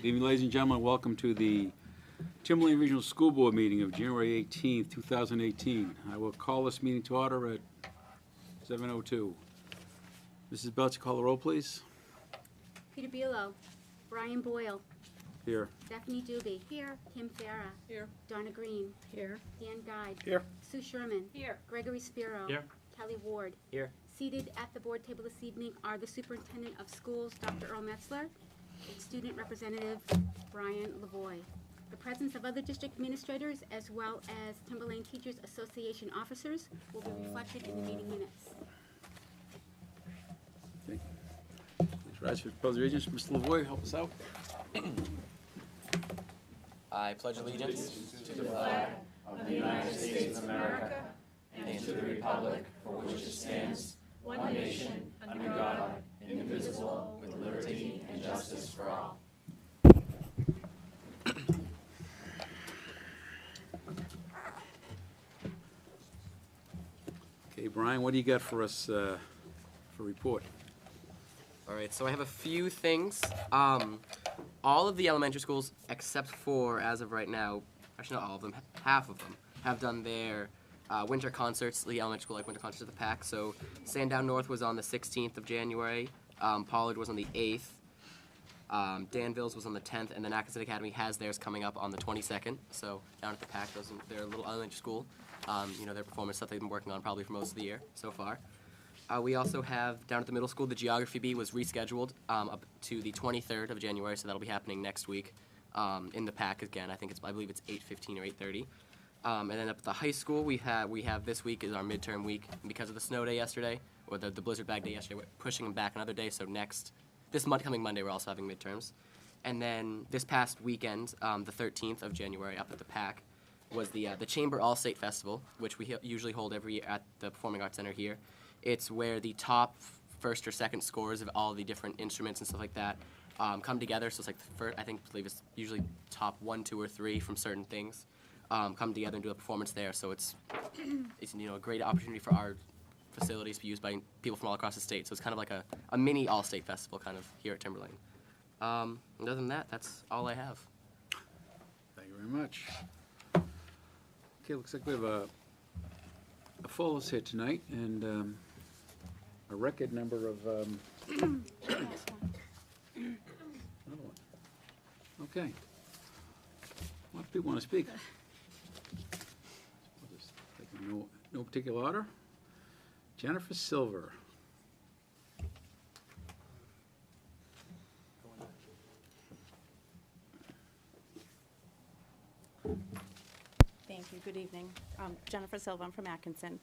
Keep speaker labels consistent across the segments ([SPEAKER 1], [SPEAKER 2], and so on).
[SPEAKER 1] Good evening, ladies and gentlemen. Welcome to the Timberlane Regional School Board meeting of January 18th, 2018. I will call this meeting to order at 7:02. Mrs. Belcher, call the roll, please.
[SPEAKER 2] Peter Buelow. Brian Boyle.
[SPEAKER 1] Here.
[SPEAKER 2] Stephanie Doobie. Here. Kim Farah.
[SPEAKER 3] Here.
[SPEAKER 2] Donna Green.
[SPEAKER 3] Here.
[SPEAKER 2] Dan Guide.
[SPEAKER 1] Here.
[SPEAKER 2] Sue Sherman.
[SPEAKER 3] Here.
[SPEAKER 2] Gregory Spiro.
[SPEAKER 4] Here.
[SPEAKER 2] Kelly Ward.
[SPEAKER 4] Here.
[SPEAKER 2] Seated at the board table this evening are the Superintendent of Schools, Dr. Earl Metzler, and Student Representative Brian Lavoie. The presence of other district administrators as well as Timberlane Teachers Association officers will be reflected in the meeting minutes.
[SPEAKER 1] Okay. Please rise for the pledge of allegiance. Mr. Lavoie, help us out.
[SPEAKER 4] I pledge allegiance to the flag of the United States of America and to the republic for which it stands, one nation, under God, indivisible, with liberty and justice for all.
[SPEAKER 1] Okay, Brian, what do you got for us for report?
[SPEAKER 4] All right, so I have a few things. All of the elementary schools, except for, as of right now, actually not all of them, half of them, have done their winter concerts, the elementary school like winter concerts at the PAC. So Sandown North was on the 16th of January, Pollard was on the 8th, Danville's was on the 10th, and then Atkinson Academy has theirs coming up on the 22nd. So down at the PAC, their little elementary school, their performance stuff they've been working on probably for most of the year so far. We also have, down at the middle school, the Geography Bee was rescheduled up to the 23rd of January, so that'll be happening next week in the PAC again. I believe it's 8:15 or 8:30. And then up at the high school, we have this week is our midterm week. And because of the snow day yesterday, or the blizzard bag day yesterday, we're pushing them back another day, so coming Monday, we're also having midterms. And then this past weekend, the 13th of January, up at the PAC, was the Chamber All-State Festival, which we usually hold every year at the Performing Arts Center here. It's where the top first or second scores of all the different instruments and stuff like that come together. So it's like I believe it's usually top 1, 2, or 3 from certain things come together and do a performance there. So it's a great opportunity for our facilities to be used by people from all across the state. So it's kind of like a mini all-state festival kind of here at Timberlane. Other than that, that's all I have.
[SPEAKER 1] Thank you very much. Okay, looks like we have a full list here tonight, and a record number of another one. Okay. A lot of people want to speak. We'll just take in no particular order. Jennifer Silver.
[SPEAKER 3] Thank you. Good evening. Jennifer Silva, I'm from Atkinson.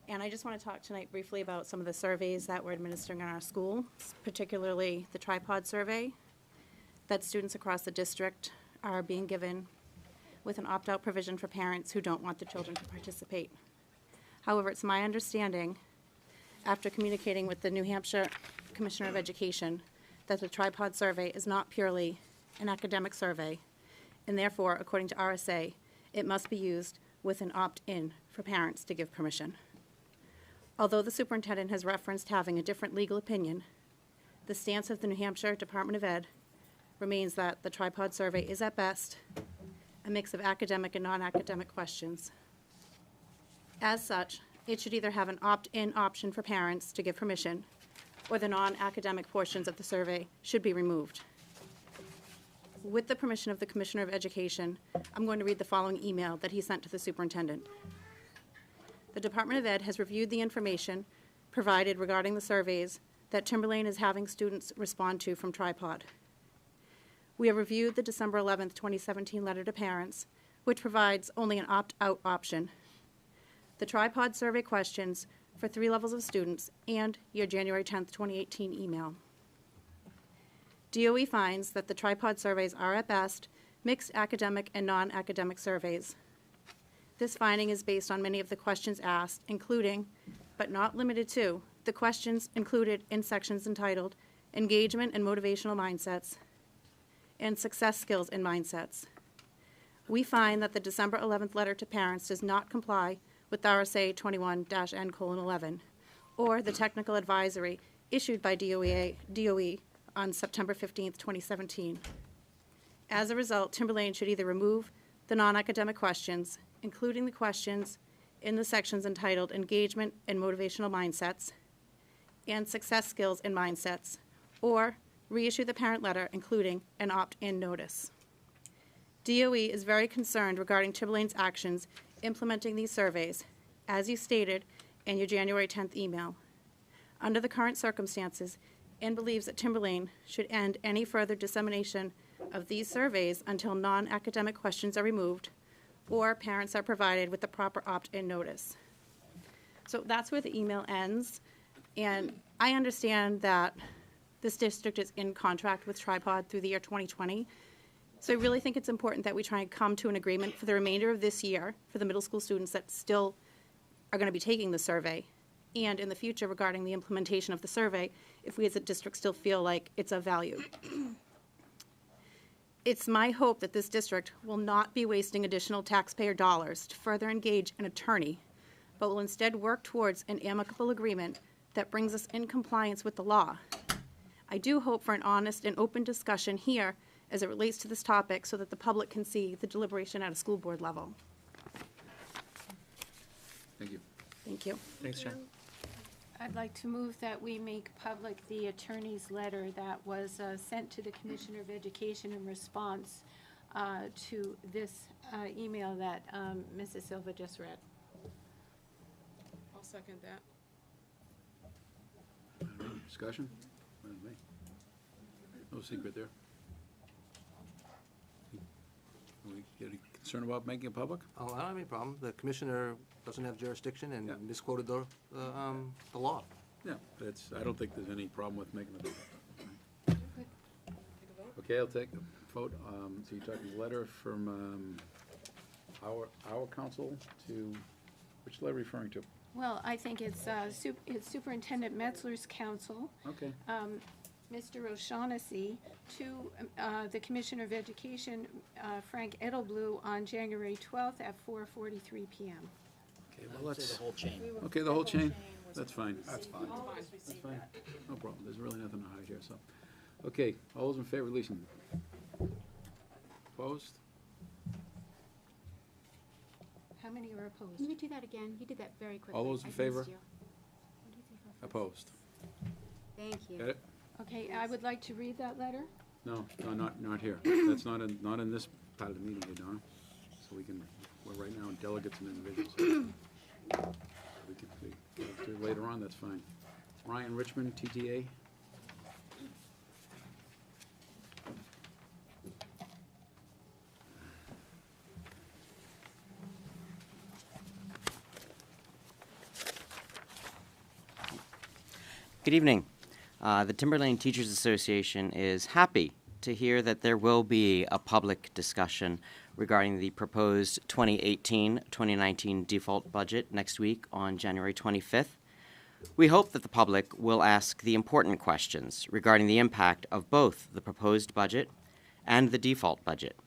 [SPEAKER 3] And I just want to talk tonight briefly about some of the surveys that we're administering in our school, particularly the tripod survey that students across the district are being given with an opt-out provision for parents who don't want the children to participate. However, it's my understanding, after communicating with the New Hampshire Commissioner of Education, that the tripod survey is not purely an academic survey, and therefore, according to RSA, it must be used with an opt-in for parents to give permission. Although the superintendent has referenced having a different legal opinion, the stance of the New Hampshire Department of Ed remains that the tripod survey is at best a mix of academic and non-academic questions. As such, it should either have an opt-in option for parents to give permission, or the non-academic portions of the survey should be removed. With the permission of the Commissioner of Education, I'm going to read the following email that he sent to the superintendent. The Department of Ed has reviewed the information provided regarding the surveys that Timberlane is having students respond to from Tripod. We have reviewed the December 11th, 2017 letter to parents, which provides only an opt-out option, the Tripod survey questions for 3 levels of students, and your January 10th, 2018 email. DOE finds that the tripod surveys are at best mixed academic and non-academic surveys. This finding is based on many of the questions asked, including, but not limited to, the questions included in sections entitled Engagement and Motivational Mindsets and Success Skills and Mindsets. We find that the December 11th letter to parents does not comply with RSA 21-N:11 or the technical advisory issued by DOE on September 15th, 2017. As a result, Timberlane should either remove the non-academic questions, including the questions in the sections entitled Engagement and Motivational Mindsets and Success Skills and Mindsets, or reissue the parent letter, including an opt-in notice. DOE is very concerned regarding Timberlane's actions implementing these surveys, as you stated in your January 10th email, under the current circumstances, and believes that Timberlane should end any further dissemination of these surveys until non-academic questions are removed or parents are provided with the proper opt-in notice. So that's where the email ends, and I understand that this district is in contract with Tripod through the year 2020. So I really think it's important that we try and come to an agreement for the remainder of this year for the middle school students that still are going to be taking the survey, and in the future regarding the implementation of the survey, if we as a district still feel like it's of value. It's my hope that this district will not be wasting additional taxpayer dollars to further engage an attorney, but will instead work towards an amicable agreement that brings us in compliance with the law. I do hope for an honest and open discussion here as it relates to this topic so that the public can see the deliberation at a school board level.
[SPEAKER 1] Thank you.
[SPEAKER 3] Thank you.
[SPEAKER 4] Thanks, Jen.
[SPEAKER 5] I'd like to move that we make public the attorney's letter that was sent to the Commissioner of Education in response to this email that Mrs. Silva just read.
[SPEAKER 6] I'll second that.
[SPEAKER 1] Discussion? No secret there. We get any concern about making it public?
[SPEAKER 7] Oh, I don't have any problem. The commissioner doesn't have jurisdiction and
[SPEAKER 1] Yeah.
[SPEAKER 7] misquoted the law.
[SPEAKER 1] Yeah, I don't think there's any problem with making it public. Okay, I'll take a vote. So you're talking a letter from our council to, which letter referring to?
[SPEAKER 5] Well, I think it's Superintendent Metzler's counsel,
[SPEAKER 1] Okay.
[SPEAKER 5] Mr. O'Shaughnessy, to the Commissioner of Education, Frank Edelblu, on January 12th at 4:43 p.m.
[SPEAKER 1] Okay, well, let's,
[SPEAKER 8] The whole chain.
[SPEAKER 1] okay, the whole chain? That's fine.
[SPEAKER 6] That's fine.
[SPEAKER 1] That's fine. No problem. There's really nothing to hide here, so. Okay, all those in favor of releasing? Opposed?
[SPEAKER 5] How many are opposed?
[SPEAKER 2] Can you do that again? You did that very quickly.
[SPEAKER 1] All those in
[SPEAKER 2] I missed
[SPEAKER 1] favor?
[SPEAKER 2] you. What did you say for first?
[SPEAKER 1] Opposed?
[SPEAKER 2] Thank you.
[SPEAKER 1] Got it?
[SPEAKER 5] Okay, I would like to read that letter.
[SPEAKER 1] No, not here. That's not in this part of the meeting, here, Donna. So we're right now delegates and individuals. We can do it later on, that's fine. Ryan Richmond, TTA.
[SPEAKER 8] Good evening. The Timberlane Teachers Association is happy to hear that there will be a public discussion regarding the proposed 2018-2019 default budget next week on January 25th. We hope that the public will ask the important questions regarding the impact of both the proposed budget and the default budget.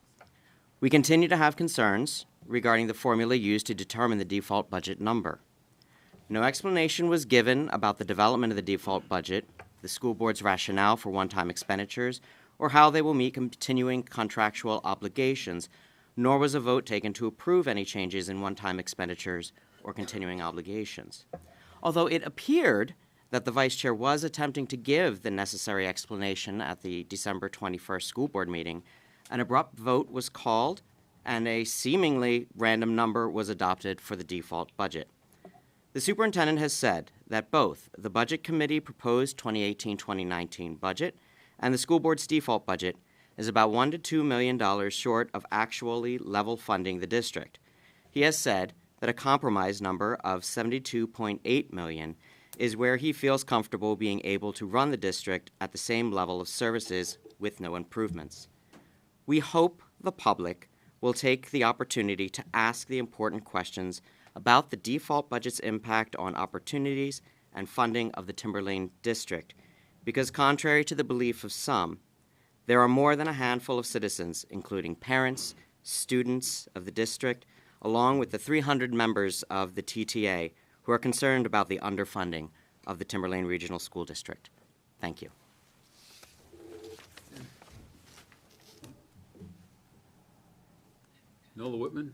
[SPEAKER 8] We continue to have concerns regarding the formula used to determine the default budget number. No explanation was given about the development of the default budget, the school board's rationale for one-time expenditures, or how they will meet continuing contractual obligations, nor was a vote taken to approve any changes in one-time expenditures or continuing obligations. Although it appeared that the vice chair was attempting to give the necessary explanation at the December 21st school board meeting, an abrupt vote was called and a seemingly random number was adopted for the default budget. The superintendent has said that both the Budget Committee proposed 2018-2019 budget and the school board's default budget is about $1 to $2 million short of actually level funding the district. He has said that a compromise number of $72.8 million is where he feels comfortable being able to run the district at the same level of services with no improvements. We hope the public will take the opportunity to ask the important questions about the default budget's impact on opportunities and funding of the Timberlane district, because contrary to the belief of some, there are more than a handful of citizens, including parents, students of the district, along with the 300 members of the TTA, who are concerned about the underfunding of the Timberlane Regional School District. Thank you.
[SPEAKER 1] Nola Whitman.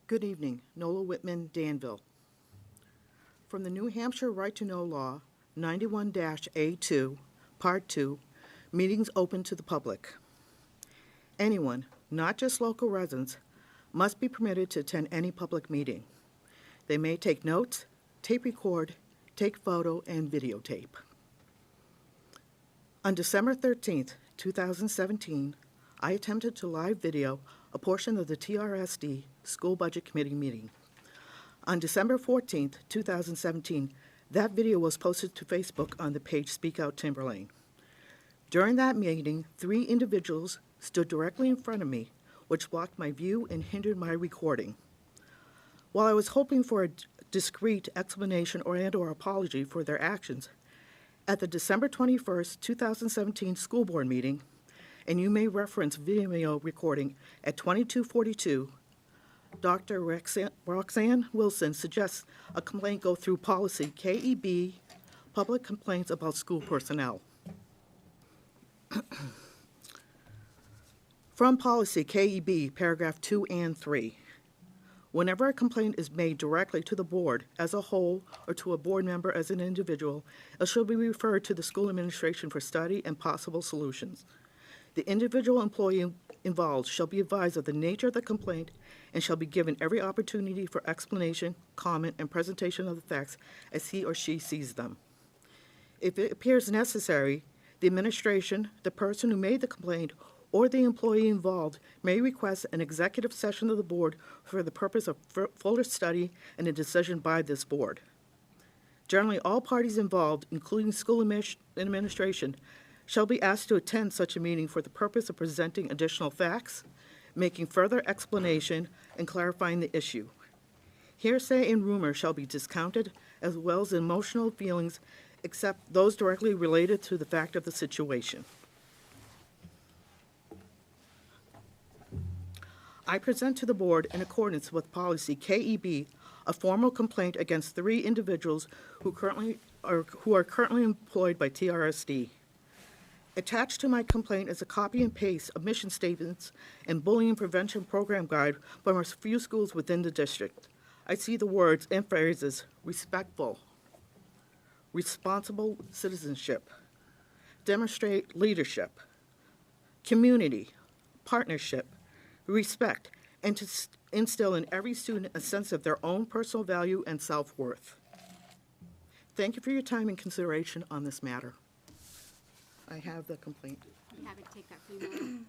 [SPEAKER 6] Good evening. Nola Whitman, Danville. From the New Hampshire Right to Know Law, 91-A2, Part 2, meetings open to the public. Anyone, not just local residents, must be permitted to attend any public meeting. They may take notes, tape record, take photo, and videotape. On December 13th, 2017, I attempted to live video a portion of the TRSD School Budget Committee meeting. On December 14th, 2017, that video was posted to Facebook on the page Speak Out Timberlane. During that meeting, 3 individuals stood directly in front of me, which blocked my view and hindered my recording. While I was hoping for a discreet explanation or apology for their actions, at the December 21st, 2017 school board meeting, and you may reference video recording at 2242, Dr. Roxanne Wilson suggests a complaint go through policy KEB, public complaints about school personnel. From policy KEB, paragraph 2 and 3. Whenever a complaint is made directly to the board as a whole or to a board member as an individual, it should be referred to the school administration for study and possible solutions. The individual employee involved shall be advised of the nature of the complaint and shall be given every opportunity for explanation, comment, and presentation of the facts as he or she sees them. If it appears necessary, the administration, the person who made the complaint, or the employee involved may request an executive session of the board for the purpose of further study and a decision by this board. Generally, all parties involved, including school administration, shall be asked to attend such a meeting for the purpose of presenting additional facts, making further explanation, and clarifying the issue. Hearsay and rumor shall be discounted, as well as emotional feelings, except those directly related to the fact of the situation. I present to the board, in accordance with policy KEB, a formal complaint against 3 individuals who are currently employed by TRSD. Attached to my complaint is a copy and paste of mission statements and bullying prevention program guide from a few schools within the district. I see the words and phrases respectful, responsible citizenship, demonstrate leadership, community, partnership, respect, and to instill in every student a sense of their own personal value and self-worth. Thank you for your time and consideration on this matter. I have the complaint.
[SPEAKER 2] I'm happy to take that for you, Nola.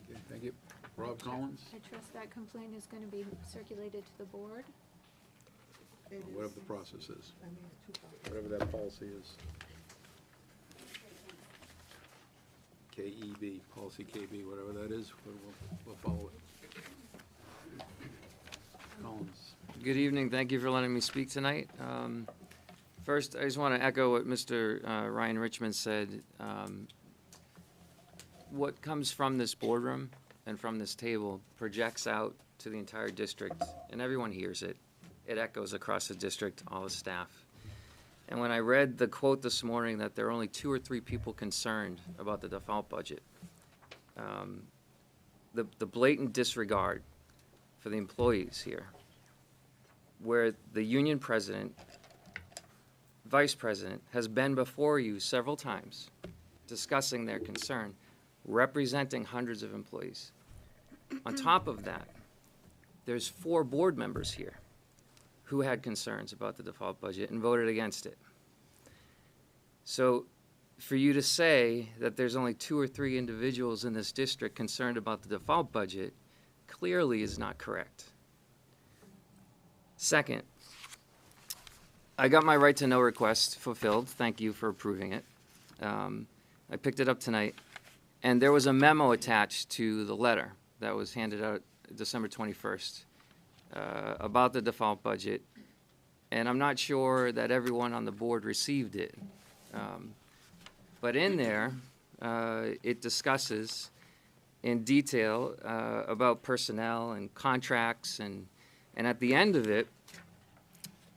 [SPEAKER 1] Okay, thank you. Rob Collins,
[SPEAKER 5] I trust that complaint is going to be circulated to the board.
[SPEAKER 1] whatever the process is, whatever that policy is. KEB, policy KB, whatever that is, we'll follow it. Collins.
[SPEAKER 9] Good evening. Thank you for letting me speak tonight. First, I just want to echo what Mr. Ryan Richmond said. What comes from this boardroom and from this table projects out to the entire district, and everyone hears it. It echoes across the district, all the staff. And when I read the quote this morning that there are only 2 or 3 people concerned about the default budget, the blatant disregard for the employees here, where the union president, vice president, has been before you several times discussing their concern, representing hundreds of employees. On top of that, there's 4 board members here who had concerns about the default budget and voted against it. So for you to say that there's only 2 or 3 individuals in this district concerned about the default budget clearly is not correct. Second, I got my right to know request fulfilled. Thank you for approving it. I picked it up tonight, and there was a memo attached to the letter that was handed out December 21st about the default budget, and I'm not sure that everyone on the board received it. But in there, it discusses in detail about personnel and contracts, and at the end of it,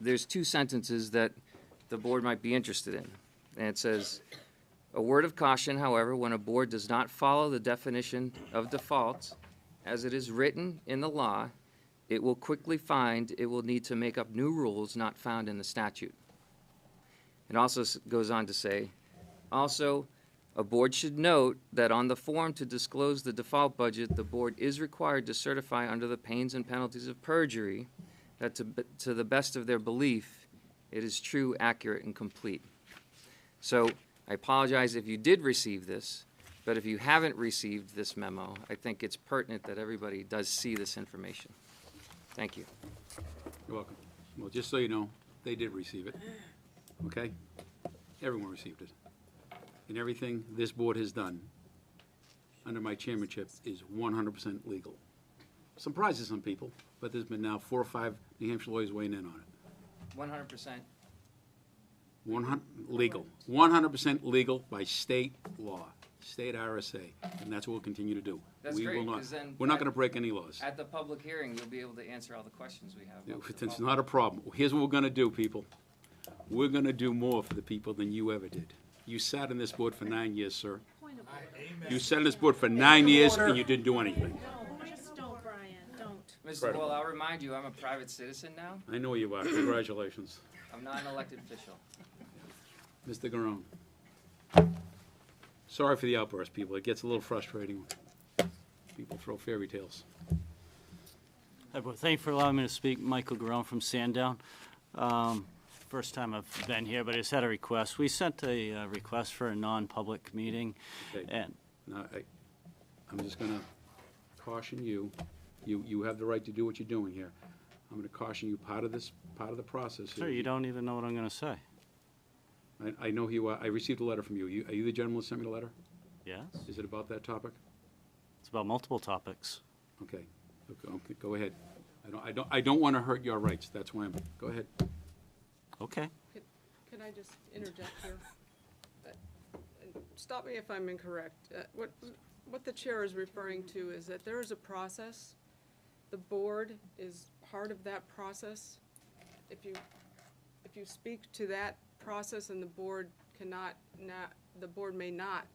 [SPEAKER 9] there's two sentences that the board might be interested in. And it says, "A word of caution, however, when a board does not follow the definition of default as it is written in the law, it will quickly find it will need to make up new rules not found in the statute." It also goes on to say, "Also, a board should note that on the form to disclose the default budget, the board is required to certify under the pains and penalties of perjury that to the best of their belief, it is true, accurate, and complete." So I apologize if you did receive this, but if you haven't received this memo, I think it's pertinent that everybody does see this information. Thank you.
[SPEAKER 1] You're welcome. Well, just so you know, they did receive it, okay? Everyone received it. And everything this board has done under my chairmanship is 100% legal. Surprises some people, but there's been now 4 or 5 New Hampshire lawyers weighing in on it.
[SPEAKER 9] 100%.
[SPEAKER 1] 100% legal by state law, state RSA, and that's what we'll continue to do.
[SPEAKER 9] That's
[SPEAKER 1] We will
[SPEAKER 9] great,
[SPEAKER 1] not-
[SPEAKER 9] 'cause then
[SPEAKER 1] We're not going to break any laws.
[SPEAKER 9] At the public hearing, you'll be able to answer all the questions we have. about the
[SPEAKER 1] It's
[SPEAKER 9] default
[SPEAKER 1] not a problem. Here's what we're going to do, people. We're going to do more for the people than you ever did. You sat on this board for 9 years, sir. You sat on this board for 9 years and you didn't do anything.
[SPEAKER 3] Just don't, Brian, don't.
[SPEAKER 9] Mr.
[SPEAKER 1] Incredible.
[SPEAKER 9] Well, I'll remind you, I'm a private citizen now.
[SPEAKER 1] I know you are. Congratulations.
[SPEAKER 9] I'm not an elected official.
[SPEAKER 1] Mr. Garone. Sorry for the outburst, people. It gets a little frustrating. People throw fairy tales.
[SPEAKER 10] Hi, Board. Thank you for allowing me to speak. Michael Garone from Sandown. First time I've been here, but I just had a request. We sent a request for a non-public meeting,
[SPEAKER 1] Okay.
[SPEAKER 10] and
[SPEAKER 1] Now, I'm just going to caution you. You have the right to do what you're doing here. I'm going to caution you, part of the process.
[SPEAKER 10] sir,
[SPEAKER 1] here-
[SPEAKER 10] you don't even know what I'm going to say.
[SPEAKER 1] I know who you are. I received a letter from you. Are you the gentleman who sent me the letter?
[SPEAKER 10] Yes?
[SPEAKER 1] Is it about that topic?
[SPEAKER 10] It's about multiple topics.
[SPEAKER 1] Okay. Go ahead. I don't want to hurt your rights. That's why go ahead.
[SPEAKER 10] Okay.
[SPEAKER 11] Can I just interject here? Stop me if I'm incorrect. What the chair is referring to is that there is a process. The board is part of that process. If you speak to that process and the board the board may not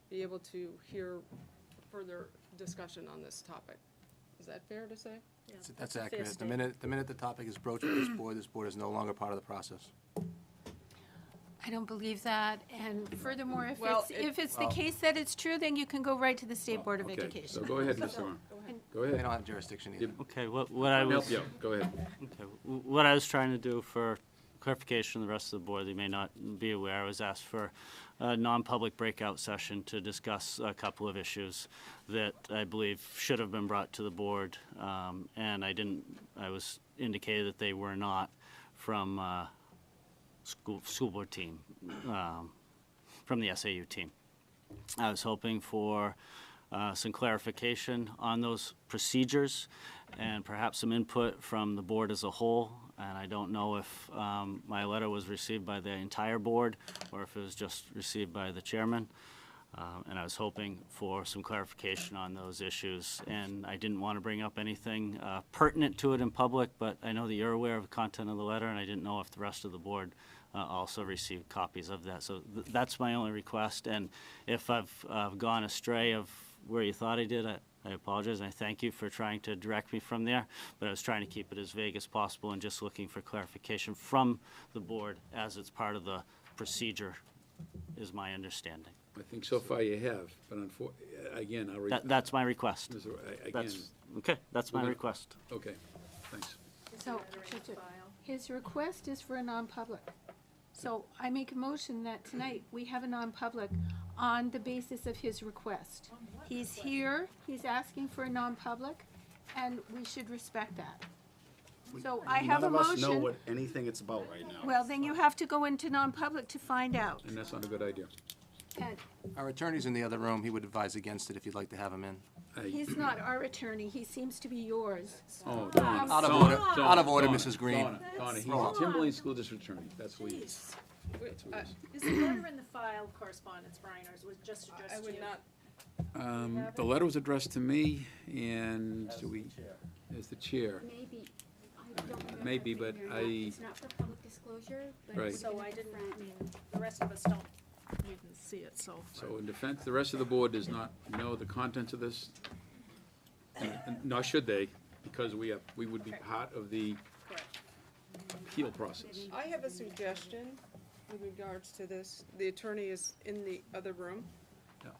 [SPEAKER 11] be able to hear further discussion on this topic. Is that fair to say?
[SPEAKER 7] That's accurate. The minute the topic is broached with this board is no longer part of the process.
[SPEAKER 5] I don't believe that, and furthermore,
[SPEAKER 11] Well,
[SPEAKER 5] if it's the case that it's true, then you can go right to the State Board of
[SPEAKER 1] Okay,
[SPEAKER 5] Education.
[SPEAKER 1] so go ahead, Mr. Arn. Go
[SPEAKER 7] They
[SPEAKER 1] ahead.
[SPEAKER 7] don't have jurisdiction either.
[SPEAKER 10] Okay, what I
[SPEAKER 1] I'll
[SPEAKER 10] was...
[SPEAKER 1] help you out. Go ahead.
[SPEAKER 10] Okay, what I was trying to do for clarification of the rest of the board, they may not be aware, I was asked for a non-public breakout session to discuss a couple of issues that I believe should have been brought to the board, and I was indicated that they were not from school board team, from the SAU team. I was hoping for some clarification on those procedures and perhaps some input from the board as a whole. And I don't know if my letter was received by the entire board or if it was just received by the chairman. And I was hoping for some clarification on those issues. And I didn't want to bring up anything pertinent to it in public, but I know that you're aware of the content of the letter, and I didn't know if the rest of the board also received copies of that. So that's my only request. And if I've gone astray of where you thought I did, I apologize, and I thank you for trying to direct me from there, but I was trying to keep it as vague as possible and just looking for clarification from the board as it's part of the procedure, is my understanding.
[SPEAKER 1] I think so far you have, but again, I'll
[SPEAKER 10] That's my request.
[SPEAKER 1] again,
[SPEAKER 10] That's, okay, that's my
[SPEAKER 1] We're gonna-
[SPEAKER 10] request.
[SPEAKER 1] okay, thanks.
[SPEAKER 5] So, his request is for a non-public. So I make a motion that tonight we have a non-public on the basis of his request. He's here, he's asking for a non-public, and we should respect that. So I have a
[SPEAKER 12] None of us know
[SPEAKER 5] motion.
[SPEAKER 12] what anything it's about right now.
[SPEAKER 5] Well, then you have to go into non-public to find out.
[SPEAKER 1] And that's not a good idea.
[SPEAKER 5] And
[SPEAKER 7] Our attorney's in the other room. He would advise against it if you'd like to have him in.
[SPEAKER 5] he's not our attorney, he seems to be yours.
[SPEAKER 1] Oh, Donna.
[SPEAKER 7] Out of
[SPEAKER 1] Donna,
[SPEAKER 7] order.
[SPEAKER 1] Donna,
[SPEAKER 7] Out of order,
[SPEAKER 1] Donna,
[SPEAKER 7] Mrs. Green.
[SPEAKER 1] Donna, he's the Timberlane School District Attorney. That's who he is.
[SPEAKER 3] Is the letter in the file correspondence, Brian, or was it just
[SPEAKER 11] I would not,
[SPEAKER 1] The letter was addressed to me, and do we, as the chair.
[SPEAKER 2] Maybe, I don't remember.
[SPEAKER 1] Maybe,
[SPEAKER 2] if
[SPEAKER 1] but
[SPEAKER 2] maybe or not.
[SPEAKER 1] I-
[SPEAKER 2] It's not for public disclosure, but
[SPEAKER 1] Right.
[SPEAKER 2] it
[SPEAKER 3] So
[SPEAKER 2] would've
[SPEAKER 3] I
[SPEAKER 2] been
[SPEAKER 3] didn't,
[SPEAKER 2] different.
[SPEAKER 3] I mean, the rest of us don't, we didn't see it, so.
[SPEAKER 1] So in defense, the rest of the board does not know the contents of this, and nor should they, because we would be part of the
[SPEAKER 3] Correct.
[SPEAKER 1] appeal process.
[SPEAKER 11] I have a suggestion with regards to this. The attorney is in the other room.
[SPEAKER 1] Yeah.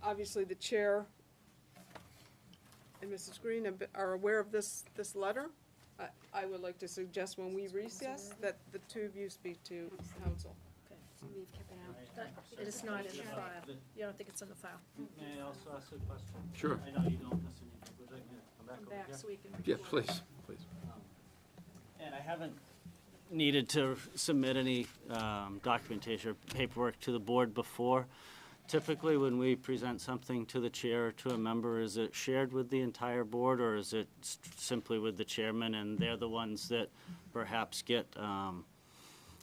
[SPEAKER 11] Obviously, the chair and Mrs. Green are aware of this letter. I would like to suggest when we recess, that the two of you speak to counsel.
[SPEAKER 2] So we've kept it out.
[SPEAKER 3] It is not in the file. You don't think it's in the file?
[SPEAKER 10] May I also ask a question?
[SPEAKER 1] Sure.
[SPEAKER 10] I know you don't listen, would you like me to come back
[SPEAKER 3] Come
[SPEAKER 10] over
[SPEAKER 3] back
[SPEAKER 10] here?
[SPEAKER 3] so we can.
[SPEAKER 1] Yeah, please, please.
[SPEAKER 10] And I haven't needed to submit any documentation or paperwork to the board before. Typically, when we present something to the chair or to a member, is it shared with the entire board, or is it simply with the chairman, and they're the ones that perhaps get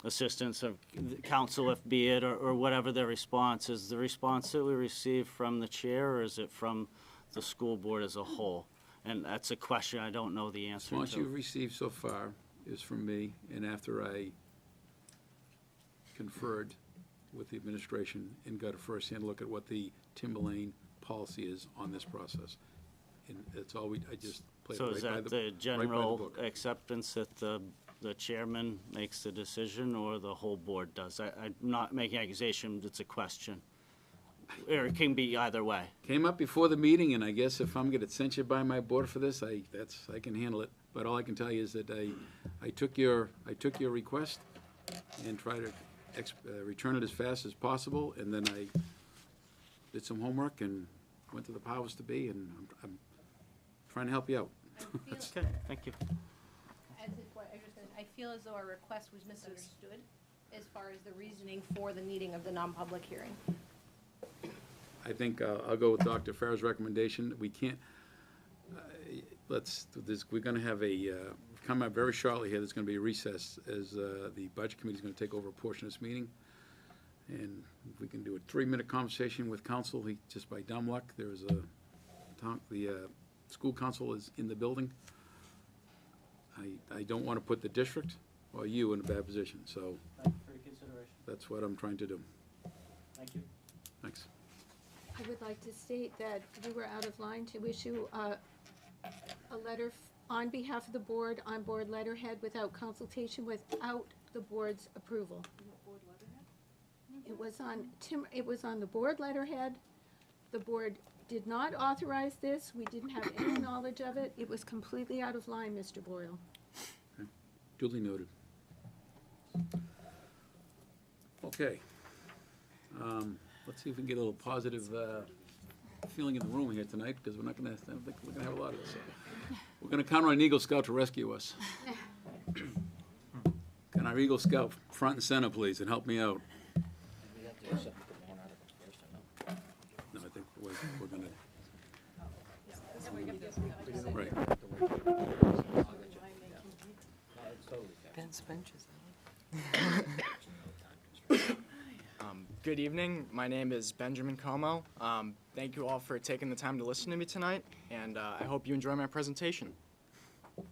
[SPEAKER 10] assistance of counsel, if be it, or whatever their response is? The response that we receive from the chair, or is it from the school board as a whole? And that's a question I don't know the answer
[SPEAKER 1] Response you've
[SPEAKER 10] to.
[SPEAKER 1] received so far is from me, and after I conferred with the administration and got a first-hand look at what the Timberlane policy is on this process. And that's all I just played
[SPEAKER 10] So
[SPEAKER 1] right
[SPEAKER 10] is
[SPEAKER 1] by
[SPEAKER 10] that
[SPEAKER 1] the,
[SPEAKER 10] the
[SPEAKER 1] right by the
[SPEAKER 10] general
[SPEAKER 1] book.
[SPEAKER 10] acceptance that the chairman makes the decision, or the whole board does? I'm not making accusation, it's a question. Or it can be either way.
[SPEAKER 1] Came up before the meeting, and I guess if I'm gonna censured by my board for this, I can handle it. But all I can tell you is that I took your request and tried to return it as fast as possible, and then I did some homework and went to the powers to be, and I'm trying to help you out.
[SPEAKER 10] Okay, thank you.
[SPEAKER 12] I feel as though our request was misunderstood as far as the reasoning for the needing of the non-public hearing.
[SPEAKER 1] I think I'll go with Dr. Farr's recommendation. We can't, we're gonna have come up very shortly here, there's gonna be a recess as the Budget Committee's gonna take over a portion of this meeting. And if we can do a 3-minute conversation with council, just by dumb luck, there's the school council is in the building. I don't wanna put the district or you in a bad position, so
[SPEAKER 10] Thank you for your consideration.
[SPEAKER 1] that's what I'm trying to do.
[SPEAKER 10] Thank you.
[SPEAKER 1] Thanks.
[SPEAKER 5] I would like to state that we were out of line to issue a letter on behalf of the board, on board letterhead, without consultation, without the board's approval. It was on the board letterhead. The board did not authorize this. We didn't have any knowledge of it. It was completely out of line, Mr. Boyle.
[SPEAKER 1] Duly noted. Okay. Let's see if we can get a little positive feeling in the room here tonight, because I don't think we're gonna have a lot of this. We're gonna count on an Eagle Scout to rescue us. Can our Eagle Scout front and center, please, and help me out? No, I think we're gonna. Right.
[SPEAKER 13] Ben's benches. Good evening. My name is Benjamin Como. Thank you all for taking the time to listen to me tonight, and I hope you enjoy my presentation. Oh,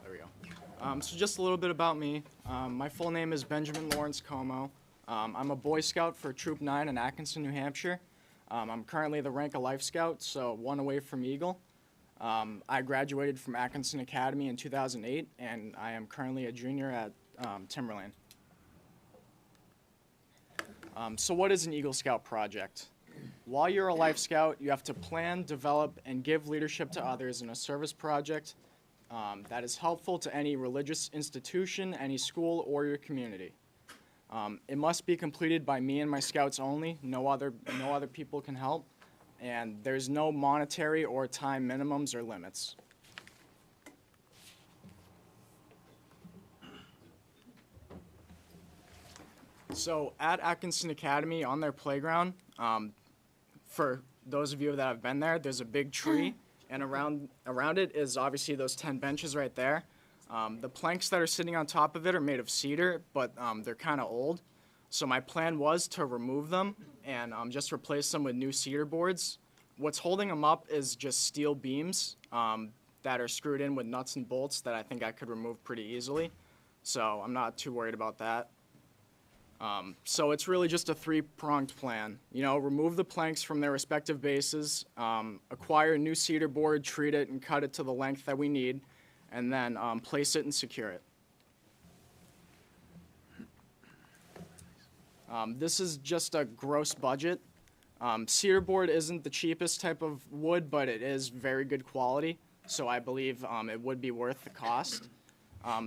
[SPEAKER 13] there we go. So just a little bit about me. My full name is Benjamin Lawrence Como. I'm a Boy Scout for Troop 9 in Atkinson, New Hampshire. I'm currently the rank of Life Scout, so one away from Eagle. I graduated from Atkinson Academy in 2008, and I am currently a junior at Timberlane. So what is an Eagle Scout project? While you're a Life Scout, you have to plan, develop, and give leadership to others in a service project that is helpful to any religious institution, any school, or your community. It must be completed by me and my scouts only. No other people can help, and there's no monetary or time minimums or limits. So at Atkinson Academy on their playground, for those of you that have been there, there's a big tree, and around it is obviously those 10 benches right there. The planks that are sitting on top of it are made of cedar, but they're kind of old. So my plan was to remove them and just replace them with new cedar boards. What's holding them up is just steel beams that are screwed in with nuts and bolts that I think I could remove pretty easily. So I'm not too worried about that. So it's really just a three-pronged plan. You know, remove the planks from their respective bases, acquire a new cedar board, treat it, and cut it to the length that we need, and then place it and secure it. This is just a gross budget. Cedar board isn't the cheapest type of wood, but it is very good quality, so I believe it would be worth the cost.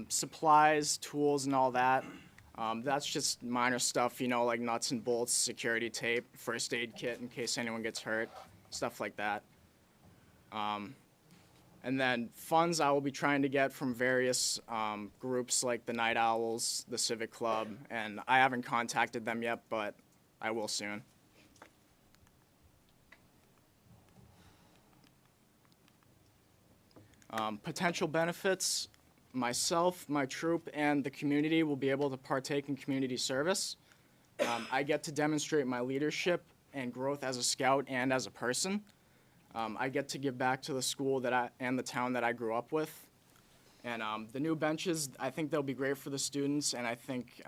[SPEAKER 13] Supplies, tools, and all that, that's just minor stuff, you know, like nuts and bolts, security tape, first aid kit in case anyone gets hurt, stuff like that. And then funds I will be trying to get from various groups like the Night Owls, the Civic Club, and I haven't contacted them yet, but I will soon. Potential benefits, myself, my troop, and the community will be able to partake in community service. I get to demonstrate my leadership and growth as a scout and as a person. I get to give back to the school and the town that I grew up with. And the new benches, I think they'll be great for the students, and I think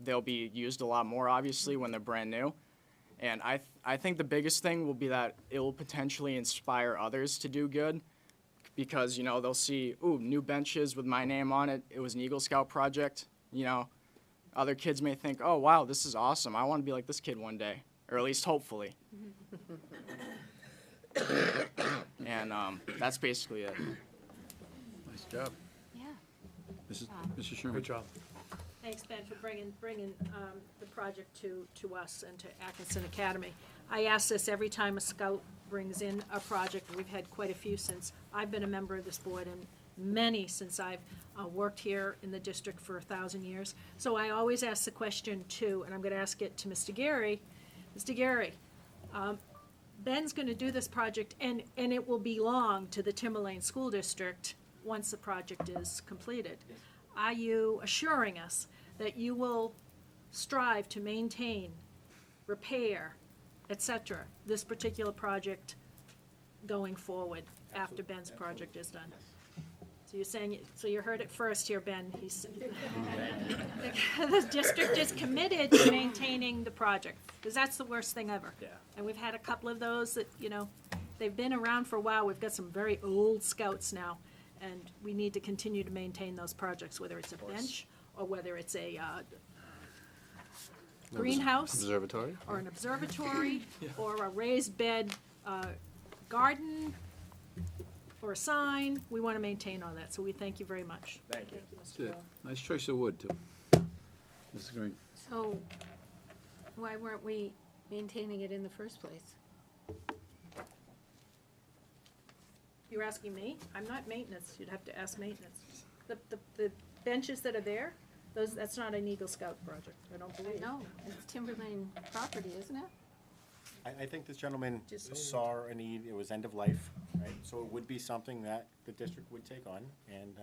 [SPEAKER 13] they'll be used a lot more, obviously, when they're brand new. And I think the biggest thing will be that it will potentially inspire others to do good, because, you know, they'll see, ooh, new benches with my name on it. It was an Eagle Scout project. You know, other kids may think, oh, wow, this is awesome. I want to be like this kid one day, or at least hopefully. And that's basically it.
[SPEAKER 7] Nice job.
[SPEAKER 2] Yeah.
[SPEAKER 1] Mrs. Sherman.
[SPEAKER 7] Good job.
[SPEAKER 14] Thanks, Ben, for bringing the project to us and to Atkinson Academy. I ask this every time a scout brings in a project. We've had quite a few since I've been a member of this board, and many since I've worked here in the district for 1,000 years. So I always ask the question too, and I'm going to ask it to Mr. Gary. Mr. Gary, Ben's going to do this project, and it will belong to the Timberlane School District once the project is completed. Yes. Are you assuring us that you will strive to maintain, repair, etc., this particular project going forward after Ben's project is done? So you're saying, so you heard it first here, Ben. The district is committed to maintaining the project, because that's the worst thing ever.
[SPEAKER 7] Yeah.
[SPEAKER 14] And we've had a couple of those that, you know, they've been around for a while. We've got some very old scouts now, and we need to continue to maintain those projects, whether it's a bench or whether it's a greenhouse.
[SPEAKER 7] Observatory?
[SPEAKER 14] Or an observatory, or a raised bed garden, or a sign. We want to maintain all that, so we thank you very much.
[SPEAKER 13] Thank you.
[SPEAKER 1] That's it. Nice choice of wood, too. Mrs. Green.
[SPEAKER 5] So why weren't we maintaining it in the first place?
[SPEAKER 14] You're asking me? I'm not maintenance. You'd have to ask maintenance. The benches that are there, that's not an Eagle Scout project, I don't believe.
[SPEAKER 5] No, it's Timberlane property, isn't it?
[SPEAKER 15] I think this gentleman
[SPEAKER 14] Just-
[SPEAKER 15] saw a need, it was end of life, right? So it would be something that the district would take on, and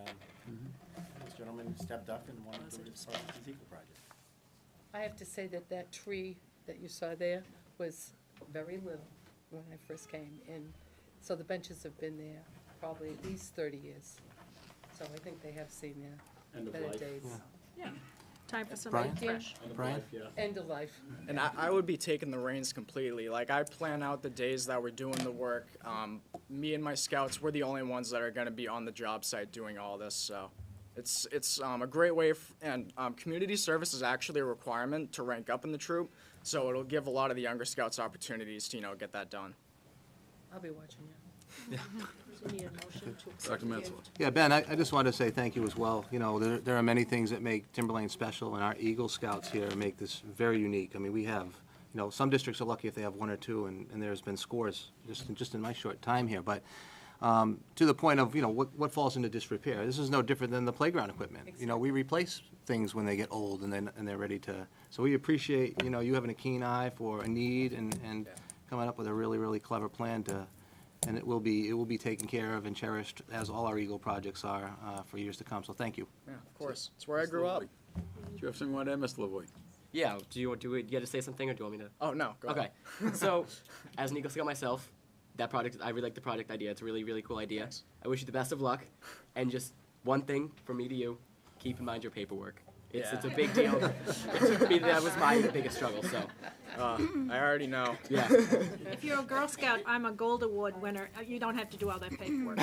[SPEAKER 15] this gentleman stepped up and wanted to do it as part of the Eagle project.
[SPEAKER 16] I have to say that that tree that you saw there was very little when I first came, and so the benches have been there probably at least 30 years. So I think they have seen
[SPEAKER 1] End of
[SPEAKER 16] their better
[SPEAKER 1] life.
[SPEAKER 16] days.
[SPEAKER 14] Yeah, time for somebody
[SPEAKER 7] Brian?
[SPEAKER 14] fresh.
[SPEAKER 7] Brian?
[SPEAKER 16] End of life.
[SPEAKER 13] And I would be taking the reins completely. Like, I plan out the days that we're doing the work. Me and my scouts, we're the only ones that are going to be on the job site doing all this. So it's a great way, and community service is actually a requirement to rank up in the troop. So it'll give a lot of the younger scouts opportunities to, you know, get that done.
[SPEAKER 16] I'll be watching you.
[SPEAKER 14] So we need a motion to accept
[SPEAKER 1] Dr.
[SPEAKER 14] the
[SPEAKER 1] Metzler.
[SPEAKER 14] gift.
[SPEAKER 7] Yeah, Ben, I just wanted to say thank you as well. You know, there are many things that make Timberlane special, and our Eagle Scouts here make this very unique. I mean, we have, you know, some districts are lucky if they have one or two, and there's been scores just in my short time here. But To the point of, what falls into disrepair. This is no different than the playground equipment. We replace things when they get old and they're ready to, so we appreciate, you having a keen eye for a need and coming up with a really, really clever plan and it will be taken care of and cherished, as all our Eagle projects are, for years to come. So thank you.
[SPEAKER 13] Yeah, of course. It's where I grew up.
[SPEAKER 1] Do you have something you want to add, Mr. Lavoy?
[SPEAKER 4] Yeah, do you get to say something, or do you want me to?
[SPEAKER 13] Oh, no, go ahead.
[SPEAKER 4] Okay, so, as an Eagle Scout myself, that project, I really like the project idea. It's a really, really cool idea.
[SPEAKER 13] Thanks.
[SPEAKER 4] I wish you the best of luck, and just one thing from me to you, keep in mind your paperwork. It's a big deal. For me, that was my biggest struggle, so.
[SPEAKER 13] I already know.
[SPEAKER 4] Yeah.
[SPEAKER 14] If you're a Girl Scout, I'm a Gold Award winner. You don't have to do all that paperwork.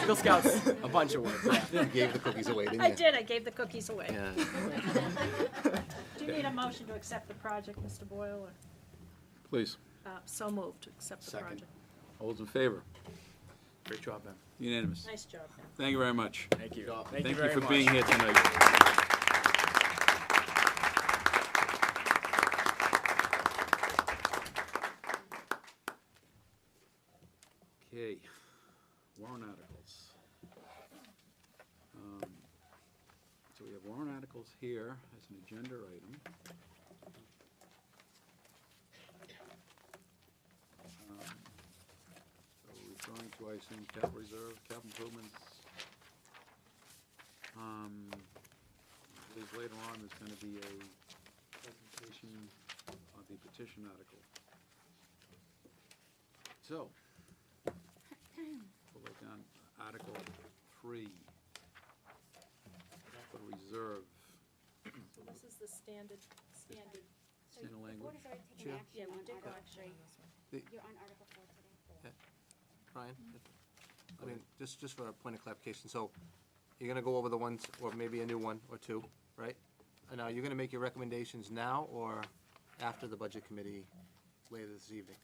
[SPEAKER 4] Girl Scouts, a bunch of work, yeah.
[SPEAKER 7] You gave the cookies away, didn't you?
[SPEAKER 14] I did, I gave the cookies away.
[SPEAKER 7] Yeah.
[SPEAKER 14] Do you need a motion to accept the project, Mr. Boyle, or,
[SPEAKER 1] Please.
[SPEAKER 14] so moved to accept the
[SPEAKER 13] Second.
[SPEAKER 14] project?
[SPEAKER 1] All those in favor?
[SPEAKER 13] Great job, Ben.
[SPEAKER 1] Unanimous.
[SPEAKER 14] Nice job, Ben.
[SPEAKER 1] Thank you very much.
[SPEAKER 13] Thank you.
[SPEAKER 1] Thank
[SPEAKER 13] you
[SPEAKER 1] you
[SPEAKER 13] very
[SPEAKER 1] for
[SPEAKER 13] much.
[SPEAKER 1] being here tonight. Okay, warrant articles. So we have warrant articles here as an agenda item. So we're referring to, I assume, capital reserve, capital improvements. I believe later on there's going to be a presentation of the petition article. So, we'll look on Article 3, capital reserve.
[SPEAKER 14] So this is the standard.
[SPEAKER 2] So
[SPEAKER 1] Standard
[SPEAKER 2] the board
[SPEAKER 1] language.
[SPEAKER 2] has already taken
[SPEAKER 7] Sure.
[SPEAKER 2] action on Article 3.
[SPEAKER 7] The-
[SPEAKER 2] You're on Article 4 today.
[SPEAKER 7] Brian? I mean, just for a point of clarification, so you're gonna go over the ones, or maybe a new one or two, right? And now, you're gonna make your recommendations now or after the budget committee later this evening?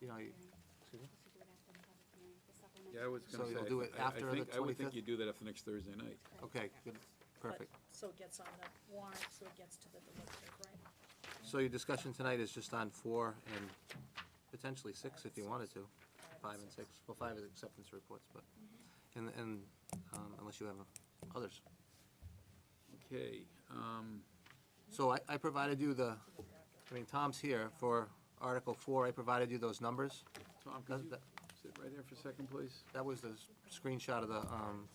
[SPEAKER 7] Excuse me?
[SPEAKER 1] Yeah, I was
[SPEAKER 7] So
[SPEAKER 1] going to say.
[SPEAKER 7] you'll do it after the
[SPEAKER 1] I would think
[SPEAKER 7] 25th?
[SPEAKER 1] you'd do that after next Thursday night.
[SPEAKER 7] Okay, good, perfect.
[SPEAKER 14] So it gets on the warrant, so it gets to the deliberative, right?
[SPEAKER 7] So your discussion tonight is just on 4 and potentially 6 if you wanted to, 5 and 6. Well, 5 is acceptance reports, but, and unless you have others.
[SPEAKER 1] Okay,
[SPEAKER 7] So I provided you Tom's here for Article 4, I provided you those numbers.
[SPEAKER 1] Tom, could you sit right there for a second, please?
[SPEAKER 7] That was the screenshot of the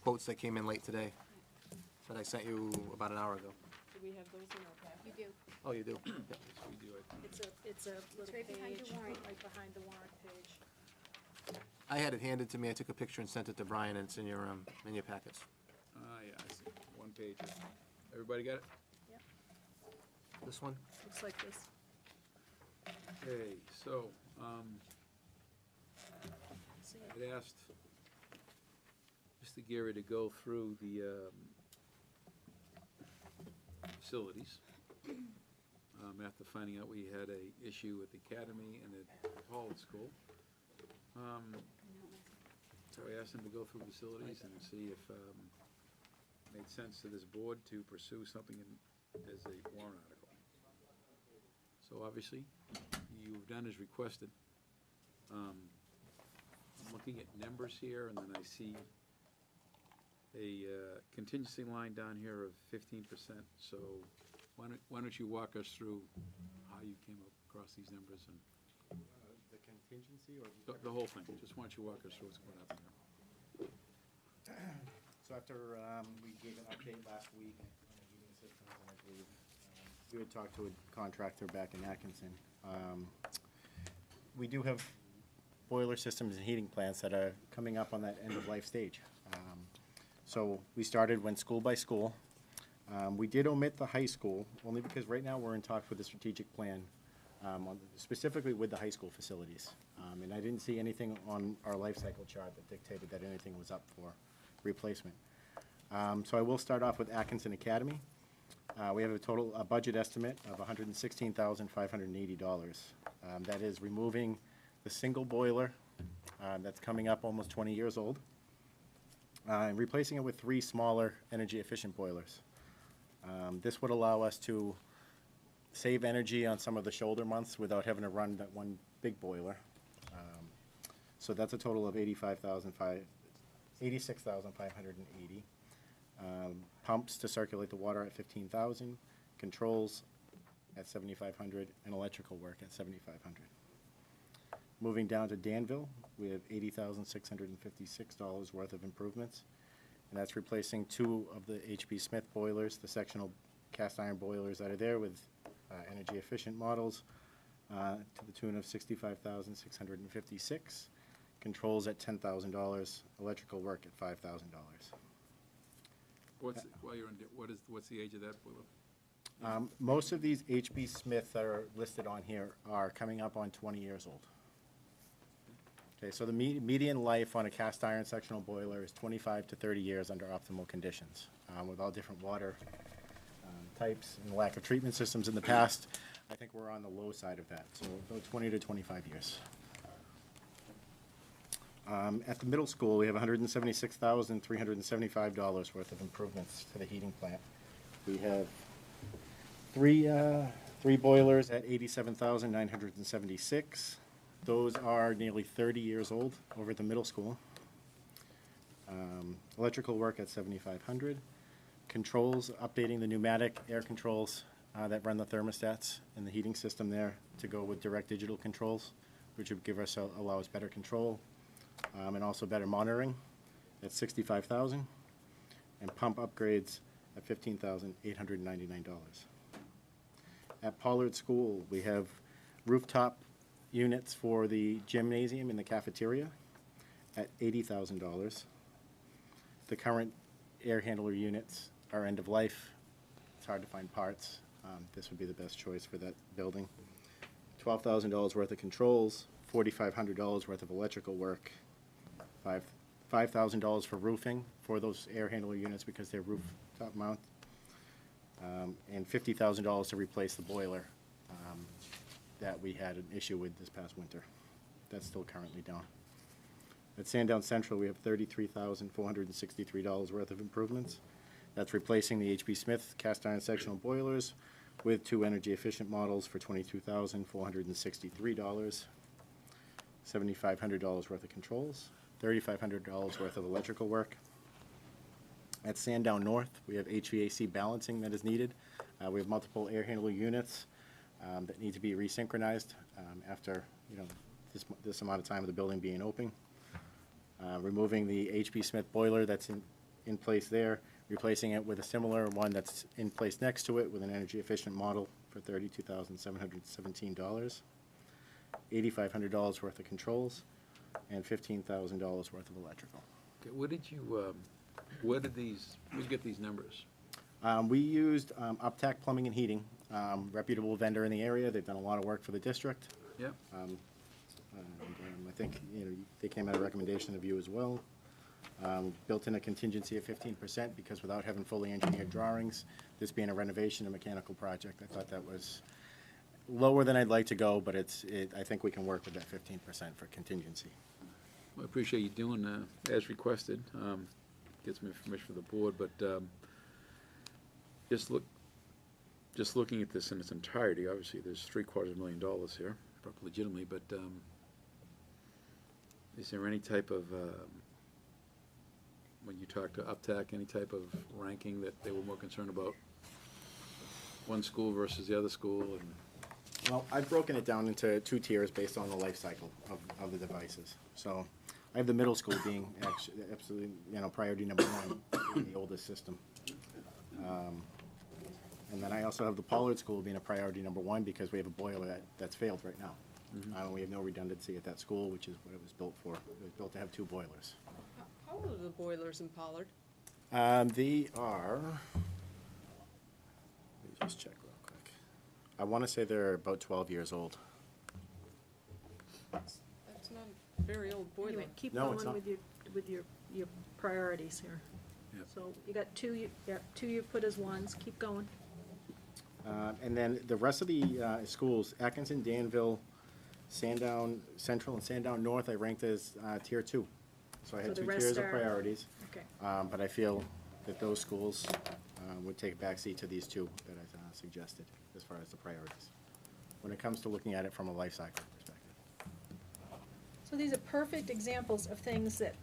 [SPEAKER 7] quotes that came in late today, that I sent you about an hour ago.
[SPEAKER 5] Do we have those in our packet?
[SPEAKER 2] You do.
[SPEAKER 7] Oh, you do?
[SPEAKER 1] Yes, we do, I think.
[SPEAKER 14] It's a little
[SPEAKER 2] right behind
[SPEAKER 14] page,
[SPEAKER 2] your warrant.
[SPEAKER 14] right behind the warrant page.
[SPEAKER 7] I had it handed to me, I took a picture and sent it to Brian, and it's in your packets.
[SPEAKER 1] Yeah, I see, one page. Everybody got it?
[SPEAKER 7] This one?
[SPEAKER 14] Looks like this.
[SPEAKER 1] Okay, so,
[SPEAKER 14] See
[SPEAKER 1] I'd asked Mr. Gary to go through the facilities, after finding out we had a issue at the academy and at Holland School. So I asked him to go through facilities and see if it made sense to this board to pursue something as a warrant article. So obviously, you've done as requested. I'm looking at numbers here, and then I see a contingency line down here of 15%. So why don't you walk us through how you came across these numbers and
[SPEAKER 15] The contingency or?
[SPEAKER 1] the whole thing? Just why don't you walk us through what's going on there?
[SPEAKER 15] So after we gave an update last week on the heating systems, and I believe we had talked to a contractor back in Atkinson. We do have boiler systems and heating plants that are coming up on that end-of-life stage. So we started, went school by school. We did omit the high school, only because right now we're in talks with the strategic plan, specifically with the high school facilities. And I didn't see anything on our life cycle chart that dictated that anything was up for replacement. So I will start off with Atkinson Academy. We have a budget estimate of $116,580. That is removing the single boiler that's coming up almost 20 years old, and replacing it with 3 smaller energy-efficient boilers. This would allow us to save energy on some of the shoulder months without having to run that one big boiler. So that's a total of 86,580. Pumps to circulate the water at 15,000, controls at 7,500, and electrical work at 7,500. Moving down to Danville, we have $80,656 worth of improvements, and that's replacing 2 of the HP Smith boilers, the sectional cast iron boilers that are there with energy efficient models to the tune of $65,656. Controls at $10,000, electrical work at $5,000.
[SPEAKER 1] What's the age of that boiler?
[SPEAKER 15] Most of these HB Smith that are listed on here are coming up on 20 years old. Okay, so the median life on a cast iron sectional boiler is 25 to 30 years under optimal conditions. With all different water types and lack of treatment systems in the past, I think we're on the low side of that, so about 20 to 25 years. At the middle school, we have $176,375 worth of improvements to the heating plant. We have three boilers at $87,976. Those are nearly 30 years old over at the middle school. Electrical work at $7,500. Controls, updating the pneumatic air controls that run the thermostats and the heating system there to go with direct digital controls, which would allow us better control and also better monitoring at $65,000. And pump upgrades at $15,899. At Pollard School, we have rooftop units for the gymnasium and the cafeteria at $80,000. The current air handler units are end of life. It's hard to find parts. This would be the best choice for that building. $12,000 worth of controls, $4,500 worth of electrical work, $5,000 for roofing for those air handler units because they're rooftop mount, and $50,000 to replace the boiler that we had an issue with this past winter. That's still currently down. At Sandown Central, we have $33,463 worth of improvements. That's replacing the HP Smith cast iron sectional boilers with 2 energy efficient models for $22,463, $7,500 worth of controls, $3,500 worth of electrical work. At Sandown North, we have HVAC balancing that is needed. We have multiple air handler units that need to be resynchronized after this amount of time of the building being open. Removing the HP Smith boiler that's in place there, replacing it with a similar one that's in place next to it with an energy efficient model for $32,717, $8,500 worth of controls, and $15,000 worth of electrical.
[SPEAKER 1] Okay, where'd you get these numbers?
[SPEAKER 15] We used Uptack Plumbing and Heating, reputable vendor in the area. They've done a lot of work for the district.
[SPEAKER 1] Yeah.
[SPEAKER 15] I think they came at a recommendation of you as well. Built in a contingency of 15% because without having fully engineered drawings, this being a renovation and mechanical project, I thought that was lower than I'd like to go, but I think we can work with that 15% for contingency.
[SPEAKER 1] Well, I appreciate you doing as requested. Get some information for the board, but just looking at this in its entirety, obviously there's $750,000 here, legitimately, but is there any type of, when you talk to Uptack, any type of ranking that they were more concerned about one school versus the other school? And
[SPEAKER 15] well, I've broken it down into 2 tiers based on the life cycle of the devices. So I have the middle school being absolutely, priority number 1, the oldest system. And then I also have the Pollard School being a priority number 1 because we have a boiler that's failed right now. Mm-hmm. We have no redundancy at that school, which is what it was built for. It was built to have 2 boilers.
[SPEAKER 11] How old are the boilers in Pollard?
[SPEAKER 15] They are, let me just check real quick. I want to say they're about 12 years old.
[SPEAKER 11] That's not a very old boiler.
[SPEAKER 14] Anyway, keep
[SPEAKER 15] No, it's
[SPEAKER 14] going
[SPEAKER 15] not.
[SPEAKER 14] with your priorities here.
[SPEAKER 1] Yep.
[SPEAKER 14] So you got 2 you put as ones, keep going.
[SPEAKER 15] And then the rest of the schools, Atkinson, Danville, Sandown Central, and Sandown North, I ranked as Tier 2. So I had
[SPEAKER 14] So the
[SPEAKER 15] 2
[SPEAKER 14] rest
[SPEAKER 15] tiers of
[SPEAKER 14] are-
[SPEAKER 15] priorities.
[SPEAKER 14] Okay.
[SPEAKER 15] But I feel that those schools would take a backseat to these 2 that I suggested as far as the priorities, when it comes to looking at it from a life cycle perspective.
[SPEAKER 16] So
[SPEAKER 14] So these are perfect examples of things that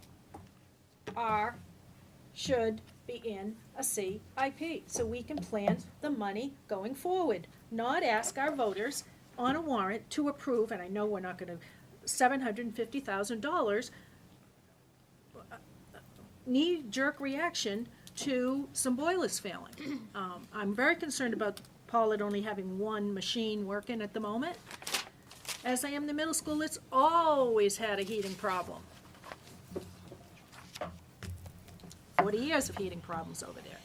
[SPEAKER 14] should be in a CIP, so we can plan the money going forward, not ask our voters on a warrant to approve, and I know we're not gonna, $750,000, knee-jerk reaction to some boilers failing. I'm very concerned about Paulette only having one machine working at the moment. As I am the middle school, it's always had a heating problem. 40 years of heating problems over there.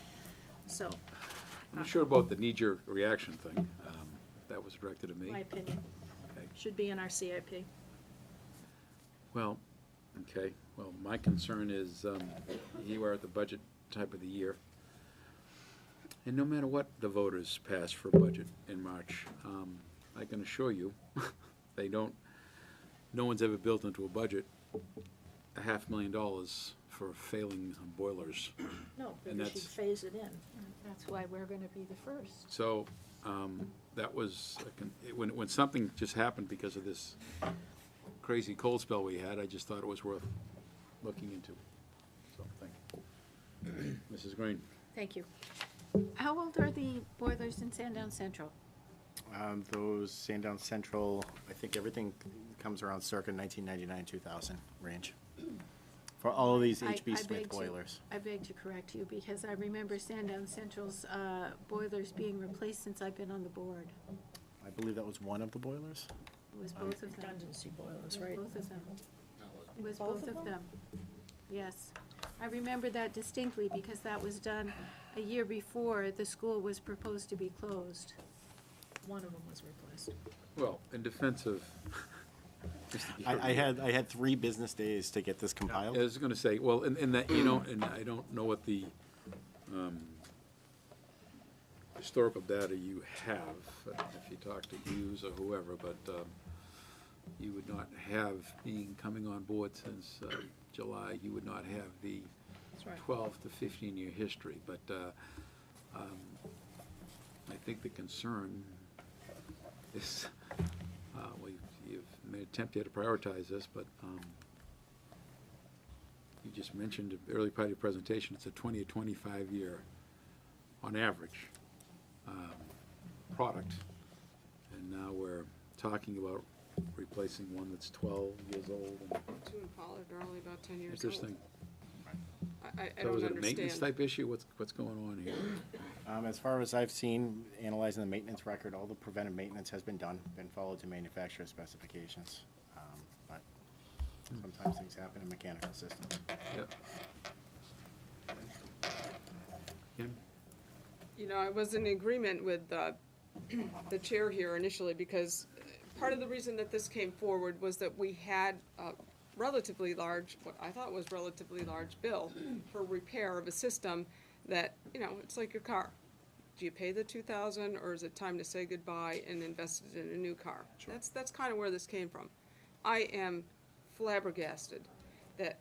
[SPEAKER 14] So,
[SPEAKER 1] I'm not sure about the knee-jerk reaction thing. That was directed at me.
[SPEAKER 14] my opinion,
[SPEAKER 1] Okay.
[SPEAKER 14] should be in our CIP.
[SPEAKER 1] Well, okay, well, my concern is, you are at the budget type of the year. And no matter what the voters pass for a budget in March, I can assure you, no one's ever built into a budget $500,000 for failing boilers.
[SPEAKER 14] No,
[SPEAKER 1] And
[SPEAKER 14] we should
[SPEAKER 1] that's-
[SPEAKER 14] phase it in.
[SPEAKER 5] That's why we're gonna be the first.
[SPEAKER 1] So, that was, when something just happened because of this crazy cold spell we had, I just thought it was worth looking into. So, thank you. Mrs. Green?
[SPEAKER 14] Thank you.
[SPEAKER 5] How old are the boilers in Sandown Central?
[SPEAKER 15] Those Sandown Central, I think everything comes around circa 1999, 2000 range. For all of these
[SPEAKER 5] I
[SPEAKER 15] HB Smith
[SPEAKER 5] beg to-
[SPEAKER 15] boilers.
[SPEAKER 5] I beg to correct you, because I remember Sandown Central's boilers being replaced since I've been on the board.
[SPEAKER 15] I believe that was one of the boilers.
[SPEAKER 5] It was both of them.
[SPEAKER 14] Redundancy boilers,
[SPEAKER 5] It was
[SPEAKER 14] right?
[SPEAKER 5] both of them. It was
[SPEAKER 14] Both
[SPEAKER 5] both
[SPEAKER 14] of
[SPEAKER 5] of
[SPEAKER 14] them?
[SPEAKER 5] them. Yes. I remember that distinctly, because that was done a year before the school was proposed to be closed.
[SPEAKER 14] One of them was replaced.
[SPEAKER 1] Well, in defense of.
[SPEAKER 15] I had 3 business days to get this
[SPEAKER 1] I
[SPEAKER 15] compiled.
[SPEAKER 1] was gonna say, well, and that, and I don't know what the historical data you have, if you talk to Hughes or whoever, but you would not have, coming on board since July, you would not have the
[SPEAKER 14] That's right.
[SPEAKER 1] 12 to 15-year history, but I think the concern is, well, you've made an attempt here to prioritize this, but you just mentioned at the early part of your presentation, it's a 20 or 25-year, on average, product. And now we're talking about replacing one that's 12 years old. And
[SPEAKER 11] Two and Pollard are only about 10 years
[SPEAKER 1] what's this
[SPEAKER 11] old.
[SPEAKER 1] thing?
[SPEAKER 11] I
[SPEAKER 1] So
[SPEAKER 11] don't
[SPEAKER 1] is it a maintenance
[SPEAKER 11] understand.
[SPEAKER 1] type issue? What's going on here?
[SPEAKER 15] As far as I've seen, analyzing the maintenance record, all the preventive maintenance has been done, been followed to manufacturer specifications. But sometimes things happen in mechanical systems.
[SPEAKER 1] Yep. Kim?
[SPEAKER 11] You know, I was in agreement with the chair here initially, because part of the reason that this came forward was that we had a relatively large, what I thought was relatively large bill for repair of a system that, it's like your car. Do you pay the $2,000, or is it time to say goodbye and invest it in a new car?
[SPEAKER 15] Sure.
[SPEAKER 11] That's kind of where this came from. I am flabbergasted that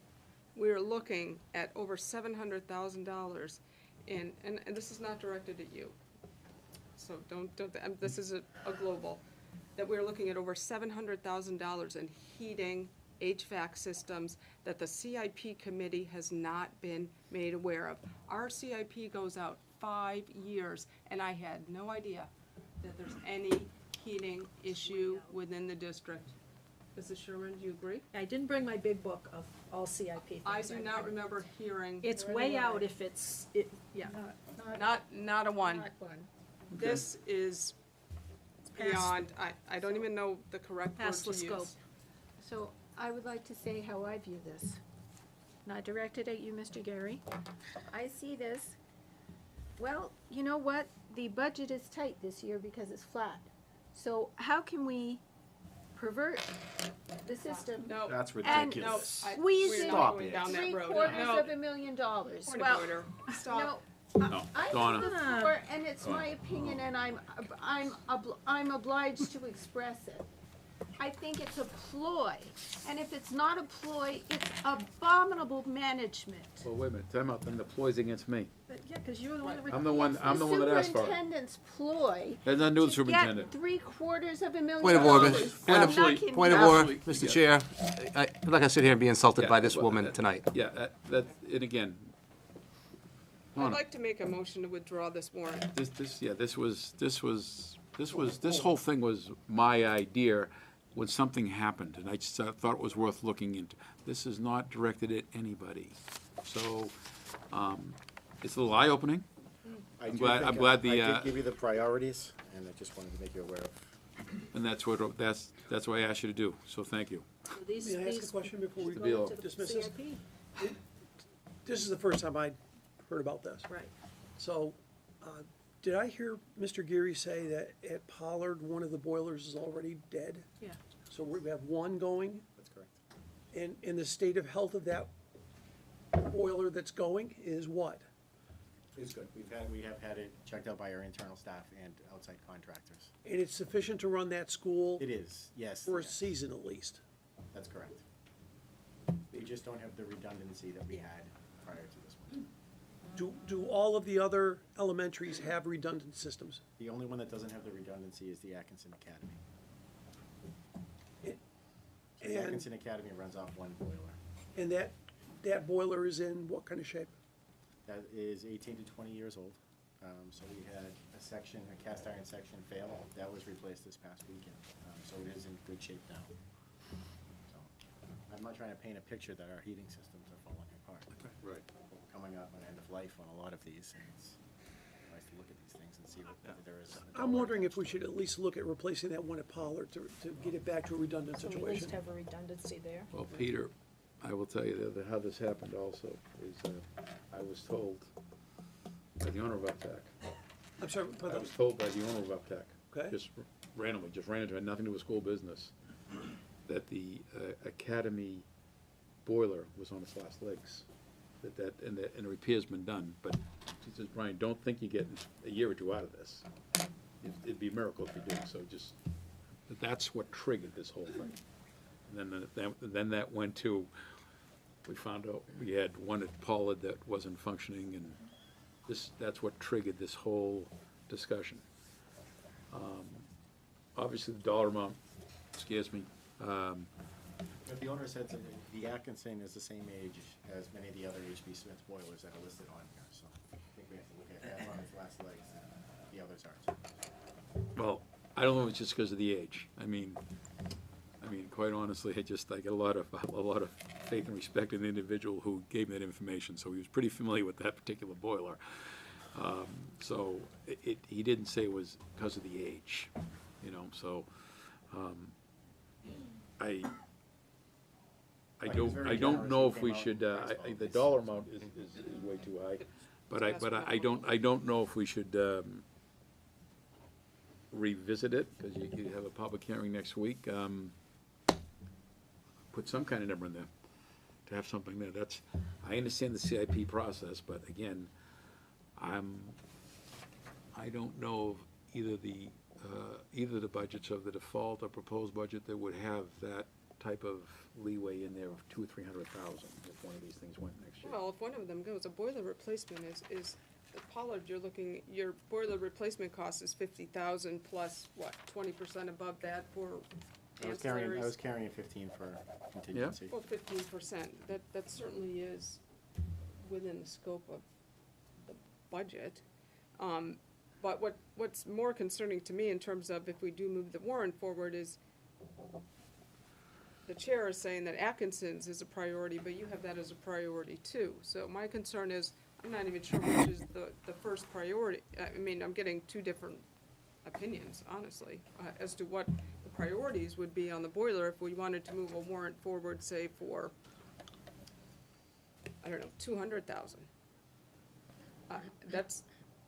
[SPEAKER 11] we're looking at over $700,000 and this is not directed at you. So don't, this is a global, that we're looking at over $700,000 in heating, HVAC systems that the CIP committee has not been made aware of. Our CIP goes out 5 years, and I had no idea that there's any heating issue within the district. Mrs. Sherman, do you agree?
[SPEAKER 14] I didn't bring my big book of all CIP things.
[SPEAKER 11] I do not remember hearing.
[SPEAKER 14] It's way out if it's, yeah.
[SPEAKER 11] Not a one.
[SPEAKER 12] Not one.
[SPEAKER 11] This is
[SPEAKER 14] past-
[SPEAKER 11] beyond, I don't even know the correct word
[SPEAKER 14] Past
[SPEAKER 11] to
[SPEAKER 14] the
[SPEAKER 11] use.
[SPEAKER 14] scope.
[SPEAKER 5] So I would like to say how I view this. Not directed at you, Mr. Gary. I see this, well, you know what? The budget is tight this year because it's flat. So how can we pervert the system?
[SPEAKER 11] No.
[SPEAKER 15] That's
[SPEAKER 5] And
[SPEAKER 15] ridiculous.
[SPEAKER 5] squeeze
[SPEAKER 11] We're
[SPEAKER 5] in
[SPEAKER 11] not going down that road. No.
[SPEAKER 5] $750,000.
[SPEAKER 11] Point
[SPEAKER 5] Well,
[SPEAKER 11] of order. Stop.
[SPEAKER 1] No,
[SPEAKER 5] I
[SPEAKER 1] Donna.
[SPEAKER 5] know the floor, and it's my opinion, and I'm obliged to express it.
[SPEAKER 14] I think it's a ploy. And if it's not a ploy, it's abominable management.
[SPEAKER 1] Well, wait a minute, time out, then the ploy's against me.
[SPEAKER 14] But yeah, because you're the one that.
[SPEAKER 1] I'm the one that asked for it.
[SPEAKER 14] Superintendent's ploy.
[SPEAKER 1] Has nothing to do with
[SPEAKER 14] to get
[SPEAKER 1] superintendent.
[SPEAKER 14] $750,000.
[SPEAKER 7] Point of order,
[SPEAKER 1] Absolutely.
[SPEAKER 7] point of order,
[SPEAKER 1] Absolutely.
[SPEAKER 7] Mr. Chair. I'm not gonna sit here and be insulted
[SPEAKER 1] Yeah,
[SPEAKER 7] by this
[SPEAKER 1] well,
[SPEAKER 7] woman tonight.
[SPEAKER 1] Yeah, that, and again,
[SPEAKER 11] I'd like to make a motion to withdraw this warrant.
[SPEAKER 1] this whole thing was my idea when something happened, and I just thought it was worth looking into. This is not directed at anybody. So, it's a little eye-opening.
[SPEAKER 15] I
[SPEAKER 1] I'm
[SPEAKER 15] do
[SPEAKER 1] glad-
[SPEAKER 15] think
[SPEAKER 1] I'm glad the,
[SPEAKER 15] I did give you the priorities, and I just wanted to make you aware of.
[SPEAKER 1] And that's what I asked you to do, so thank you.
[SPEAKER 17] May I ask a question before we
[SPEAKER 1] Mr. Beal.
[SPEAKER 17] dismiss this? This is the first time I'd heard about this.
[SPEAKER 14] Right.
[SPEAKER 17] So, did I hear Mr. Geary say that at Pollard, one of the boilers is already dead?
[SPEAKER 14] Yeah.
[SPEAKER 17] So we have one going?
[SPEAKER 15] That's correct.
[SPEAKER 17] And the state of health of that boiler that's going is what?
[SPEAKER 15] It's good. We have had it checked out by our internal staff and outside contractors.
[SPEAKER 17] And it's sufficient to run that school?
[SPEAKER 15] It is, yes.
[SPEAKER 17] For a season at least?
[SPEAKER 15] That's correct. We just don't have the redundancy that we had prior to this one.
[SPEAKER 17] Do all of the other elementaries have redundant systems?
[SPEAKER 15] The only one that doesn't have the redundancy is the Atkinson Academy. So the
[SPEAKER 17] And-
[SPEAKER 15] Atkinson Academy runs off one boiler.
[SPEAKER 17] And that boiler is in what kind of shape?
[SPEAKER 15] That is 18 to 20 years old. So we had a cast iron section fail. That was replaced this past weekend. So it is in good shape now. So I'm not trying to paint a picture that our heating systems are falling apart.
[SPEAKER 1] Right.
[SPEAKER 15] We're coming up on end of life on a lot of these, and it's nice to look at these things and see what there is.
[SPEAKER 17] I'm wondering if we should at least look at replacing that one at Pollard to get it back to a redundant
[SPEAKER 14] So we at
[SPEAKER 17] situation.
[SPEAKER 14] least have a redundancy there.
[SPEAKER 1] Well, Peter, I will tell you that how this happened also is I was told by the owner of Uptack.
[SPEAKER 17] I'm sorry, but
[SPEAKER 1] I was told by the owner of Uptack.
[SPEAKER 17] Okay.
[SPEAKER 1] Just randomly, just ran into it, had nothing to do with school business, that the academy boiler was on its last legs. And the repair's been done, but he says, Brian, don't think you're getting a year or two out of this. It'd be a miracle if you did, so just, that's what triggered this whole thing. And then that went to, we found out we had one at Pollard that wasn't functioning, and that's what triggered this whole discussion. Obviously, the dollar amount scares me.
[SPEAKER 15] But the owner said the Atkinson is the same age as many of the other HB Smith boilers that are listed on here, so I think we have to look at that on its last legs, and the others aren't.
[SPEAKER 1] Well, I don't know if it's just because of the age. I mean, quite honestly, I got a lot of faith and respect in the individual who gave me that information, so he was pretty familiar with that particular boiler. So he didn't say it was because of the age, so, I don't know if we should, the dollar amount is way too high, but I don't know if we should, revisit it, because you have a public hearing next week. Put some kind of number in there, to have something there. I understand the CIP process, but again, I don't know of either the budgets of the default or proposed budget that would have that type of leeway in there of $200,000 or $300,000 if one of these things went next year.
[SPEAKER 11] Well, if one of them goes, a boiler replacement is at Pollard, your boiler replacement cost is 50,000 plus, what, 20% above that for
[SPEAKER 15] I was
[SPEAKER 11] ancillaries?
[SPEAKER 15] carrying 15 for contingency.
[SPEAKER 11] Well, 15%, that certainly is within the scope of the budget. But what's more concerning to me in terms of if we do move the warrant forward is the chair is saying that Atkinson's is a priority, but you have that as a priority too. So my concern is, I'm not even sure which is the first priority. I mean, I'm getting two different opinions, honestly, as to what the priorities would be on the boiler if we wanted to move a warrant forward, say, for, I don't know, 200,000. That's,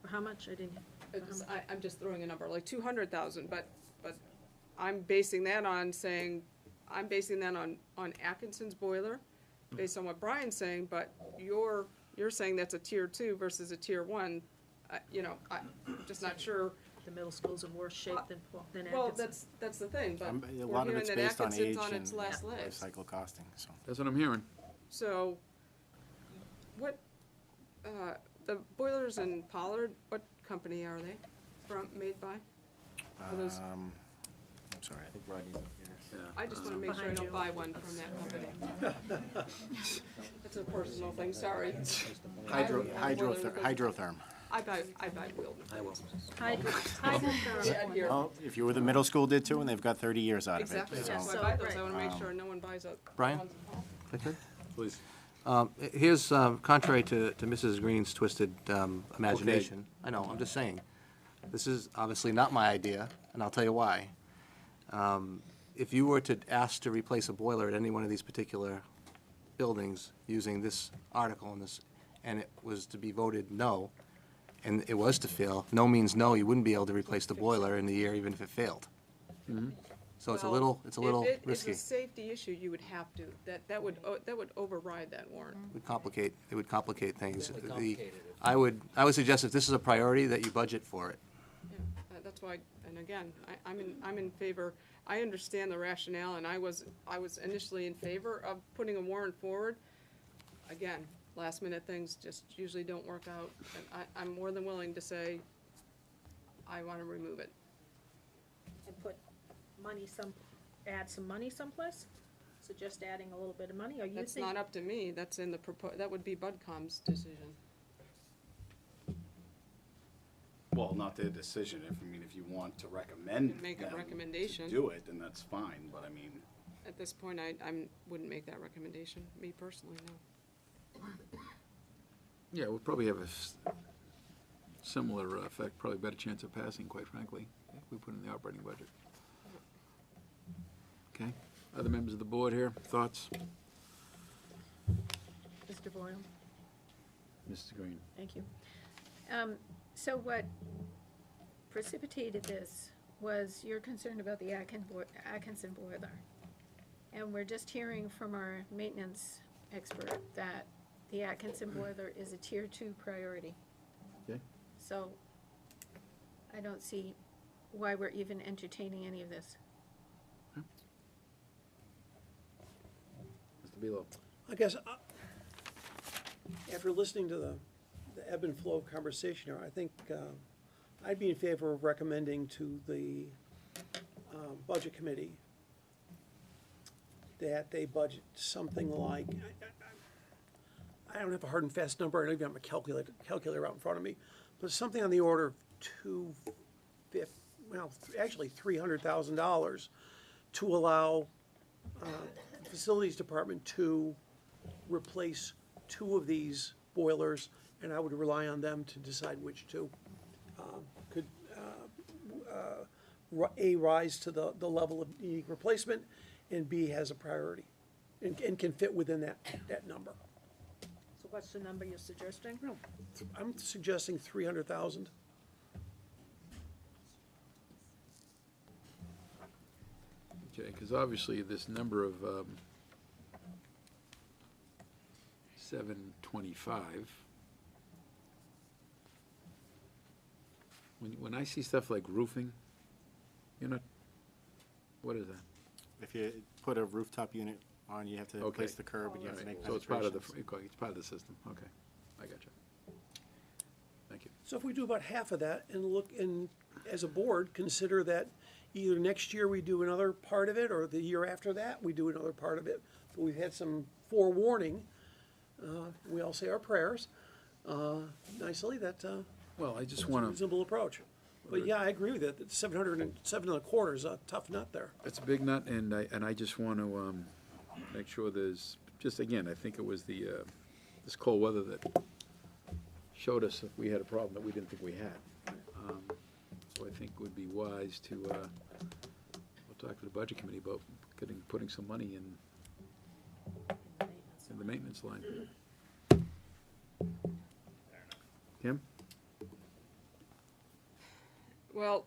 [SPEAKER 14] How much? I didn't.
[SPEAKER 11] I'm just throwing a number, like 200,000, but I'm basing that on on Atkinson's boiler, based on what Brian's saying, but you're saying that's a tier 2 versus a tier 1. I'm just not sure
[SPEAKER 14] the middle school's in worse shape than Atkinson.
[SPEAKER 11] Well, that's the thing, but
[SPEAKER 15] A
[SPEAKER 11] we're
[SPEAKER 15] lot of
[SPEAKER 11] hearing
[SPEAKER 15] it's
[SPEAKER 11] that
[SPEAKER 15] based on
[SPEAKER 11] Atkinson's
[SPEAKER 15] age
[SPEAKER 11] on
[SPEAKER 15] and
[SPEAKER 11] its last
[SPEAKER 15] life
[SPEAKER 11] legs.
[SPEAKER 15] cycle costing, so.
[SPEAKER 1] That's what I'm hearing.
[SPEAKER 11] So, what, the boilers in Pollard, what company are they made by? Are those-
[SPEAKER 15] I'm sorry, I think Rodney's up here.
[SPEAKER 11] I just want to make sure I don't buy one from that company. It's a personal thing, sorry.
[SPEAKER 15] Hydrotherm.
[SPEAKER 11] I buy Wilton.
[SPEAKER 7] I will.
[SPEAKER 11] Yeah, here.
[SPEAKER 15] Well, if you were the middle school did too, and they've got 30 years out of it.
[SPEAKER 11] Exactly,
[SPEAKER 15] so-
[SPEAKER 11] that's why I buy those, I want to make sure no one buys a.
[SPEAKER 7] Brian?
[SPEAKER 11] ones in Pollard.
[SPEAKER 7] If I could?
[SPEAKER 1] Please.
[SPEAKER 7] Here's, contrary to Mrs. Green's twisted imagination, I know, I'm just saying, this is obviously not my idea, and I'll tell you why. If you were to ask to replace a boiler at any one of these particular buildings using this article and it was to be voted no, and it was to fail, no means no, you wouldn't be able to replace the boiler in the year even if it failed. So it's a
[SPEAKER 11] Well,
[SPEAKER 7] little
[SPEAKER 11] if
[SPEAKER 7] risky.
[SPEAKER 11] it's a safety issue, you would have to, that would override that warrant.
[SPEAKER 7] It would complicate things. I would suggest if this is a priority, that you budget for it.
[SPEAKER 11] Yeah, that's why, and again, I'm in favor, I understand the rationale, and I was initially in favor of putting a warrant forward. Again, last minute things just usually don't work out, and I'm more than willing to say, I want to remove it.
[SPEAKER 14] And put money add some money someplace? So just adding a little bit of money, or you think?
[SPEAKER 11] That's not up to me, that's in the that would be BudCom's decision.
[SPEAKER 18] Well, not their decision. If you want to recommend
[SPEAKER 11] Make a
[SPEAKER 18] them
[SPEAKER 11] recommendation.
[SPEAKER 18] to do it, then that's fine, but I mean,
[SPEAKER 11] At this point, I wouldn't make that recommendation, me personally, no.
[SPEAKER 1] Yeah, we'll probably have a similar effect, probably better chance of passing, quite frankly, if we put in the operating budget. Okay, other members of the board here, thoughts?
[SPEAKER 14] Mr. Boyle,
[SPEAKER 1] Mrs. Green?
[SPEAKER 5] Thank you. So what precipitated this was your concern about the Atkinson boiler. And we're just hearing from our maintenance expert that the Atkinson boiler is a tier 2 priority.
[SPEAKER 1] Okay.
[SPEAKER 5] So I don't see why we're even entertaining any of this.
[SPEAKER 1] Mr. Belo?
[SPEAKER 17] I guess, after listening to the ebb and flow of conversation here, I think I'd be in favor of recommending to the Budget Committee that they budget something like, I don't have a hard and fast number, I don't even have a calculator out in front of me, but something on the order of $300,000 to allow Facilities Department to replace 2 of these boilers, and I would rely on them to decide which 2 could A, rise to the level of needing replacement, and B, has a priority, and can fit within that number.
[SPEAKER 14] so what's the number you're suggesting?
[SPEAKER 17] I'm suggesting 300,000.
[SPEAKER 1] Okay, because obviously this number of 725, when I see stuff like roofing, you're not, what is that?
[SPEAKER 15] If you put a rooftop unit on, you have to
[SPEAKER 1] Okay.
[SPEAKER 15] replace the curb and you have to make
[SPEAKER 1] So it's part of the,
[SPEAKER 15] penetrations.
[SPEAKER 1] okay, it's part of the system, okay, I got you. Thank you.
[SPEAKER 17] So if we do about half of that and look, and as a board, consider that either next year we do another part of it, or the year after that, we do another part of it. But we've had some forewarning, we all say our prayers, nicely, that,
[SPEAKER 1] Well, I just
[SPEAKER 17] it's a
[SPEAKER 1] want to,
[SPEAKER 17] reasonable approach. But yeah, I agree with it, that 707.25 is a tough nut there.
[SPEAKER 1] it's a big nut, and I just want to make sure there's, just again, I think it was this cold weather that showed us if we had a problem that we didn't think we had. So I think it would be wise to, we'll talk to the budget committee about putting some money in the maintenance line. Kim?
[SPEAKER 11] Well,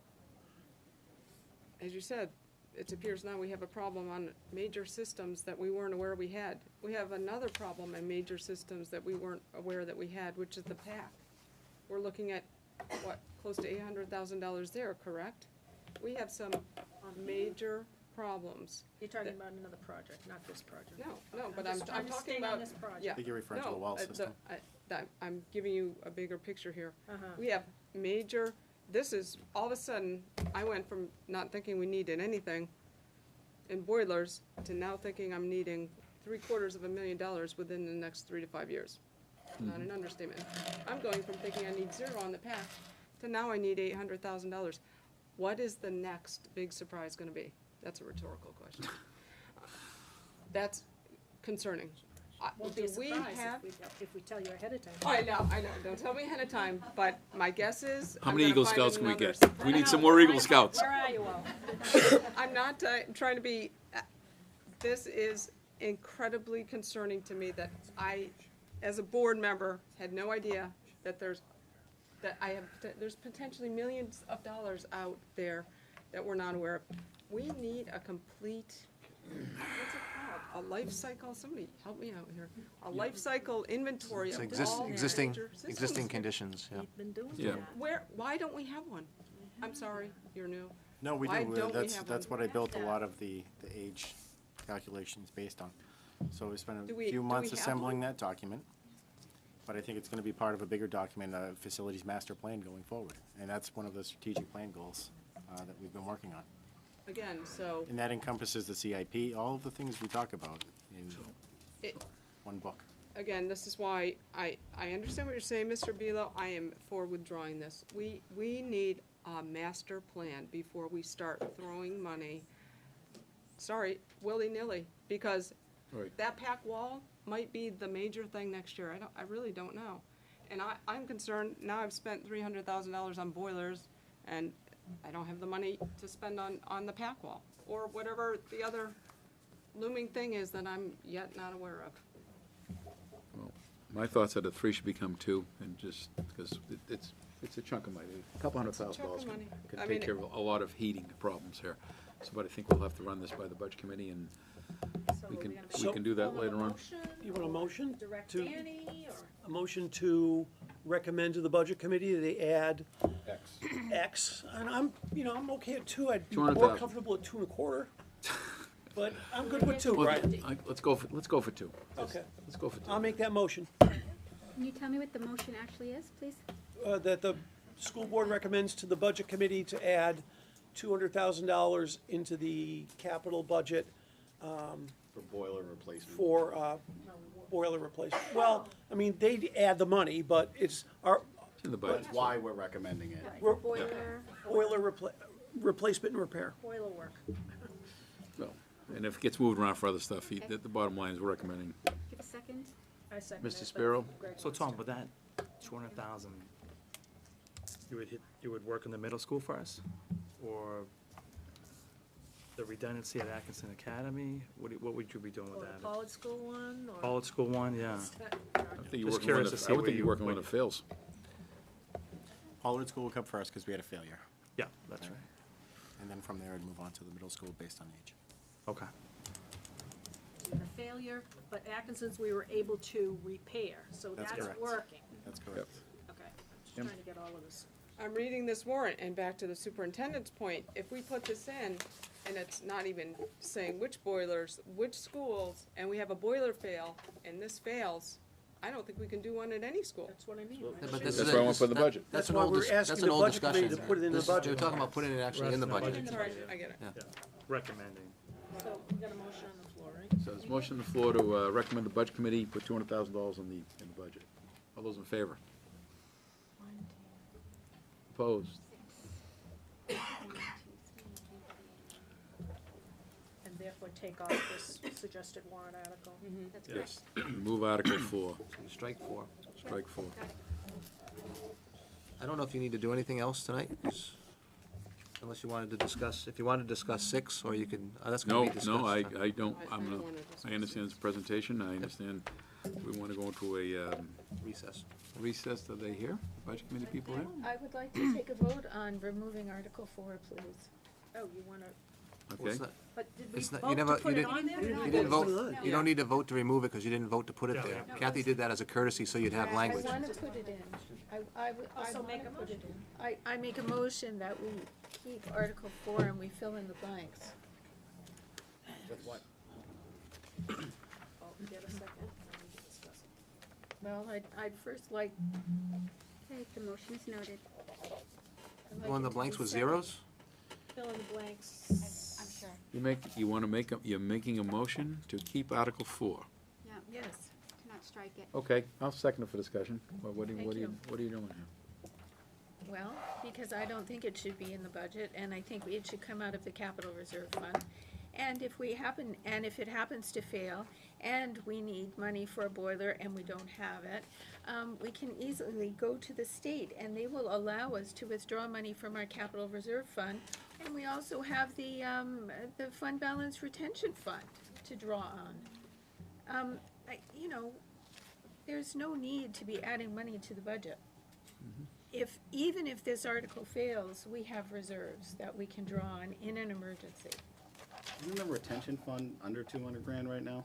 [SPEAKER 11] as you said, it appears now we have a problem on major systems that we weren't aware we had. We have another problem in major systems that we weren't aware that we had, which is the PAC. We're looking at what, close to $800,000 there, correct? We have some major problems.
[SPEAKER 14] You're talking about another project, not this project.
[SPEAKER 11] No, but I'm
[SPEAKER 14] just trying to
[SPEAKER 11] talking
[SPEAKER 14] stay
[SPEAKER 11] about.
[SPEAKER 14] on this project.
[SPEAKER 11] Yeah.
[SPEAKER 15] I think you're referring to
[SPEAKER 11] No,
[SPEAKER 15] the wall
[SPEAKER 11] the-
[SPEAKER 15] system.
[SPEAKER 11] I'm giving you a bigger picture here.
[SPEAKER 14] Uh-huh.
[SPEAKER 11] We have major, this is, all of a sudden, I went from not thinking we needed anything in boilers to now thinking I'm needing $750,000 within the next 3 to 5 years. Not an understatement. I'm going from thinking I need 0 on the path to now I need $800,000. What is the next big surprise gonna be? That's a rhetorical question. That's concerning.
[SPEAKER 14] Won't be a
[SPEAKER 11] Do we
[SPEAKER 14] surprise
[SPEAKER 11] have?
[SPEAKER 14] if we tell you ahead of time.
[SPEAKER 11] I know, don't tell me ahead of time, but my guess is.
[SPEAKER 1] How
[SPEAKER 11] I'm
[SPEAKER 1] many
[SPEAKER 11] gonna
[SPEAKER 1] Eagle
[SPEAKER 11] find
[SPEAKER 1] Scouts can we
[SPEAKER 11] another
[SPEAKER 1] get? We need some more Eagle Scouts.
[SPEAKER 14] Where are you all?
[SPEAKER 11] I'm not trying to be, this is incredibly concerning to me that I, as a board member, had no idea that there's potentially millions of dollars out there that we're not aware of. We need a complete, what's it called? A life cycle, somebody help me out here. A life cycle inventory
[SPEAKER 7] It's
[SPEAKER 11] of all
[SPEAKER 7] existing,
[SPEAKER 11] major systems.
[SPEAKER 7] existing conditions, yeah.
[SPEAKER 14] We've been doing
[SPEAKER 1] Yeah.
[SPEAKER 14] that.
[SPEAKER 11] Why don't we have one? I'm sorry, you're new.
[SPEAKER 15] No, we
[SPEAKER 11] Why
[SPEAKER 15] do.
[SPEAKER 11] don't we
[SPEAKER 15] That's,
[SPEAKER 11] have
[SPEAKER 15] that's
[SPEAKER 11] one?
[SPEAKER 15] what I built a lot of the age calculations based on. So we spent
[SPEAKER 11] Do
[SPEAKER 15] a
[SPEAKER 11] we-
[SPEAKER 15] few
[SPEAKER 11] do
[SPEAKER 15] months
[SPEAKER 11] we have
[SPEAKER 15] assembling
[SPEAKER 11] one?
[SPEAKER 15] that document. But I think it's gonna be part of a bigger document, a facilities master plan going forward. And that's one of the strategic plan goals, that we've been working on.
[SPEAKER 11] Again, so.
[SPEAKER 15] And that encompasses the CIP, all of the things we talk about in
[SPEAKER 11] It-
[SPEAKER 15] one book.
[SPEAKER 11] Again, this is why I understand what you're saying, Mr. Belo. I am for withdrawing this. We need a master plan before we start throwing money, sorry, willy-nilly, because
[SPEAKER 1] Right.
[SPEAKER 11] that pack wall might be the major thing next year. I really don't know. And I'm concerned, now I've spent $300,000 on boilers, and I don't have the money to spend on the pack wall, or whatever the other looming thing is that I'm yet not aware of.
[SPEAKER 1] Well, my thoughts are that 3 should become 2, and just, because it's a chunk of money. A couple $100,000
[SPEAKER 11] chunk of
[SPEAKER 1] can
[SPEAKER 11] money. I
[SPEAKER 1] take
[SPEAKER 11] mean,
[SPEAKER 1] care of a lot of heating problems here. So, but I think we'll have to run this by the budget committee, and we can do that later on.
[SPEAKER 17] You want a motion?
[SPEAKER 14] Direct
[SPEAKER 17] to-
[SPEAKER 14] Danny, or?
[SPEAKER 17] A motion to recommend to the budget committee that they add X, and I'm okay at 2. I'd be more
[SPEAKER 1] 200,000.
[SPEAKER 17] comfortable at 2.25. But I'm good with 2,
[SPEAKER 1] Well,
[SPEAKER 17] Brian.
[SPEAKER 1] Let's go for 2.
[SPEAKER 17] Okay.
[SPEAKER 1] Let's go for 2.
[SPEAKER 17] I'll make that motion,
[SPEAKER 2] Can you tell me what the motion actually is, please?
[SPEAKER 17] that the school board recommends to the budget committee to add $200,000 into the capital budget
[SPEAKER 18] For boiler replacement.
[SPEAKER 17] for boiler replacement. Well, I mean, they add the money, but it's our
[SPEAKER 1] It's in the budget.
[SPEAKER 18] That's why we're recommending it.
[SPEAKER 17] We're-
[SPEAKER 2] Boiler,
[SPEAKER 17] boiler replacement and repair.
[SPEAKER 14] Boiler work.
[SPEAKER 1] Well, and if it gets moved around for other stuff, the bottom line is we're recommending.
[SPEAKER 2] give a second.
[SPEAKER 14] I second it.
[SPEAKER 1] Mr.
[SPEAKER 14] but
[SPEAKER 1] Sparrow?
[SPEAKER 14] Greg
[SPEAKER 19] So
[SPEAKER 14] wants
[SPEAKER 19] Tom,
[SPEAKER 14] to.
[SPEAKER 19] with that 200,000, you would work in the middle school for us? Or the redundancy at Atkinson Academy? What would you be doing with
[SPEAKER 14] Or the
[SPEAKER 19] that?
[SPEAKER 14] Pollard School one, or?
[SPEAKER 19] Pollard School one, yeah.
[SPEAKER 1] I think you're
[SPEAKER 19] Just
[SPEAKER 1] working
[SPEAKER 19] curious
[SPEAKER 1] on
[SPEAKER 19] to
[SPEAKER 1] it.
[SPEAKER 19] see
[SPEAKER 1] I would
[SPEAKER 19] where
[SPEAKER 1] think you're
[SPEAKER 19] you-
[SPEAKER 1] working on it fails.
[SPEAKER 15] Pollard School will come first because we had a failure.
[SPEAKER 19] Yeah, that's right.
[SPEAKER 15] And then from there, I'd move on to the middle school based on age.
[SPEAKER 19] Okay.
[SPEAKER 14] The failure, but Atkinson's we were able to repair, so
[SPEAKER 15] That's
[SPEAKER 14] that's
[SPEAKER 15] correct.
[SPEAKER 14] working.
[SPEAKER 15] That's correct.
[SPEAKER 14] Okay, I'm just
[SPEAKER 1] Yep.
[SPEAKER 14] trying to get all of this.
[SPEAKER 11] I'm reading this warrant, and back to the superintendent's point, if we put this in, and it's not even saying which boilers, which schools, and we have a boiler fail, and this fails, I don't think we can do one at any school.
[SPEAKER 14] That's what I mean.
[SPEAKER 7] Yeah,
[SPEAKER 14] right?
[SPEAKER 7] but this
[SPEAKER 1] That's
[SPEAKER 7] is
[SPEAKER 1] why I
[SPEAKER 7] a-
[SPEAKER 1] want for the
[SPEAKER 7] that-
[SPEAKER 1] budget.
[SPEAKER 7] That's an
[SPEAKER 17] why
[SPEAKER 7] old,
[SPEAKER 17] we're
[SPEAKER 7] that's
[SPEAKER 17] asking
[SPEAKER 7] an
[SPEAKER 17] the
[SPEAKER 7] old
[SPEAKER 17] budget committee
[SPEAKER 7] discussion.
[SPEAKER 17] to put it in the
[SPEAKER 7] This-
[SPEAKER 17] budget.
[SPEAKER 7] We're talking about putting it actually in the budget.
[SPEAKER 11] Sorry, I get it.
[SPEAKER 7] Yeah.
[SPEAKER 19] Recommending.
[SPEAKER 14] So we got a motion on the floor, right?
[SPEAKER 1] So there's a motion on the floor to recommend the budget committee put $200,000 in the budget. All those in favor? Opposed?
[SPEAKER 14] And therefore take off this suggested warrant article.
[SPEAKER 2] That's correct.
[SPEAKER 1] Yes. Move Article 4.
[SPEAKER 7] Strike 4.
[SPEAKER 1] Strike 4.
[SPEAKER 7] I don't know if you need to do anything else tonight, unless you wanted to discuss, if you wanted to discuss 6, or you can, that's
[SPEAKER 1] No,
[SPEAKER 7] going to be discussed.
[SPEAKER 1] no, I don't.
[SPEAKER 11] I don't wanna discuss
[SPEAKER 1] I understand this presentation. I understand we want to go into a
[SPEAKER 7] Recess.
[SPEAKER 1] recess. Are they here? Budget committee people here?
[SPEAKER 12] I would like to take a vote on removing Article 4, please.
[SPEAKER 14] Oh, you wanna,
[SPEAKER 1] Okay.
[SPEAKER 7] What's that?
[SPEAKER 14] but did we
[SPEAKER 7] It's not-
[SPEAKER 14] vote
[SPEAKER 7] you never-
[SPEAKER 14] to put
[SPEAKER 7] you
[SPEAKER 14] it
[SPEAKER 7] didn't-
[SPEAKER 14] on there?
[SPEAKER 7] You didn't vote, you don't need to vote to remove it because you didn't vote to put it there. Kathy did that as a courtesy, so you'd have
[SPEAKER 12] I
[SPEAKER 7] language.
[SPEAKER 12] want to put it in.
[SPEAKER 5] I would, I
[SPEAKER 14] Also
[SPEAKER 5] wanna
[SPEAKER 14] make a
[SPEAKER 5] put it
[SPEAKER 14] motion.
[SPEAKER 5] in. I make a motion that we keep Article 4 and we fill in the blanks.
[SPEAKER 9] With what?
[SPEAKER 14] Oh, get a second, and we can discuss it.
[SPEAKER 5] Well, I'd first like,
[SPEAKER 2] Okay, the motion is noted.
[SPEAKER 5] I'd like
[SPEAKER 7] Fill in
[SPEAKER 5] it
[SPEAKER 7] the
[SPEAKER 5] to
[SPEAKER 7] blanks
[SPEAKER 5] be
[SPEAKER 7] with
[SPEAKER 5] separate.
[SPEAKER 7] zeros?
[SPEAKER 14] Fill in the blanks.
[SPEAKER 2] I'm sure.
[SPEAKER 1] You're making a motion to keep Article 4.
[SPEAKER 2] Yeah,
[SPEAKER 5] Yes.
[SPEAKER 2] to not strike it.
[SPEAKER 1] Okay, I'll second it for discussion. What are
[SPEAKER 5] Thank you.
[SPEAKER 1] you doing here?
[SPEAKER 5] Well, because I don't think it should be in the budget, and I think it should come out of the capital reserve fund. And if it happens to fail, and we need money for a boiler and we don't have it, we can easily go to the state, and they will allow us to withdraw money from our capital reserve fund. And we also have the fund balance retention fund to draw on. There's no need to be adding money to the budget. Even if this article fails, we have reserves that we can draw on in an emergency.
[SPEAKER 18] Isn't the retention fund under 200 grand right now?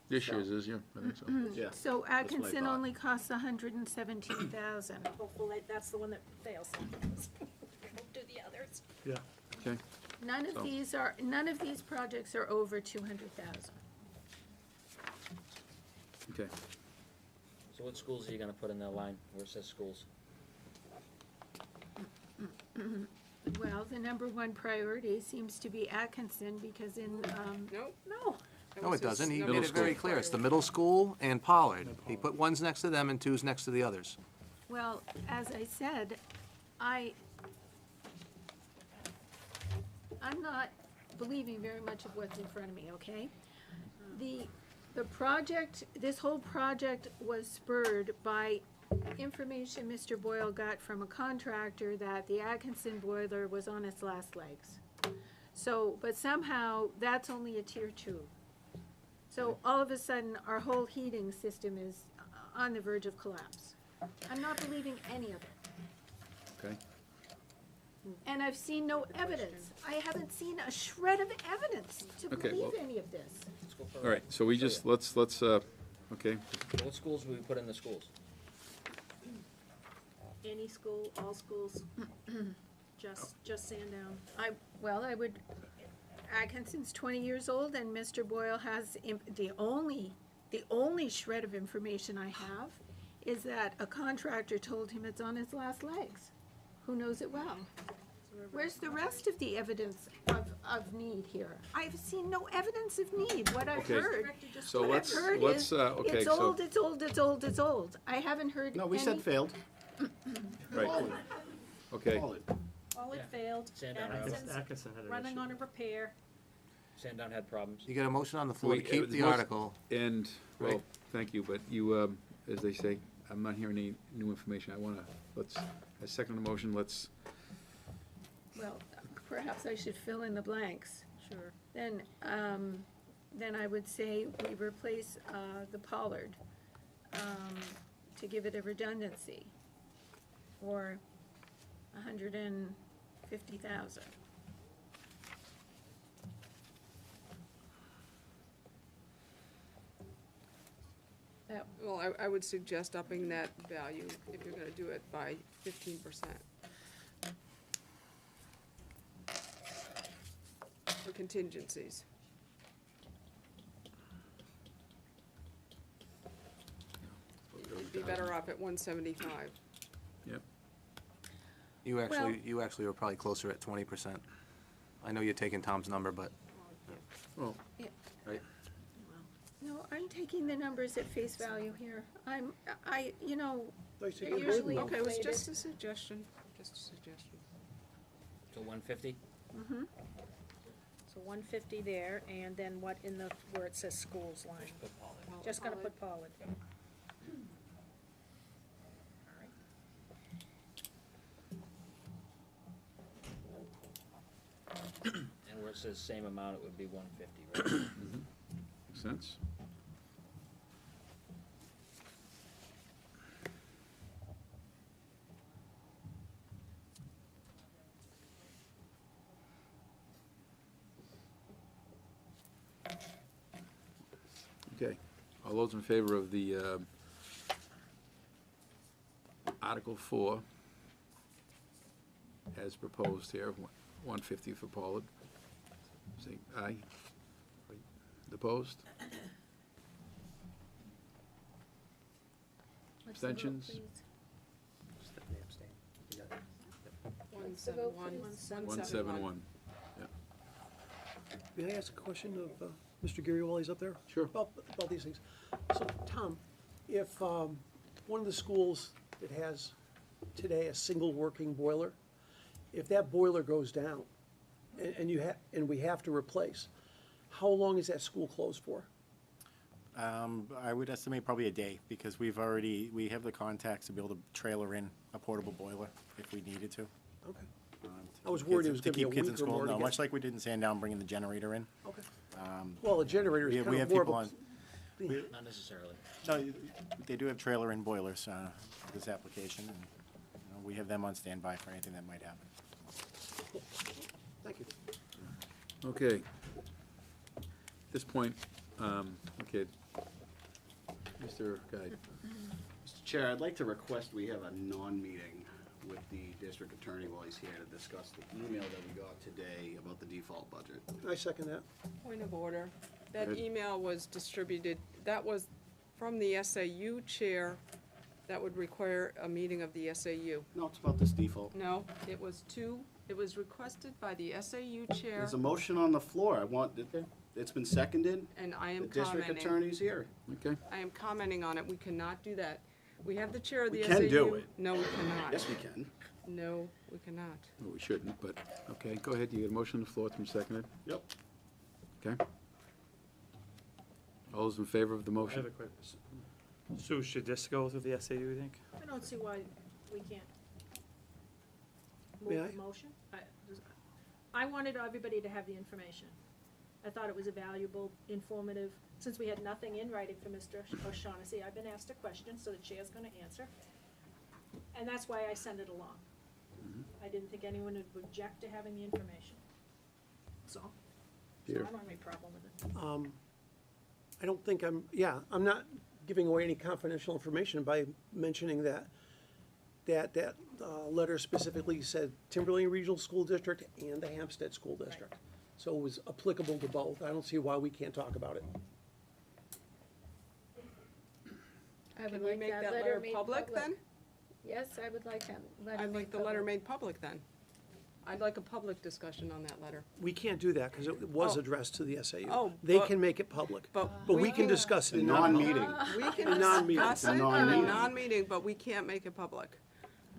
[SPEAKER 1] This year's is, yeah, I think so.
[SPEAKER 18] Yeah.
[SPEAKER 5] So
[SPEAKER 18] that's what I
[SPEAKER 5] Atkinson
[SPEAKER 18] thought.
[SPEAKER 5] only costs 117,000.
[SPEAKER 14] Hopefully, that's the one that fails. Won't do the others.
[SPEAKER 19] Yeah.
[SPEAKER 1] Okay,
[SPEAKER 5] None of these projects are over 200,000.
[SPEAKER 1] okay.
[SPEAKER 9] So what schools are you gonna put in that line where it says schools?
[SPEAKER 5] Well, the number one priority seems to be Atkinson, because
[SPEAKER 11] Nope.
[SPEAKER 5] no.
[SPEAKER 11] That
[SPEAKER 7] No,
[SPEAKER 11] was
[SPEAKER 7] it doesn't.
[SPEAKER 11] his
[SPEAKER 7] He
[SPEAKER 11] number
[SPEAKER 7] made it very
[SPEAKER 11] one
[SPEAKER 7] clear. It's the
[SPEAKER 11] priority.
[SPEAKER 7] middle school and Pollard. He put ones next to them and twos next to the others.
[SPEAKER 5] Well, as I said, I'm not believing very much of what's in front of me, okay? The project, this whole project was spurred by information Mr. Boyle got from a contractor that the Atkinson boiler was on its last legs. So, but somehow, that's only a tier 2. So all of a sudden, our whole heating system is on the verge of collapse. I'm not believing any of it.
[SPEAKER 1] Okay.
[SPEAKER 5] And I've seen no evidence. I haven't seen a shred of evidence to
[SPEAKER 1] Okay,
[SPEAKER 5] believe
[SPEAKER 1] well-
[SPEAKER 5] any of this.
[SPEAKER 9] Let's go for
[SPEAKER 1] All right, so we just, let's, okay,
[SPEAKER 9] What schools will we put in the schools?
[SPEAKER 14] Any school, all schools, just Sandown.
[SPEAKER 5] I would, Atkinson's 20 years old, and Mr. Boyle has, the only shred of information I have is that a contractor told him it's on its last legs. Who knows it well? Where's the rest of the evidence of need here? I've seen no evidence of need. What I've
[SPEAKER 1] Okay.
[SPEAKER 5] heard,
[SPEAKER 1] So
[SPEAKER 5] what I've
[SPEAKER 1] let's-
[SPEAKER 5] heard
[SPEAKER 1] let's,
[SPEAKER 5] is,
[SPEAKER 1] okay,
[SPEAKER 5] it's
[SPEAKER 1] so-
[SPEAKER 5] old, it's old, it's old, it's old. I haven't heard
[SPEAKER 18] No, we said
[SPEAKER 5] any-
[SPEAKER 18] failed.
[SPEAKER 1] right, okay.
[SPEAKER 18] Call it.
[SPEAKER 14] All it failed,
[SPEAKER 9] Sandown.
[SPEAKER 14] Atkinson's
[SPEAKER 19] Atkinson had an
[SPEAKER 14] running
[SPEAKER 19] issue.
[SPEAKER 14] on a repair.
[SPEAKER 9] Sandown had problems.
[SPEAKER 7] You got a motion on the floor to
[SPEAKER 1] We-
[SPEAKER 7] keep the
[SPEAKER 1] most-
[SPEAKER 7] article.
[SPEAKER 1] And, well,
[SPEAKER 7] Right.
[SPEAKER 1] thank you, but you, as they say, I'm not hearing any new information. I second the motion, let's,
[SPEAKER 5] Well, perhaps I should fill in the blanks.
[SPEAKER 14] Sure.
[SPEAKER 5] Then I would say we replace the Pollard to give it a redundancy for 150,000.
[SPEAKER 11] Well, I would suggest upping that value if you're gonna do it by 15%. For contingencies. You'd be better off at 175.
[SPEAKER 1] yep.
[SPEAKER 7] You actually were probably closer at 20%. I know you're taking Tom's number, but
[SPEAKER 1] Well,
[SPEAKER 5] Yeah.
[SPEAKER 1] right,
[SPEAKER 5] No, I'm taking the numbers at face value here.
[SPEAKER 17] Like
[SPEAKER 5] they're
[SPEAKER 17] to get
[SPEAKER 5] usually
[SPEAKER 17] both of them.
[SPEAKER 11] Okay, it was
[SPEAKER 5] inflated.
[SPEAKER 11] just a suggestion, just a suggestion.
[SPEAKER 9] So 150?
[SPEAKER 5] Mhm.
[SPEAKER 14] So 150 there, and then what in the, where it says schools line?
[SPEAKER 9] Put Pollard.
[SPEAKER 14] Just gonna put Pollard.
[SPEAKER 9] And where it says same amount, it would be 150, right?
[SPEAKER 1] makes sense. Okay, all those in favor of the Article 4, as proposed here, 150 for Pollard. Say aye. Opposed?
[SPEAKER 2] What's the vote,
[SPEAKER 1] Abstentions?
[SPEAKER 2] please?
[SPEAKER 11] 171.
[SPEAKER 1] 171. Yeah.
[SPEAKER 17] May I ask a question of Mr. Geary while he's up there?
[SPEAKER 1] Sure.
[SPEAKER 17] About these things. So, Tom, if one of the schools that has today a single working boiler, if that boiler goes down and we have to replace, how long is that school closed for?
[SPEAKER 15] I would estimate probably a day, because we have the contacts to be able to trailer in a portable boiler if we needed to.
[SPEAKER 17] Okay. I was worried it was gonna be a
[SPEAKER 15] To keep kids in
[SPEAKER 17] week or
[SPEAKER 15] school,
[SPEAKER 17] more to
[SPEAKER 15] no,
[SPEAKER 17] get-
[SPEAKER 15] much like we did in Sandown, bringing the generator in.
[SPEAKER 17] Okay. Well, a generator is
[SPEAKER 15] we
[SPEAKER 17] kind
[SPEAKER 15] have
[SPEAKER 17] of more of
[SPEAKER 15] people
[SPEAKER 17] a.
[SPEAKER 15] on-
[SPEAKER 7] Not necessarily.
[SPEAKER 15] No, they do have trailer-in boilers, for this application, and, we have them on standby for anything that might happen.
[SPEAKER 17] Thank you.
[SPEAKER 1] Okay. At this point, okay, Mr. Guide.
[SPEAKER 18] Mr. Chair, I'd like to request we have a non-meeting with the district attorney while he's here to discuss the email that we got today about the default budget.
[SPEAKER 17] I second that.
[SPEAKER 11] Point of order. That
[SPEAKER 1] Good.
[SPEAKER 11] email was distributed, that was from the SAU chair. That would require a meeting of the SAU.
[SPEAKER 18] No, it's about this default.
[SPEAKER 11] No, it was requested by the SAU chair,
[SPEAKER 18] There's a motion on the floor. It's been seconded.
[SPEAKER 11] and I am
[SPEAKER 18] The district
[SPEAKER 11] commenting.
[SPEAKER 18] attorney's here.
[SPEAKER 1] Okay.
[SPEAKER 11] I am commenting on it. We cannot do that. We have the chair of the
[SPEAKER 18] We
[SPEAKER 11] SAU.
[SPEAKER 18] can do it.
[SPEAKER 11] No, we cannot.
[SPEAKER 18] Yes, we can.
[SPEAKER 11] No, we cannot.
[SPEAKER 1] Well, we shouldn't, but, okay, go ahead. You get a motion on the floor. It's been seconded.
[SPEAKER 18] Yep.
[SPEAKER 1] Okay. All those in favor of the
[SPEAKER 19] I have
[SPEAKER 1] motion?
[SPEAKER 19] a quick, Sue, should this go through the SAU, you think?
[SPEAKER 14] I don't see why we can't
[SPEAKER 17] May
[SPEAKER 14] move
[SPEAKER 17] I?
[SPEAKER 14] the motion. I wanted everybody to have the information. I thought it was a valuable, informative, since we had nothing in writing from Mr. O'Shaughnessy, I've been asked a question, so the chair's gonna answer. And that's why I sent it along. I didn't think anyone would object to having the information. So I
[SPEAKER 1] Peter.
[SPEAKER 14] don't have any problem with it.
[SPEAKER 17] I don't think I'm not giving away any confidential information by mentioning that letter specifically said Timberlane Regional School District and the Hampstead School District. So it was applicable to both. I don't see why we can't talk about it.
[SPEAKER 12] I would
[SPEAKER 11] Can we
[SPEAKER 12] like
[SPEAKER 11] make
[SPEAKER 12] that
[SPEAKER 11] that
[SPEAKER 12] letter
[SPEAKER 11] letter
[SPEAKER 12] made
[SPEAKER 11] public then?
[SPEAKER 12] Yes, I would like that letter
[SPEAKER 11] I'd
[SPEAKER 12] made
[SPEAKER 11] like the letter made public then. I'd like a public discussion on that letter.
[SPEAKER 17] We can't do that because it was
[SPEAKER 11] Oh.
[SPEAKER 17] addressed to the SAU.
[SPEAKER 11] Oh,
[SPEAKER 17] They
[SPEAKER 11] but-
[SPEAKER 17] can make it public,
[SPEAKER 11] But
[SPEAKER 17] but we can discuss it
[SPEAKER 18] A
[SPEAKER 17] in
[SPEAKER 18] non-meeting.
[SPEAKER 11] We can
[SPEAKER 17] A non-meeting.
[SPEAKER 11] discuss it in a
[SPEAKER 18] Non-meeting.
[SPEAKER 11] non-meeting, but we can't make it public.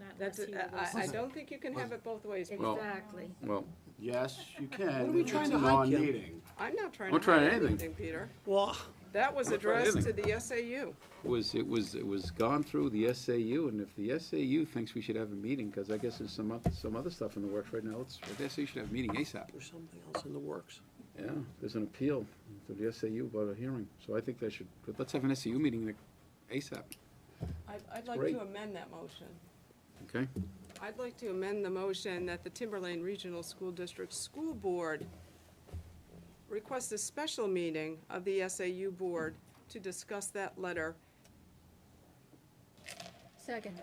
[SPEAKER 14] Not
[SPEAKER 11] That's,
[SPEAKER 14] unless he
[SPEAKER 11] I
[SPEAKER 14] was-
[SPEAKER 11] don't think you can have it both ways.
[SPEAKER 1] Well-
[SPEAKER 14] Exactly.
[SPEAKER 1] Well,
[SPEAKER 18] Yes, you can.
[SPEAKER 17] What are we
[SPEAKER 18] It's
[SPEAKER 17] trying
[SPEAKER 18] a
[SPEAKER 17] to hide, Kim?
[SPEAKER 18] non-meeting.
[SPEAKER 11] I'm not trying
[SPEAKER 1] Don't
[SPEAKER 11] to
[SPEAKER 1] try
[SPEAKER 11] hide
[SPEAKER 1] anything.
[SPEAKER 11] anything, Peter.
[SPEAKER 17] Well,
[SPEAKER 11] That was
[SPEAKER 1] Don't try
[SPEAKER 11] addressed to
[SPEAKER 1] anything.
[SPEAKER 11] the SAU.
[SPEAKER 1] it was gone through the SAU, and if the SAU thinks we should have a meeting, because I guess there's some other stuff in the works right now, the SAU should have a meeting ASAP.
[SPEAKER 17] there's something else in the works.
[SPEAKER 1] Yeah, there's an appeal to the SAU about a hearing, so I think let's have an SAU meeting ASAP,
[SPEAKER 11] I'd like
[SPEAKER 1] great.
[SPEAKER 11] to amend that motion.
[SPEAKER 1] okay?
[SPEAKER 11] I'd like to amend the motion that the Timberlane Regional School District School Board request a special meeting of the SAU Board to discuss that letter.
[SPEAKER 12] Second.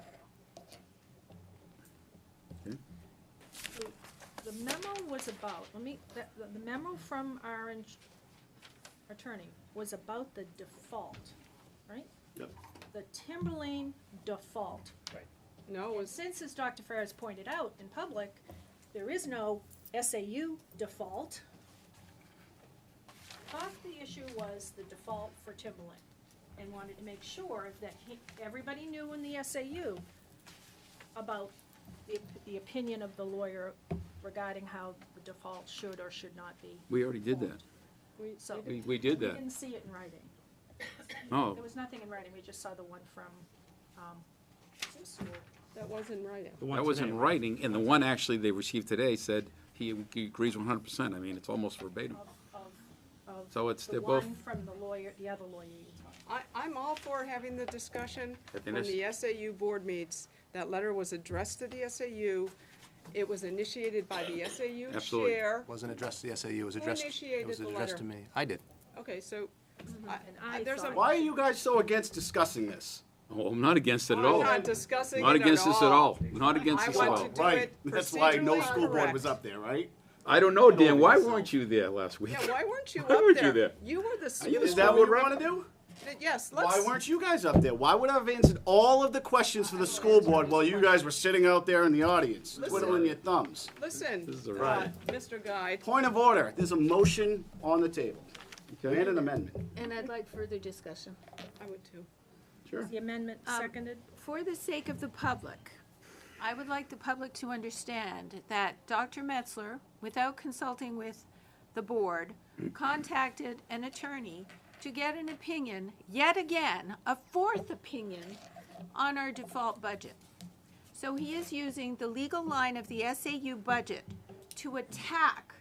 [SPEAKER 14] The memo was about, the memo from our attorney was about the default, right?
[SPEAKER 18] Yep.
[SPEAKER 14] The Timberlane default.
[SPEAKER 11] No, it
[SPEAKER 14] And
[SPEAKER 11] was,
[SPEAKER 14] since, as Dr. Ferris pointed out in public, there is no SAU default, thought the issue was the default for Timberlane, and wanted to make sure that everybody knew in the SAU about the opinion of the lawyer regarding how the default should or should not be.
[SPEAKER 1] We already did that.
[SPEAKER 14] So,
[SPEAKER 1] We did
[SPEAKER 14] we
[SPEAKER 1] that.
[SPEAKER 14] didn't see it in writing.
[SPEAKER 1] Oh,
[SPEAKER 14] There was nothing in writing, we just saw the one from, Sewell.
[SPEAKER 11] that was in writing.
[SPEAKER 1] that was in writing, and the one actually they received today said he agrees 100%. I mean, it's almost verbatim.
[SPEAKER 14] of
[SPEAKER 1] So it's,
[SPEAKER 14] the
[SPEAKER 1] they're both,
[SPEAKER 14] one from the lawyer, the other lawyer you talked.
[SPEAKER 11] I'm all for having the discussion
[SPEAKER 1] At the
[SPEAKER 11] when
[SPEAKER 1] next-
[SPEAKER 11] the SAU board meets. That letter was addressed to the SAU. It was initiated by the SAU
[SPEAKER 1] Absolutely.
[SPEAKER 11] chair.
[SPEAKER 7] Wasn't addressed to the SAU, it was
[SPEAKER 11] Who
[SPEAKER 7] addressed,
[SPEAKER 11] initiated
[SPEAKER 7] it was
[SPEAKER 11] the
[SPEAKER 7] addressed to
[SPEAKER 11] letter?
[SPEAKER 7] me. I did.
[SPEAKER 11] Okay, so,
[SPEAKER 14] And I
[SPEAKER 11] there's a,
[SPEAKER 14] thought-
[SPEAKER 18] Why are you guys so against discussing this?
[SPEAKER 1] Oh, I'm not against it at
[SPEAKER 11] I'm
[SPEAKER 1] all.
[SPEAKER 11] not discussing
[SPEAKER 1] Not
[SPEAKER 11] it at
[SPEAKER 1] against this at all.
[SPEAKER 11] all.
[SPEAKER 1] Not against
[SPEAKER 11] I
[SPEAKER 1] this at
[SPEAKER 11] want
[SPEAKER 1] all.
[SPEAKER 11] to do
[SPEAKER 18] Right,
[SPEAKER 11] it
[SPEAKER 18] that's why no
[SPEAKER 11] procedurally
[SPEAKER 18] school board was
[SPEAKER 11] correct.
[SPEAKER 18] up there, right?
[SPEAKER 1] I don't know, Dan, why weren't you there last week?
[SPEAKER 11] Yeah, why weren't you
[SPEAKER 1] Why
[SPEAKER 11] up
[SPEAKER 1] weren't
[SPEAKER 11] there?
[SPEAKER 1] you there?
[SPEAKER 11] You were the
[SPEAKER 1] Are you the
[SPEAKER 18] Is
[SPEAKER 11] school
[SPEAKER 18] that
[SPEAKER 1] school
[SPEAKER 18] what we
[SPEAKER 1] rep?
[SPEAKER 18] want to do?
[SPEAKER 11] Yes,
[SPEAKER 18] Why
[SPEAKER 11] let's,
[SPEAKER 18] weren't you guys up there? Why would I have answered all of the questions for the school board while you guys were sitting out there in the audience, twiddling your thumbs?
[SPEAKER 11] listen,
[SPEAKER 1] This is a riot.
[SPEAKER 11] Mr. Guy,
[SPEAKER 18] Point of order, there's a motion on the table,
[SPEAKER 1] Okay.
[SPEAKER 18] and an amendment.
[SPEAKER 12] And I'd like further discussion.
[SPEAKER 11] I would too.
[SPEAKER 1] Sure.
[SPEAKER 14] The amendment seconded?
[SPEAKER 5] For the sake of the public, I would like the public to understand that Dr. Metzler, without consulting with the board, contacted an attorney to get an opinion, yet again, a fourth opinion, on our default budget. So he is using the legal line of the SAU budget to attack,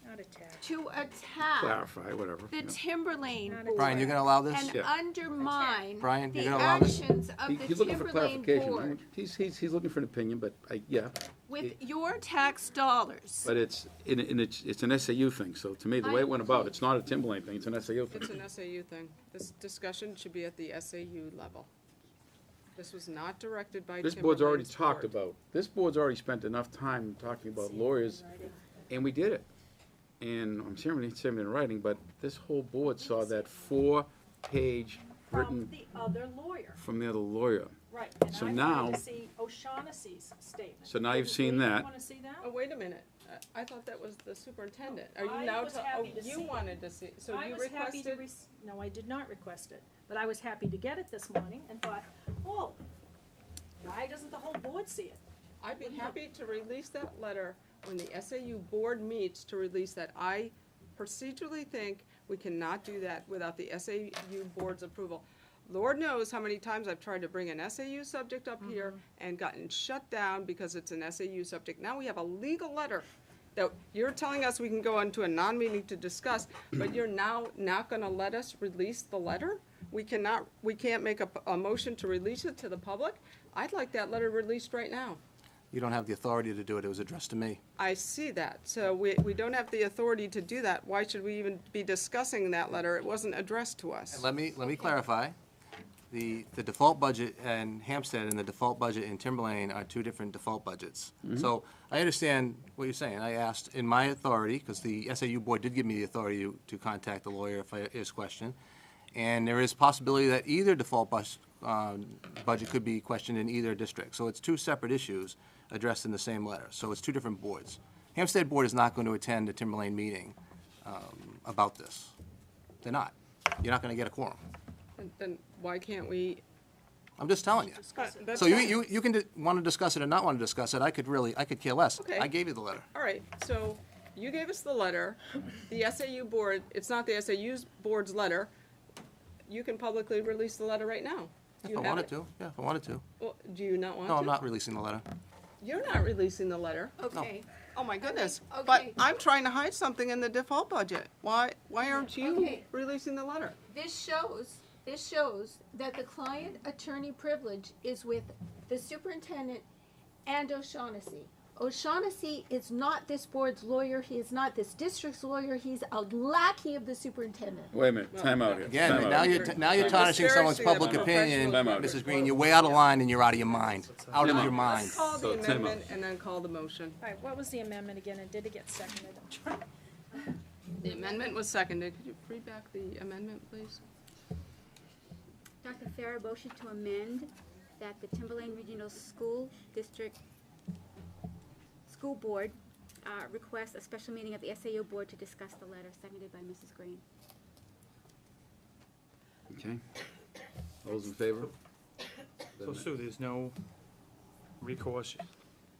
[SPEAKER 14] Not attack.
[SPEAKER 1] Clarify, whatever.
[SPEAKER 5] the
[SPEAKER 1] Yeah.
[SPEAKER 5] Timberlane board.
[SPEAKER 7] Brian, you're gonna allow this?
[SPEAKER 5] And
[SPEAKER 1] Yeah.
[SPEAKER 5] undermine
[SPEAKER 7] Brian, you're
[SPEAKER 5] the
[SPEAKER 7] gonna allow this?
[SPEAKER 5] actions of the
[SPEAKER 1] He's looking for
[SPEAKER 5] Timberlane
[SPEAKER 1] clarification.
[SPEAKER 5] board
[SPEAKER 1] He's looking for an opinion, but yeah.
[SPEAKER 5] with your tax dollars.
[SPEAKER 1] But it's an SAU thing, so to me, the way it went about, it's not a Timberlane thing, it's an SAU
[SPEAKER 11] It's
[SPEAKER 1] thing.
[SPEAKER 11] an SAU thing. This discussion should be at the SAU level. This was not directed by
[SPEAKER 1] This board's already
[SPEAKER 11] Timberlane's
[SPEAKER 1] talked
[SPEAKER 11] board.
[SPEAKER 1] about, this board's already spent enough time talking about lawyers, and we did it. And I'm saying it in writing, but this whole board saw that 4-page
[SPEAKER 14] From
[SPEAKER 1] written
[SPEAKER 14] the other lawyer.
[SPEAKER 1] from the other lawyer.
[SPEAKER 14] Right. And
[SPEAKER 1] So
[SPEAKER 14] I
[SPEAKER 1] now-
[SPEAKER 14] wanted to see O'Shaughnessy's statement.
[SPEAKER 1] So now you've
[SPEAKER 14] Did
[SPEAKER 1] seen
[SPEAKER 14] you
[SPEAKER 1] that.
[SPEAKER 14] want to see that?
[SPEAKER 11] Oh, wait a minute. I thought that was the superintendent. Are
[SPEAKER 14] I
[SPEAKER 11] you now,
[SPEAKER 14] was
[SPEAKER 11] oh,
[SPEAKER 14] happy to
[SPEAKER 11] you
[SPEAKER 14] see it.
[SPEAKER 11] wanted to see, so
[SPEAKER 14] I
[SPEAKER 11] you
[SPEAKER 14] was happy to
[SPEAKER 11] requested?
[SPEAKER 14] no, I did not request it, but I was happy to get it this morning and thought, oh, why doesn't the whole board see it?
[SPEAKER 11] I'd be happy to release that letter when the SAU board meets to release that. I procedurally think we cannot do that without the SAU board's approval. Lord knows how many times I've tried to bring an SAU subject up here and gotten shut down because it's an SAU subject. Now we have a legal letter that you're telling us we can go into a non-meeting to discuss, but you're now not gonna let us release the letter? We can't make a motion to release it to the public? I'd like that letter released right now.
[SPEAKER 7] You don't have the authority to do it, it was addressed to me.
[SPEAKER 11] I see that, so we don't have the authority to do that. Why should we even be discussing that letter? It wasn't addressed to us.
[SPEAKER 7] Let me clarify. The default budget in Hampstead and the default budget in Timberlane are two different default budgets. So I understand what you're saying. I asked in my authority, because the SAU board did give me the authority to contact the lawyer if there is question. And there is possibility that either default budget could be questioned in either district. So it's two separate issues addressed in the same letter. So it's two different boards. Hampstead board is not going to attend a Timberlane meeting about this. They're not. You're not going to get a quorum.
[SPEAKER 11] Then why can't we?
[SPEAKER 7] I'm just telling you.
[SPEAKER 11] That's
[SPEAKER 7] So
[SPEAKER 11] fine.
[SPEAKER 7] you can want to discuss it or not want to discuss it. I could care less.
[SPEAKER 11] Okay.
[SPEAKER 7] I gave you the letter.
[SPEAKER 11] All right, so you gave us the letter. The SAU board, it's not the SAU's board's letter. You can publicly release the letter right now.
[SPEAKER 7] If
[SPEAKER 11] You
[SPEAKER 7] I
[SPEAKER 11] have
[SPEAKER 7] wanted
[SPEAKER 11] it.
[SPEAKER 7] to, yeah, if I wanted to.
[SPEAKER 11] Well, do you not want to?
[SPEAKER 7] No, I'm not releasing the letter.
[SPEAKER 11] You're not releasing the letter.
[SPEAKER 5] Okay.
[SPEAKER 11] Oh, my goodness.
[SPEAKER 5] Okay.
[SPEAKER 11] But I'm trying to hide something in the default budget. Why aren't you
[SPEAKER 5] Okay.
[SPEAKER 11] releasing the letter?
[SPEAKER 5] This shows that the client attorney privilege is with the superintendent and O'Shaughnessy. O'Shaughnessy is not this board's lawyer, he is not this district's lawyer, he's a lackey of the superintendent.
[SPEAKER 1] Wait a minute, time out here.
[SPEAKER 7] Again,
[SPEAKER 1] Time
[SPEAKER 7] now
[SPEAKER 1] out.
[SPEAKER 7] you're tarnishing someone's
[SPEAKER 11] Disparaging
[SPEAKER 7] public
[SPEAKER 11] them.
[SPEAKER 7] opinion.
[SPEAKER 1] Time out.
[SPEAKER 7] Mrs. Green, you're way out of line and you're out of your mind. Out of
[SPEAKER 1] Time
[SPEAKER 7] your
[SPEAKER 1] out.
[SPEAKER 7] mind.
[SPEAKER 11] Let's call
[SPEAKER 1] So,
[SPEAKER 11] the
[SPEAKER 1] time out.
[SPEAKER 11] amendment and then call the motion.
[SPEAKER 14] All right, what was the amendment again, and did it get seconded? I'm trying-
[SPEAKER 11] The amendment was seconded. Could you read back the amendment, please?
[SPEAKER 2] Dr. Farah motion to amend that the Timberlane Regional School District School Board request a special meeting of the SAU Board to discuss the letter, seconded by Mrs. Green.
[SPEAKER 1] Okay. All those in favor?
[SPEAKER 19] So Sue, there's no recourse,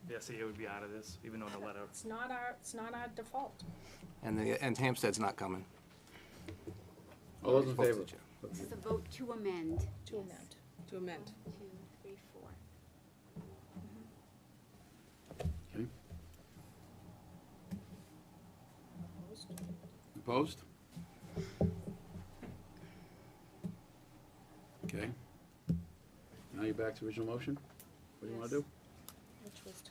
[SPEAKER 19] the SAU would be out of this, even though the letter.
[SPEAKER 14] It's not our default.
[SPEAKER 7] And Hampstead's not coming.
[SPEAKER 1] All those in
[SPEAKER 7] Spoke to
[SPEAKER 1] favor?
[SPEAKER 7] the chair.
[SPEAKER 2] This is a vote to amend.
[SPEAKER 14] To amend.
[SPEAKER 11] To amend.
[SPEAKER 2] 2, 3, 4.
[SPEAKER 1] Okay. Opposed? Okay. Now you're back to original motion? What do you want to do?
[SPEAKER 14] Which was,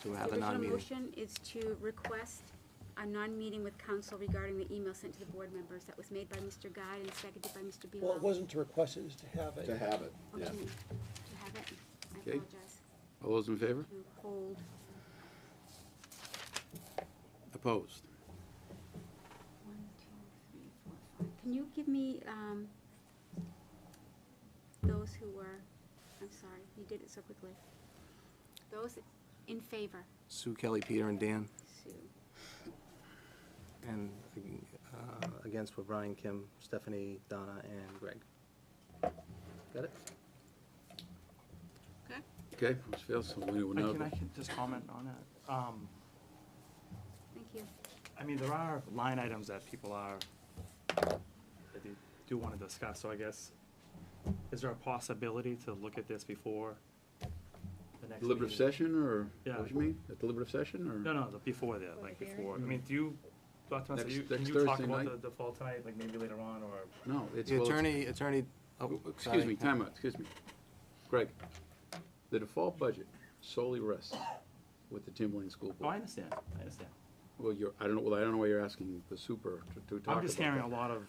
[SPEAKER 7] To have a
[SPEAKER 2] The original
[SPEAKER 7] non-meeting.
[SPEAKER 2] motion is to request a non-meeting with council regarding the email sent to the board members that was made by Mr. Guy and seconded by Mr. Beal.
[SPEAKER 17] Well, it wasn't to request it, it was to have it.
[SPEAKER 18] To have it,
[SPEAKER 2] Oh,
[SPEAKER 18] yeah.
[SPEAKER 2] to have it? I
[SPEAKER 1] Okay.
[SPEAKER 2] apologize.
[SPEAKER 1] All those in favor?
[SPEAKER 2] To hold.
[SPEAKER 1] Opposed?
[SPEAKER 2] 1, 2, 3, 4, 5. Can you give me those who were, I'm sorry, you did it so quickly. Those in favor?
[SPEAKER 7] Sue, Kelly, Peter, and Dan.
[SPEAKER 2] Sue.
[SPEAKER 7] And against were Brian, Kim, Stephanie, Donna, and Greg. Got it?
[SPEAKER 1] Okay, let's fail, so we will know.
[SPEAKER 19] Can I just comment on that?
[SPEAKER 2] Thank you.
[SPEAKER 19] I mean, there are line items that people are, that they do want to discuss, so I guess, is there a possibility to look at this before the next
[SPEAKER 1] Deliberative
[SPEAKER 19] meeting?
[SPEAKER 1] session, or,
[SPEAKER 19] Yeah.
[SPEAKER 1] what do you mean? A deliberative session, or?
[SPEAKER 19] No, before that, like before. I mean, do you, Dr. Massa,
[SPEAKER 1] Next-
[SPEAKER 19] can
[SPEAKER 1] next
[SPEAKER 19] you talk
[SPEAKER 1] Thursday
[SPEAKER 19] about
[SPEAKER 1] night?
[SPEAKER 19] the default tonight, like maybe later on, or?
[SPEAKER 1] No, it's.
[SPEAKER 7] The
[SPEAKER 1] well, it's-
[SPEAKER 7] attorney,
[SPEAKER 1] Excuse
[SPEAKER 7] sorry.
[SPEAKER 1] me, time out, excuse me. Greg, the default budget solely rests with the Timberlane School
[SPEAKER 19] Oh, I
[SPEAKER 1] Board.
[SPEAKER 19] understand,
[SPEAKER 1] Well, I don't know why you're asking the super to talk about that.
[SPEAKER 19] I'm just hearing a lot of.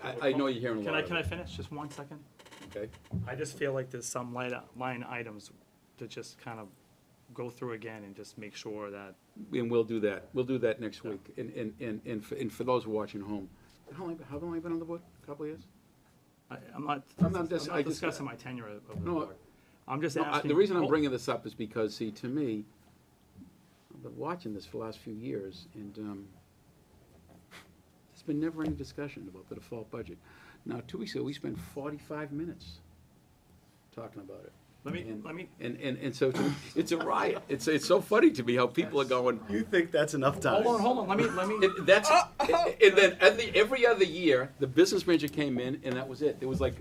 [SPEAKER 1] I know you're hearing a
[SPEAKER 19] Can
[SPEAKER 1] lot
[SPEAKER 19] I,
[SPEAKER 1] of
[SPEAKER 19] can I
[SPEAKER 1] it.
[SPEAKER 19] finish, just 1 second?
[SPEAKER 1] Okay,
[SPEAKER 19] I just feel like there's some line items to just kind of go through again and just make sure that,
[SPEAKER 1] and we'll do that. We'll do that next week. And for those watching home, how long have I been on the board? A couple of years?
[SPEAKER 19] I'm not
[SPEAKER 1] I just-
[SPEAKER 19] discussing my tenure of the
[SPEAKER 1] No,
[SPEAKER 19] board. I'm just
[SPEAKER 1] No,
[SPEAKER 19] asking.
[SPEAKER 1] the reason I'm
[SPEAKER 19] oh,
[SPEAKER 1] bringing this up is because, see, to me, I've been watching this for the last few years, and there's been never any discussion about the default budget. Now, 2 weeks ago, we spent 45 minutes talking about it.
[SPEAKER 19] Let me,
[SPEAKER 1] And-
[SPEAKER 19] let me,
[SPEAKER 1] And so it's a riot. It's so funny to me how people are going.
[SPEAKER 18] You think that's enough time?
[SPEAKER 19] hold on, let me.
[SPEAKER 1] That's and then every other year, the business manager came in, and that was it. It was like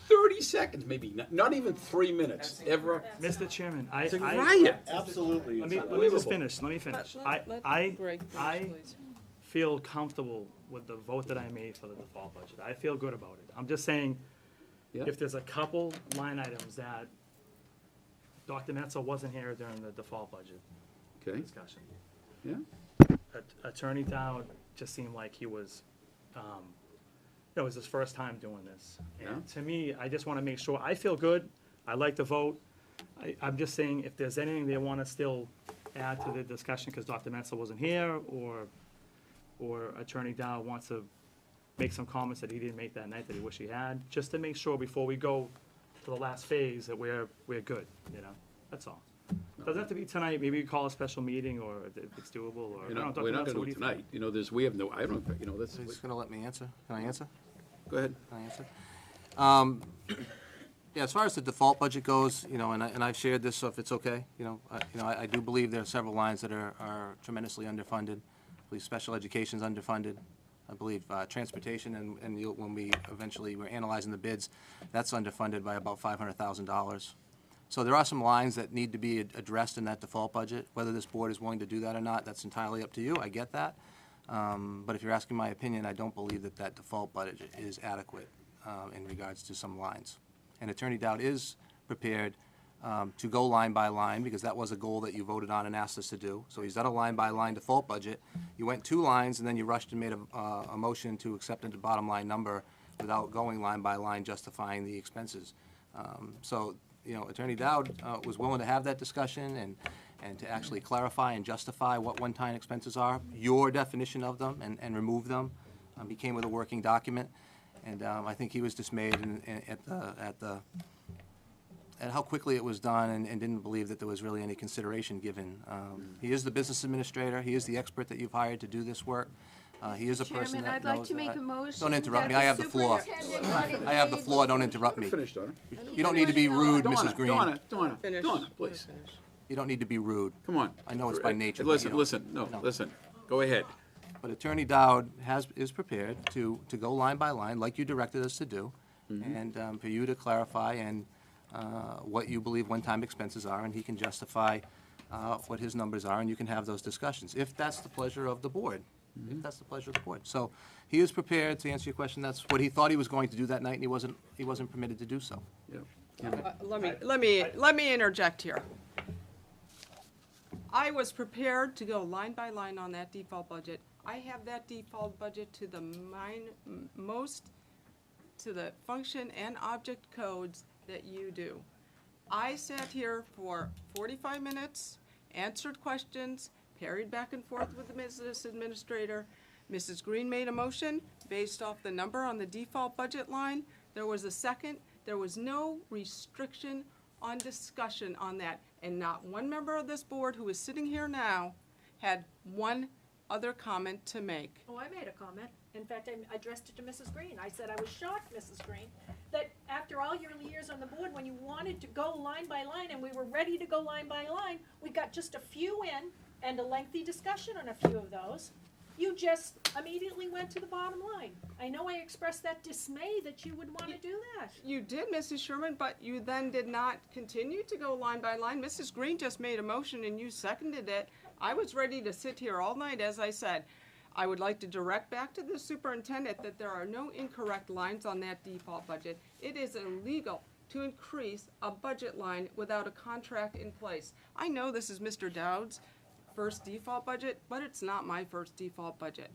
[SPEAKER 1] 30 seconds, maybe not even 3 minutes ever.
[SPEAKER 19] Mr. Chairman,
[SPEAKER 1] It's a riot.
[SPEAKER 18] Absolutely.
[SPEAKER 19] Let me just finish, let me finish. I feel comfortable with the vote that I made for the default budget. I feel good about it. I'm just saying,
[SPEAKER 1] Yeah.
[SPEAKER 19] if there's a couple line items that Dr. Metzel wasn't here during the default budget
[SPEAKER 1] Okay.
[SPEAKER 19] discussion.
[SPEAKER 1] Yeah.
[SPEAKER 19] Attorney Dowd just seemed like he was, it was his first time doing this. And to me, I just want to make sure, I feel good, I like the vote. I'm just saying, if there's anything they want to still add to the discussion, because Dr. Metzel wasn't here, or Attorney Dowd wants to make some comments that he didn't make that night that he wished he had, just to make sure before we go to the last phase that we're good, that's all. Doesn't have to be tonight, maybe we call a special meeting, or if it's doable, or, I don't know, Dr.
[SPEAKER 1] We're not
[SPEAKER 19] Metzel,
[SPEAKER 1] going
[SPEAKER 19] what
[SPEAKER 1] to
[SPEAKER 19] do
[SPEAKER 1] do
[SPEAKER 19] you
[SPEAKER 1] it
[SPEAKER 19] think?
[SPEAKER 1] tonight. We have no, I don't, that's,
[SPEAKER 7] He's gonna let me answer. Can I answer?
[SPEAKER 1] go ahead.
[SPEAKER 7] Can I answer? Yeah, as far as the default budget goes, and I've shared this, so if it's okay, I do believe there are several lines that are tremendously underfunded. I believe special education's underfunded. I believe transportation, and when we eventually were analyzing the bids, that's underfunded by about $500,000. So there are some lines that need to be addressed in that default budget. Whether this board is willing to do that or not, that's entirely up to you. I get that. But if you're asking my opinion, I don't believe that default budget is adequate in regards to some lines. And Attorney Dowd is prepared to go line by line, because that was a goal that you voted on and asked us to do. So he's done a line-by-line default budget. You went 2 lines, and then you rushed and made a motion to accept the bottom line number without going line by line, justifying the expenses. So, Attorney Dowd was willing to have that discussion and to actually clarify and justify what one-time expenses are, your definition of them, and remove them. He came with a working document, and I think he was dismayed at how quickly it was done, and didn't believe that there was really any consideration given. He is the business administrator, he is the expert that you've hired to do this work. He is a person
[SPEAKER 5] Chairman,
[SPEAKER 7] that
[SPEAKER 5] I'd like
[SPEAKER 7] knows
[SPEAKER 5] to make
[SPEAKER 7] that.
[SPEAKER 5] a motion.
[SPEAKER 7] Don't interrupt me,
[SPEAKER 5] that
[SPEAKER 7] I have the floor.
[SPEAKER 5] superintendent
[SPEAKER 7] I have the floor, don't interrupt me.
[SPEAKER 1] Finish, Donna.
[SPEAKER 7] You don't need to be rude, Mrs. Green.
[SPEAKER 1] Donna, please.
[SPEAKER 7] You don't need to be rude.
[SPEAKER 1] Come on.
[SPEAKER 7] I know it's by nature. but you
[SPEAKER 1] Listen,
[SPEAKER 7] don't.
[SPEAKER 1] listen. Go ahead.
[SPEAKER 7] But Attorney Dowd is prepared to go line by line, like you directed us to do, and for you to clarify and what you believe one-time expenses are, and he can justify what his numbers are, and you can have those discussions, if that's the pleasure of the board. If that's the pleasure of the board. So he is prepared to answer your question. That's what he thought he was going to do that night, and he wasn't permitted to do so.
[SPEAKER 1] Yeah.
[SPEAKER 11] Let me interject here. I was prepared to go line by line on that default budget. I have that default budget to the most, to the function and object codes that you do. I sat here for 45 minutes, answered questions, parried back and forth with the business administrator. Mrs. Green made a motion based off the number on the default budget line. There was a second. There was no restriction on discussion on that. And not one member of this board who is sitting here now had one other comment to make.
[SPEAKER 14] Oh, I made a comment. In fact, I addressed it to Mrs. Green. I said I was shocked, Mrs. Green, that after all your years on the board, when you wanted to go line by line and we were ready to go line by line, we got just a few in and a lengthy discussion on a few of those. You just immediately went to the bottom line. I know I expressed that dismay that you would want to do that.
[SPEAKER 11] You did, Mrs. Sherman, but you then did not continue to go line by line. Mrs. Green just made a motion and you seconded it. I was ready to sit here all night, as I said. I would like to direct back to the superintendent that there are no incorrect lines on that default budget. It is illegal to increase a budget line without a contract in place. I know this is Mr. Dowd's first default budget, but it's not my first default budget.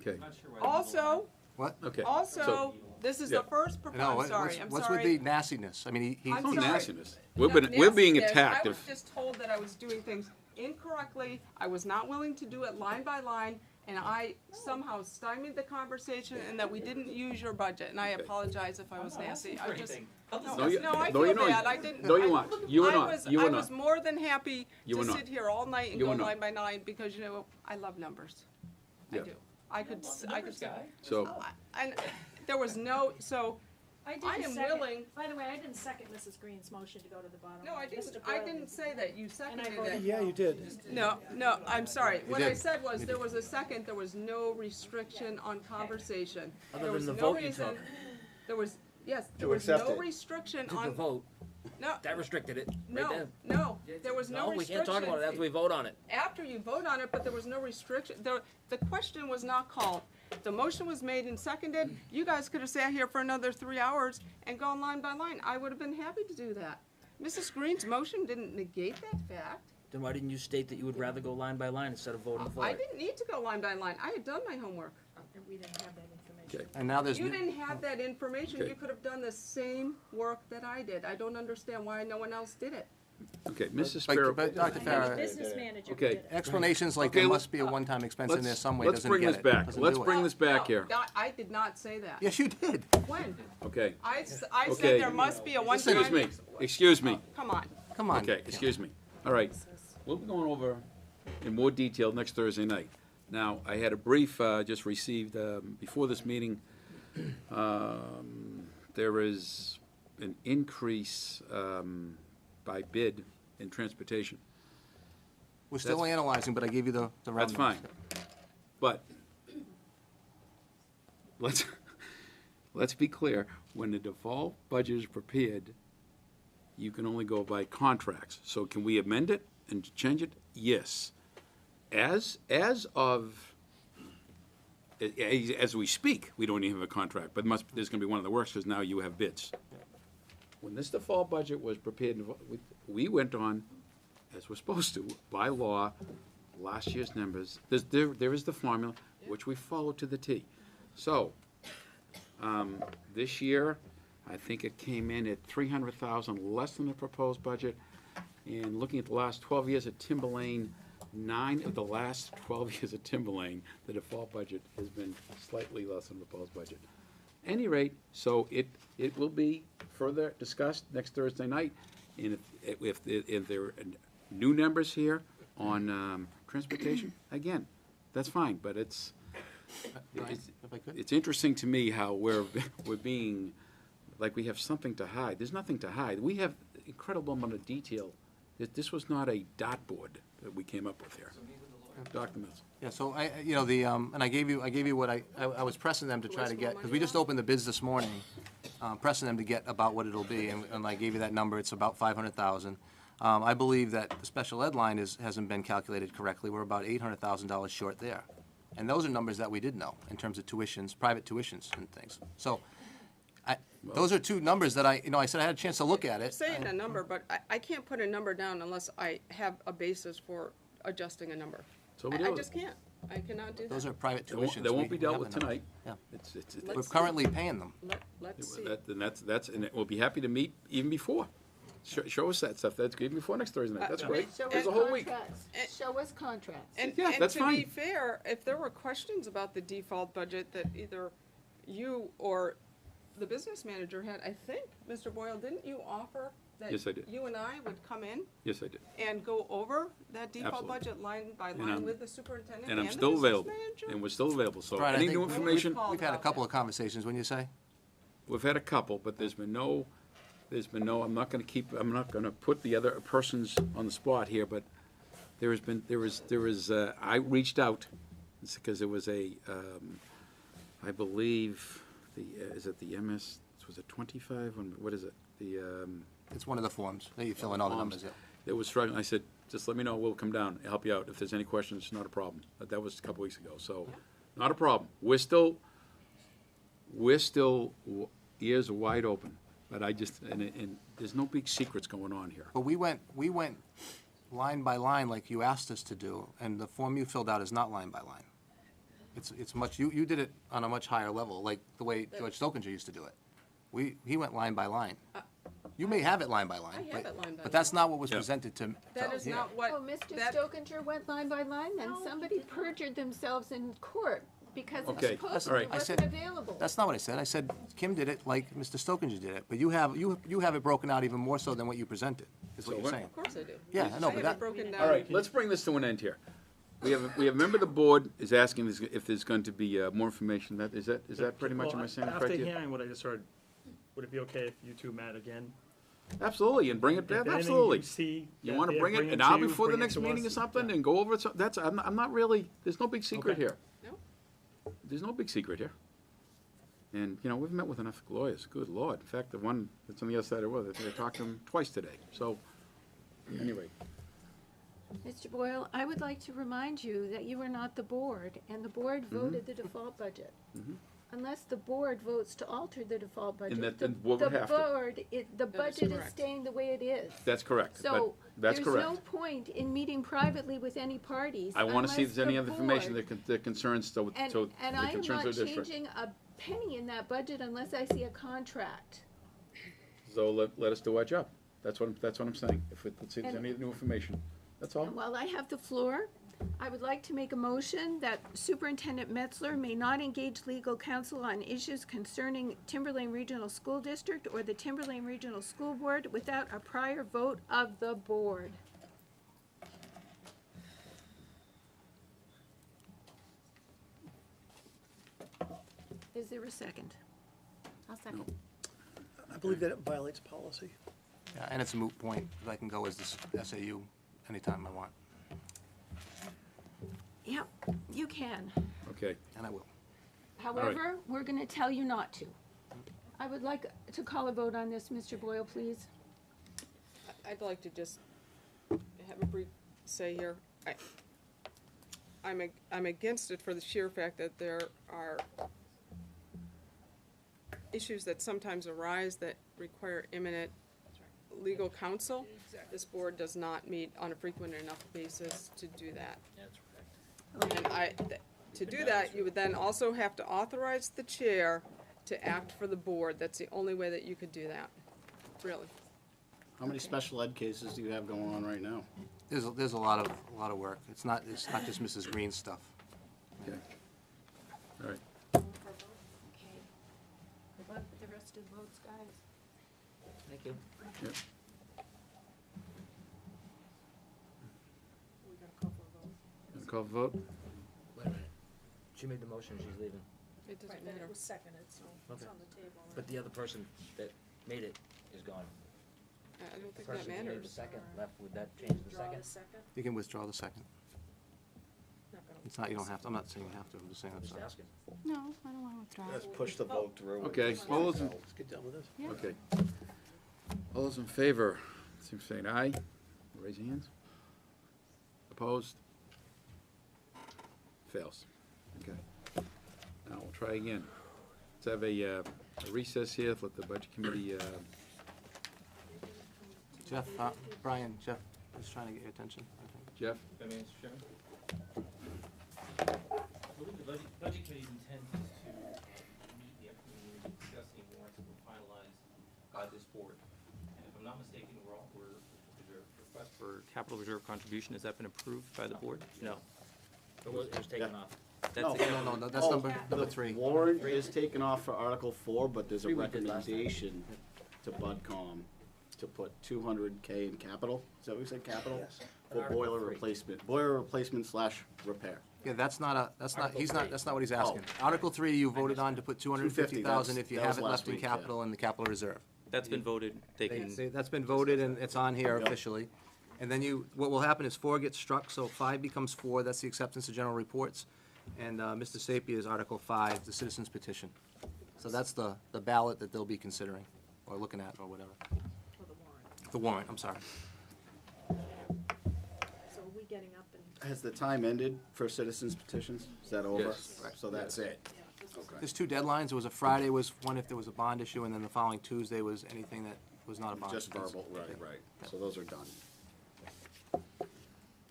[SPEAKER 1] Okay.
[SPEAKER 11] Also,
[SPEAKER 7] What?
[SPEAKER 1] Okay.
[SPEAKER 11] also, this is the first
[SPEAKER 7] No,
[SPEAKER 11] proposal, I'm sorry, I'm
[SPEAKER 7] what's
[SPEAKER 11] sorry.
[SPEAKER 7] with the nastiness? I mean,
[SPEAKER 11] I'm
[SPEAKER 1] No
[SPEAKER 11] sorry.
[SPEAKER 1] nastiness. We're being
[SPEAKER 11] Nastiness.
[SPEAKER 1] attacked.
[SPEAKER 11] I was just told that I was doing things incorrectly. I was not willing to do it line by line, and I somehow stymied the conversation and that we didn't use your budget, and I apologize if I was nasty. I just,
[SPEAKER 1] No, you-
[SPEAKER 11] no, I
[SPEAKER 1] no,
[SPEAKER 11] feel
[SPEAKER 1] you're not.
[SPEAKER 11] bad. I didn't.
[SPEAKER 1] No, you
[SPEAKER 11] I-
[SPEAKER 1] aren't. You were
[SPEAKER 11] I
[SPEAKER 1] not.
[SPEAKER 11] was-
[SPEAKER 1] You were
[SPEAKER 11] I was
[SPEAKER 1] not.
[SPEAKER 11] more than happy
[SPEAKER 1] You
[SPEAKER 11] to
[SPEAKER 1] were not.
[SPEAKER 11] sit here all night and
[SPEAKER 1] You
[SPEAKER 11] go
[SPEAKER 1] were not.
[SPEAKER 11] line by line because, you know, I love numbers. I
[SPEAKER 1] Yeah.
[SPEAKER 11] do. I could say.
[SPEAKER 1] So,
[SPEAKER 11] And there was no, so I
[SPEAKER 14] didn't
[SPEAKER 11] am
[SPEAKER 14] second-
[SPEAKER 11] willing.
[SPEAKER 14] By the way, I didn't second Mrs. Green's motion to go to the bottom.
[SPEAKER 11] No, I
[SPEAKER 14] line.
[SPEAKER 11] didn't,
[SPEAKER 14] Mr.
[SPEAKER 11] I
[SPEAKER 14] Boyle
[SPEAKER 11] didn't
[SPEAKER 14] did.
[SPEAKER 11] say that, you seconded
[SPEAKER 14] voted
[SPEAKER 11] it.
[SPEAKER 17] Yeah, you did.
[SPEAKER 11] No, no, I'm sorry. What I
[SPEAKER 7] did.
[SPEAKER 11] said was,
[SPEAKER 7] You
[SPEAKER 11] there
[SPEAKER 7] did.
[SPEAKER 11] was a second, there was no restriction on conversation.
[SPEAKER 20] Other
[SPEAKER 11] There
[SPEAKER 20] than
[SPEAKER 11] was
[SPEAKER 20] the
[SPEAKER 11] no
[SPEAKER 20] vote you
[SPEAKER 11] reason-
[SPEAKER 20] took.
[SPEAKER 11] There was, yes, there
[SPEAKER 20] To
[SPEAKER 11] was
[SPEAKER 20] accept
[SPEAKER 11] no
[SPEAKER 20] it.
[SPEAKER 11] restriction
[SPEAKER 20] Took the
[SPEAKER 11] on,
[SPEAKER 20] vote.
[SPEAKER 11] no,
[SPEAKER 20] That restricted it, right
[SPEAKER 11] no,
[SPEAKER 20] there.
[SPEAKER 11] no, there was no
[SPEAKER 20] No, we
[SPEAKER 11] restriction.
[SPEAKER 20] can't talk about it after we vote on it.
[SPEAKER 11] After you vote on it, but there was no restriction, the question was not called. The motion was made and seconded, you guys could have sat here for another 3 hours and gone line by line, I would have been happy to do that. Mrs. Green's motion didn't negate that fact.
[SPEAKER 20] Then why didn't you state that you would rather go line by line instead of voting for
[SPEAKER 11] I
[SPEAKER 20] it?
[SPEAKER 11] didn't need to go line by line, I had done my homework.
[SPEAKER 14] We didn't have that information.
[SPEAKER 1] okay.
[SPEAKER 7] And now there's,
[SPEAKER 11] You
[SPEAKER 7] new-
[SPEAKER 11] didn't have that information,
[SPEAKER 1] Okay.
[SPEAKER 11] you could have done the same work that I did, I don't understand why no one else did it.
[SPEAKER 1] Okay, Mrs.
[SPEAKER 7] but
[SPEAKER 1] Sparrow.
[SPEAKER 7] Dr.
[SPEAKER 14] I have a
[SPEAKER 7] Farah,
[SPEAKER 14] business manager who
[SPEAKER 1] Okay.
[SPEAKER 14] did it.
[SPEAKER 7] explanations like
[SPEAKER 1] Okay,
[SPEAKER 7] there must be a one-time expense in there some way
[SPEAKER 1] let's
[SPEAKER 7] doesn't
[SPEAKER 1] bring
[SPEAKER 7] get
[SPEAKER 1] this
[SPEAKER 7] it.
[SPEAKER 1] back.
[SPEAKER 7] Doesn't
[SPEAKER 1] Let's
[SPEAKER 7] do it.
[SPEAKER 1] bring this back
[SPEAKER 11] No,
[SPEAKER 1] here.
[SPEAKER 11] I did not say that.
[SPEAKER 7] Yes, you did.
[SPEAKER 11] When?
[SPEAKER 1] Okay.
[SPEAKER 11] I
[SPEAKER 1] Okay.
[SPEAKER 11] said there must be a one-time.
[SPEAKER 1] Excuse me. Excuse me.
[SPEAKER 11] Come on.
[SPEAKER 7] Come on.
[SPEAKER 1] Okay, excuse me. All right. We'll be going over in more detail next Thursday night. Now, I had a brief, just received, before this meeting. There is an increase by bid in transportation.
[SPEAKER 7] We're still
[SPEAKER 1] That's-
[SPEAKER 7] analyzing, but I gave you the
[SPEAKER 1] That's
[SPEAKER 7] revenues.
[SPEAKER 1] fine. But let's be clear, when the default budget is prepared, you can only go by contracts. So can we amend it and change it? Yes. As we speak, we don't even have a contract, but there's gonna be one of the works, because now you have bids. When this default budget was prepared, we went on, as we're supposed to, by law, last year's numbers. There is the formula, which we follow to the T. So, this year, I think it came in at 300,000 less than the proposed budget. And looking at the last 12 years at Timberlane, 9 of the last 12 years at Timberlane, the default budget has been slightly less than the proposed budget. Any rate, so it will be further discussed next Thursday night. And if there are new numbers here on transportation, again, that's fine, but it's interesting to me how we're being, like we have something to hide. There's nothing to hide. We have incredible amount of detail. This was not a dartboard that we came up with here. Documents.
[SPEAKER 7] Yeah, so and I gave you what I was pressing them to try to get, because we just opened the bids this morning, pressing them to get about what it'll be, and I gave you that number, it's about 500,000. I believe that the special ed line hasn't been calculated correctly, we're about $800,000 short there. And those are numbers that we did know, in terms of tuitions, private tuitions and things. So, Those are two numbers that I said I had a chance to look at it.
[SPEAKER 11] Saying a number, but I can't put a number down unless I have a basis for adjusting a number.
[SPEAKER 1] So we
[SPEAKER 11] I
[SPEAKER 1] do it.
[SPEAKER 11] just can't. I cannot do that.
[SPEAKER 7] Those are private
[SPEAKER 1] They won't-
[SPEAKER 7] tuitions.
[SPEAKER 1] they won't
[SPEAKER 7] We
[SPEAKER 1] be dealt
[SPEAKER 7] have
[SPEAKER 1] with
[SPEAKER 7] a number.
[SPEAKER 1] tonight.
[SPEAKER 7] Yeah.
[SPEAKER 1] It's-
[SPEAKER 7] We're currently paying them.
[SPEAKER 11] Let's see.
[SPEAKER 1] And we'll be happy to meet even before. Show us that stuff. That's even before next Thursday night. That's great.
[SPEAKER 12] Show
[SPEAKER 1] There's
[SPEAKER 12] us
[SPEAKER 1] a whole week.
[SPEAKER 12] contracts. Show us contracts.
[SPEAKER 11] And,
[SPEAKER 1] Yeah,
[SPEAKER 11] and
[SPEAKER 1] that's
[SPEAKER 11] to
[SPEAKER 1] fine.
[SPEAKER 11] be fair, if there were questions about the default budget that either you or the business manager had, I think, Mr. Boyle, didn't you offer that
[SPEAKER 1] Yes, I did.
[SPEAKER 11] you and I would come in
[SPEAKER 1] Yes, I did.
[SPEAKER 11] and go over that default
[SPEAKER 1] Absolutely.
[SPEAKER 11] budget line by
[SPEAKER 1] And
[SPEAKER 11] line
[SPEAKER 1] I'm-
[SPEAKER 11] with the superintendent
[SPEAKER 1] And I'm
[SPEAKER 11] the
[SPEAKER 1] still
[SPEAKER 11] business
[SPEAKER 1] available.
[SPEAKER 11] manager?
[SPEAKER 1] And we're still available. So
[SPEAKER 7] Brian, I
[SPEAKER 1] any
[SPEAKER 7] think
[SPEAKER 1] new information,
[SPEAKER 7] We've had a couple of conversations, wouldn't you say?
[SPEAKER 1] we've had a couple, but there's been no, I'm not gonna put the other persons on the spot here, but there is, I reached out, because there was I believe, is it the MS, was it 25? What is it?
[SPEAKER 7] It's one of the forms that you fill in all the numbers. Yeah.
[SPEAKER 1] It was struggling. I said, just let me know, we'll come down, help you out. If there's any questions, not a problem. But that was a couple weeks ago, so, not a problem. We're still, ears are wide open. But I just, and there's no big secrets going on here.
[SPEAKER 7] But we went line by line like you asked us to do, and the form you filled out is not line by line. It's much, you did it on a much higher level, like the way George Stokinger used to do it. He went line by line. You may have it line by line.
[SPEAKER 11] I have it line by
[SPEAKER 7] But that's not what was
[SPEAKER 1] Yeah.
[SPEAKER 7] presented to.
[SPEAKER 11] That is
[SPEAKER 7] here.
[SPEAKER 11] not what.
[SPEAKER 12] Oh, Mr.
[SPEAKER 11] that-
[SPEAKER 12] Stokinger went line by line, then somebody perjured themselves in court because it's
[SPEAKER 1] Okay,
[SPEAKER 12] supposed
[SPEAKER 1] all right.
[SPEAKER 12] to,
[SPEAKER 7] I
[SPEAKER 12] it
[SPEAKER 7] said-
[SPEAKER 12] wasn't available.
[SPEAKER 7] That's not what I said. I said Kim did it like Mr. Stokinger did it, but you have it broken out even more so than what you presented, is what
[SPEAKER 1] So
[SPEAKER 7] you're
[SPEAKER 1] what-
[SPEAKER 7] saying.
[SPEAKER 11] Of course I do.
[SPEAKER 7] Yeah, I know, but
[SPEAKER 11] have
[SPEAKER 7] that,
[SPEAKER 11] it broken down.
[SPEAKER 1] All right, let's bring this to an end here. We have a member of the board is asking if there's going to be more information. Is that pretty much, am I saying it
[SPEAKER 19] After
[SPEAKER 1] correct?
[SPEAKER 19] hearing what I just heard, would it be okay if you two met again?
[SPEAKER 1] Absolutely, and bring it
[SPEAKER 19] If
[SPEAKER 1] back,
[SPEAKER 19] anything
[SPEAKER 1] absolutely.
[SPEAKER 19] you see
[SPEAKER 1] You
[SPEAKER 19] that
[SPEAKER 1] want to
[SPEAKER 19] they're
[SPEAKER 1] bring it
[SPEAKER 19] bringing
[SPEAKER 1] now
[SPEAKER 19] to you,
[SPEAKER 1] before the
[SPEAKER 19] bring it
[SPEAKER 1] next
[SPEAKER 19] to
[SPEAKER 1] meeting or
[SPEAKER 19] us.
[SPEAKER 1] something
[SPEAKER 19] Yeah.
[SPEAKER 1] and go over it? I'm not really, there's no big secret
[SPEAKER 19] Okay.
[SPEAKER 1] here.
[SPEAKER 11] No.
[SPEAKER 1] There's no big secret here. And, we've met with enough lawyers, good lord. In fact, the one that's on the other side of the world, I think I talked to him twice today. So, anyway,
[SPEAKER 14] Mr. Boyle, I would like to remind you that you are not the board, and the board voted the default budget. Unless the board votes to alter the default budget,
[SPEAKER 1] that
[SPEAKER 14] the
[SPEAKER 1] the board would have to.
[SPEAKER 14] the budget is
[SPEAKER 11] correct.
[SPEAKER 14] staying the way it is.
[SPEAKER 1] that's correct. But
[SPEAKER 14] So,
[SPEAKER 1] that's
[SPEAKER 14] there's no
[SPEAKER 1] correct.
[SPEAKER 14] point in meeting privately with any parties
[SPEAKER 1] I want to see if
[SPEAKER 14] unless
[SPEAKER 1] there's any
[SPEAKER 14] the
[SPEAKER 1] other information
[SPEAKER 14] board-
[SPEAKER 1] that concerns, so
[SPEAKER 14] And
[SPEAKER 1] that
[SPEAKER 14] I am
[SPEAKER 1] concerns
[SPEAKER 14] not
[SPEAKER 1] the district.
[SPEAKER 14] changing a penny in that budget unless I see a contract.
[SPEAKER 1] So let us do our job. That's what I'm saying. Let's see if there's
[SPEAKER 14] And-
[SPEAKER 1] any new information. That's all.
[SPEAKER 14] And while I have the floor, I would like to make a motion that Superintendent Metzler may not engage legal counsel on issues concerning Timberlane Regional School District or the Timberlane Regional School Board without a prior vote of the board. Is there a second?
[SPEAKER 3] I'll second.
[SPEAKER 17] I believe that it violates policy.
[SPEAKER 7] yeah, and it's a moot point, 'cause I can go as the SAU anytime I want,
[SPEAKER 14] Yep, you can.
[SPEAKER 1] Okay.
[SPEAKER 7] and I will.
[SPEAKER 14] However, we're gonna tell you not to. I would like to call a vote on this, Mr. Boyle, please.
[SPEAKER 11] I'd like to just have a brief say here. I'm against it for the sheer fact that there are issues that sometimes arise that require imminent legal counsel. This board does not meet on a frequent enough basis to do that. And to do that, you would then also have to authorize the chair to act for the board. That's the only way that you could do that, really.
[SPEAKER 18] How many special ed cases do you have going on right now?
[SPEAKER 7] There's a lot of work. It's not just Mrs. Green's stuff.
[SPEAKER 1] Okay. All right.
[SPEAKER 14] Okay. Good luck with the rest of the votes, guys.
[SPEAKER 20] Thank you.
[SPEAKER 1] Yep. Gonna call for vote?
[SPEAKER 20] Wait a minute. She made the motion, she's leaving.
[SPEAKER 11] It doesn't matter.
[SPEAKER 14] It was seconded, so it's
[SPEAKER 20] Okay.
[SPEAKER 14] on the table.
[SPEAKER 20] But the other person that made it is gone.
[SPEAKER 11] I don't
[SPEAKER 20] The
[SPEAKER 11] think that
[SPEAKER 20] person who made the
[SPEAKER 11] matters.
[SPEAKER 20] second left, would that change the second?
[SPEAKER 7] You can withdraw the second. It's not, you don't have to, I'm not saying you have to, I'm just saying that's
[SPEAKER 20] Just asking.
[SPEAKER 3] No, I don't want to withdraw.
[SPEAKER 18] Let's push the vote through.
[SPEAKER 1] Okay, all those in,
[SPEAKER 17] Let's get done with this.
[SPEAKER 3] Yeah.
[SPEAKER 1] okay. All those in favor, seem saying aye. Raise your hands. Opposed? Fails. Okay. Now we'll try again. Let's have a recess here, let the budget committee,
[SPEAKER 7] Jeff, Brian, Jeff is trying to get your attention, I think.
[SPEAKER 1] Jeff?
[SPEAKER 20] Mr. Chairman? I believe the budget committee's intent is to meet the upcoming meeting to discuss any warrants that were finalized by this board. And if I'm not mistaken, there's a request for capital reserve contribution. Has that been approved by the board? No. It was taken off.
[SPEAKER 7] No, that's number three.
[SPEAKER 18] Warrant is taken off for Article 4, but there's a
[SPEAKER 20] Three we did last time.
[SPEAKER 18] recommendation to BudCom to put 200K in capital. Is that what we said, capital?
[SPEAKER 20] Yes.
[SPEAKER 18] For
[SPEAKER 20] Article
[SPEAKER 18] boiler
[SPEAKER 20] 3.
[SPEAKER 18] replacement, boiler replacement / repair.
[SPEAKER 7] Yeah, that's not, that's not what he's asking.
[SPEAKER 18] Oh.
[SPEAKER 7] Article 3, you voted on to put 250,000 if you
[SPEAKER 18] that was
[SPEAKER 7] have it
[SPEAKER 18] last
[SPEAKER 7] left in
[SPEAKER 18] week, yeah.
[SPEAKER 7] capital in the capital reserve.
[SPEAKER 20] That's been voted. They can.
[SPEAKER 7] That's been voted and it's on here
[SPEAKER 18] Yep.
[SPEAKER 7] officially. And then what will happen is 4 gets struck, so 5 becomes 4, that's the acceptance of general reports. And Mr. Sapia's Article 5, the citizens petition. So that's the ballot that they'll be considering, or looking at, or whatever.
[SPEAKER 14] For the warrant.
[SPEAKER 7] The warrant, I'm sorry.
[SPEAKER 14] So are we getting up and?
[SPEAKER 18] Has the time ended for citizens petitions? Is that over?
[SPEAKER 1] Yes.
[SPEAKER 18] So that's it? Okay.
[SPEAKER 7] There's 2 deadlines. It was a Friday was one if there was a bond issue, and then the following Tuesday was anything that was not a bond.
[SPEAKER 18] Just verbal, right. So those are done.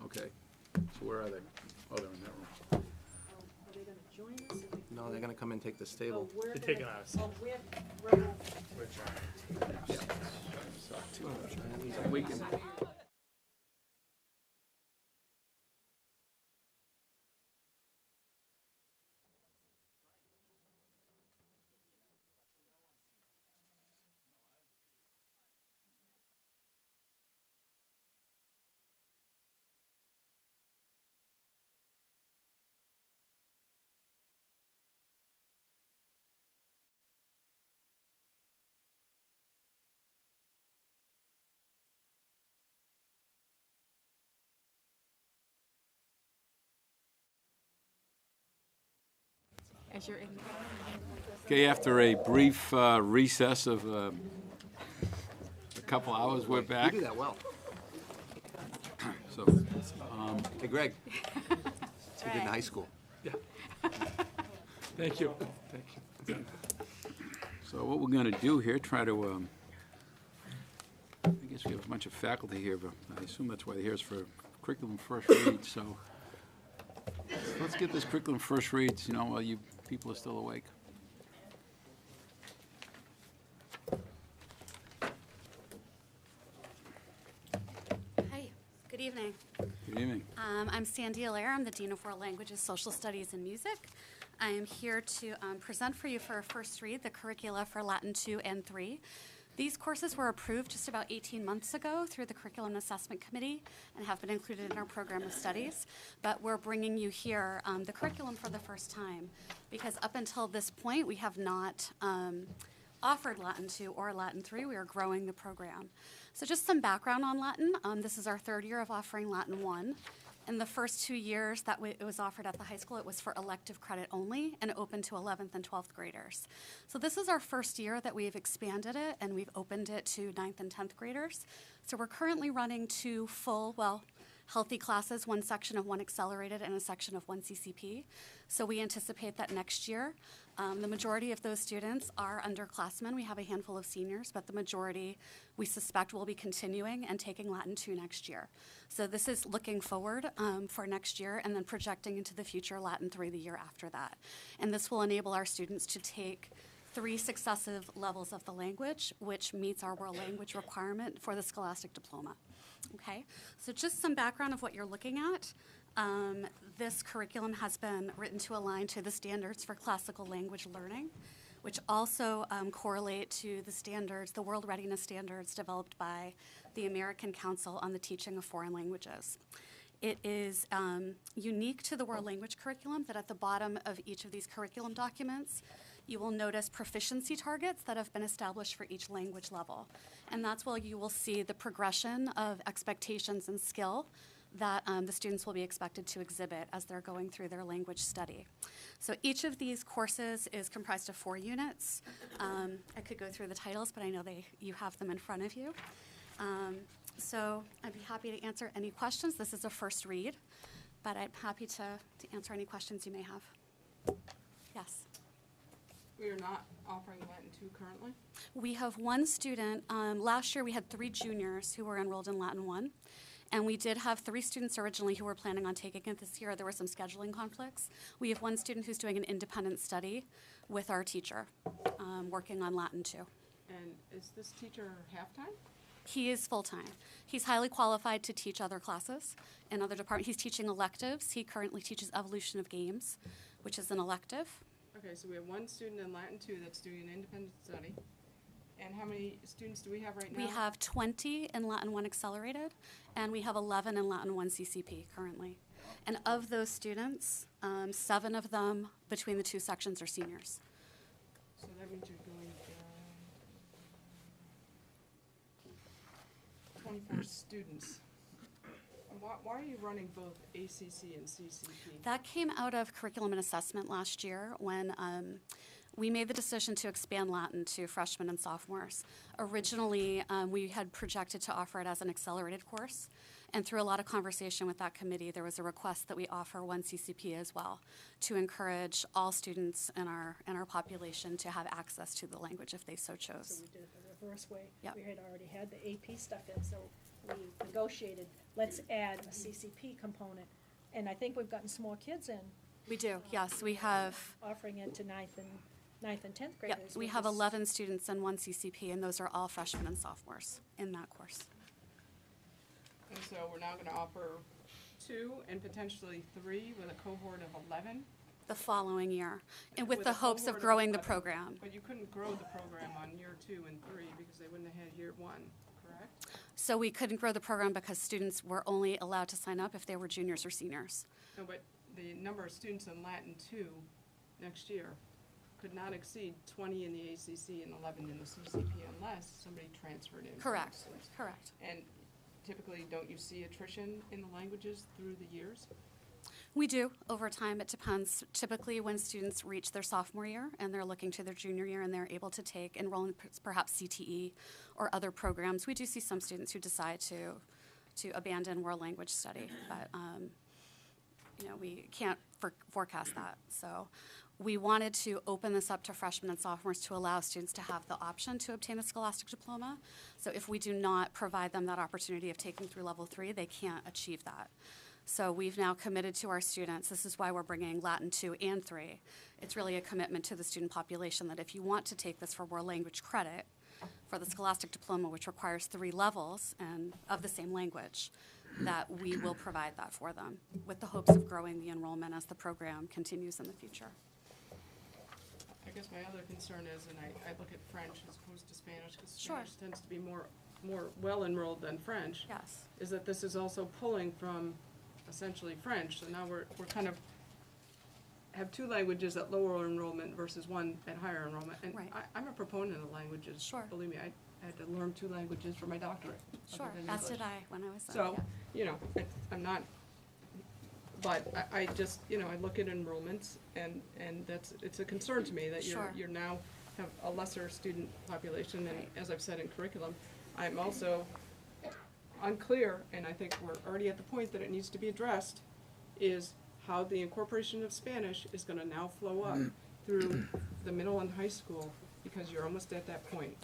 [SPEAKER 1] Okay. So where are they? Oh, they're in that room.
[SPEAKER 14] Are they gonna join us?
[SPEAKER 7] No, they're gonna come and take this table.
[SPEAKER 14] We're
[SPEAKER 19] They're taking
[SPEAKER 14] gonna-
[SPEAKER 19] ours.
[SPEAKER 14] Oh,
[SPEAKER 1] We can,
[SPEAKER 2] As you're in.
[SPEAKER 1] okay, after a brief recess of a couple hours, we're
[SPEAKER 7] You
[SPEAKER 1] back.
[SPEAKER 7] do that well.
[SPEAKER 1] So,
[SPEAKER 7] Hey, Greg. You did in high school.
[SPEAKER 1] thank you. Thank you. So what we're gonna do here, try to, I guess we have a bunch of faculty here, but I assume that's why they're here, is for curriculum first read, so let's get this curriculum first reads, while you people are still awake.
[SPEAKER 21] Hi, good evening.
[SPEAKER 1] Good evening.
[SPEAKER 21] I'm Sandy Allaire. I'm the Dean of World Languages, Social Studies, and Music. I am here to present for you for a first read the curricula for Latin 2 and 3. These courses were approved just about 18 months ago through the Curriculum Assessment Committee and have been included in our program of studies. But we're bringing you here the curriculum for the first time because up until this point, we have not offered Latin 2 or Latin 3. We are growing the program. So just some background on Latin. This is our third year of offering Latin 1. In the first 2 years that it was offered at the high school, it was for elective credit only and open to 11th and 12th graders. So this is our first year that we've expanded it and we've opened it to 9th and 10th graders. So we're currently running 2 full, healthy classes, 1 section of 1 accelerated and a section of 1 CCP. So we anticipate that next year, the majority of those students are underclassmen. We have a handful of seniors, but the majority we suspect will be continuing and taking Latin 2 next year. So this is looking forward for next year and then projecting into the future Latin 3 the year after that. And this will enable our students to take 3 successive levels of the language, which meets our world language requirement for the scholastic diploma. Okay, so just some background of what you're looking at. This curriculum has been written to align to the standards for classical language learning, which also correlate to the standards, the world readiness standards developed by the American Council on the Teaching of Foreign Languages. It is unique to the world language curriculum that at the bottom of each of these curriculum documents, you will notice proficiency targets that have been established for each language level. And that's where you will see the progression of expectations and skill that the students will be expected to exhibit as they're going through their language study. So each of these courses is comprised of 4 units. I could go through the titles, but I know you have them in front of you. So I'd be happy to answer any questions. This is a first read, but I'm happy to answer any questions you may have. Yes.
[SPEAKER 11] We are not offering Latin 2 currently?
[SPEAKER 21] We have one student. Last year, we had 3 juniors who were enrolled in Latin 1. And we did have 3 students originally who were planning on taking it this year. There were some scheduling conflicts. We have one student who's doing an independent study with our teacher, working on Latin 2.
[SPEAKER 11] And is this teacher half-time?
[SPEAKER 21] He is full-time. He's highly qualified to teach other classes in other departments. He's teaching electives. He currently teaches evolution of games, which is an elective.
[SPEAKER 11] Okay, so we have one student in Latin 2 that's doing an independent study. And how many students do we have right now?
[SPEAKER 21] We have 20 in Latin 1 Accelerated, and we have 11 in Latin 1 CCP currently. And of those students, 7 of them between the 2 sections are seniors.
[SPEAKER 11] So that means you're going 24 students. And why are you running both ACC and CCP?
[SPEAKER 21] That came out of curriculum and assessment last year when we made the decision to expand Latin to freshmen and sophomores. Originally, we had projected to offer it as an accelerated course, and through a lot of conversation with that committee, there was a request that we offer 1 CCP as well to encourage all students in our population to have access to the language if they so
[SPEAKER 14] So
[SPEAKER 21] chose.
[SPEAKER 14] we did it the reverse way.
[SPEAKER 21] Yep.
[SPEAKER 14] We had already had the AP stuff in, so we negotiated, let's add a CCP component. And I think we've gotten some more kids in.
[SPEAKER 21] We do, yes. We have,
[SPEAKER 14] Offering it to ninth and 10th
[SPEAKER 21] yep,
[SPEAKER 14] graders.
[SPEAKER 21] we
[SPEAKER 14] which
[SPEAKER 21] have
[SPEAKER 14] is-
[SPEAKER 21] 11 students and 1 CCP, and those are all freshmen and sophomores in that course.
[SPEAKER 11] And so we're now going to offer 2 and potentially 3 with a cohort of 11?
[SPEAKER 21] The following year, and with
[SPEAKER 11] With
[SPEAKER 21] the
[SPEAKER 11] a
[SPEAKER 21] hopes of
[SPEAKER 11] cohort
[SPEAKER 21] growing the
[SPEAKER 11] 11.
[SPEAKER 21] program.
[SPEAKER 11] But you couldn't grow the program on year 2 and 3 because they wouldn't have had year 1, correct?
[SPEAKER 21] So we couldn't grow the program because students were only allowed to sign up if they were juniors or seniors.
[SPEAKER 11] No, but the number of students in Latin 2 next year could not exceed 20 in the ACC and 11 in the CCP unless somebody transferred in. for
[SPEAKER 21] Correct,
[SPEAKER 11] instance.
[SPEAKER 21] correct.
[SPEAKER 11] And typically, don't you see attrition in the languages through the years?
[SPEAKER 21] We do, over time. It depends. Typically, when students reach their sophomore year and they're looking to their junior year and they're able to enroll in perhaps CTE or other programs, we do see some students who decide to abandon world language study. But, we can't forecast that. So we wanted to open this up to freshmen and sophomores to allow students to have the option to obtain a scholastic diploma. So if we do not provide them that opportunity of taking through level 3, they can't achieve that. So we've now committed to our students. This is why we're bringing Latin 2 and 3. It's really a commitment to the student population that if you want to take this for world language credit, for the scholastic diploma, which requires 3 levels and of the same language, that we will provide that for them with the hopes of growing the enrollment as the program continues in the future.
[SPEAKER 11] I guess my other concern is, and I look at French as opposed to Spanish, because
[SPEAKER 21] Sure.
[SPEAKER 11] Spanish tends to be more well-enrolled than French.
[SPEAKER 21] Yes.
[SPEAKER 11] Is that this is also pulling from essentially French, so now we're kind of have 2 languages at lower enrollment versus 1 at higher enrollment. And
[SPEAKER 21] Right.
[SPEAKER 11] I'm a proponent of languages.
[SPEAKER 21] Sure.
[SPEAKER 11] Believe me, I had to learn 2 languages for my doctorate. other
[SPEAKER 21] Sure,
[SPEAKER 11] than
[SPEAKER 21] as
[SPEAKER 11] English.
[SPEAKER 21] did I when I was
[SPEAKER 11] So, I'm not, but I just, I look at enrollments, and it's a concern to me that
[SPEAKER 21] Sure.
[SPEAKER 11] you're now have a lesser student population, and as I've said in curriculum, I'm also unclear, and I think we're already at the point that it needs to be addressed, is how the incorporation of Spanish is gonna now flow up through the middle and high school, because you're almost at that point,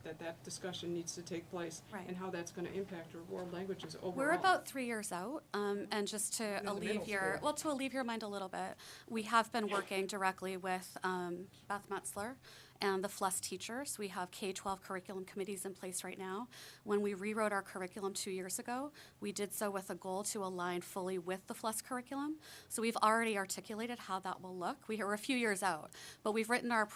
[SPEAKER 11] that discussion needs to take place.
[SPEAKER 21] Right.
[SPEAKER 11] And how that's gonna impact our world languages overall.
[SPEAKER 21] We're about 3 years out, and just to
[SPEAKER 11] the middle
[SPEAKER 21] alleviate your mind a little bit, we have been working directly with Beth Metzler and the FLES teachers. We have K-12 curriculum committees in place right now. When we rewrote our curriculum 2 years ago, we did so with a goal to align fully with the FLES curriculum. So we've already articulated how that will look. We are a few years out, but we've written our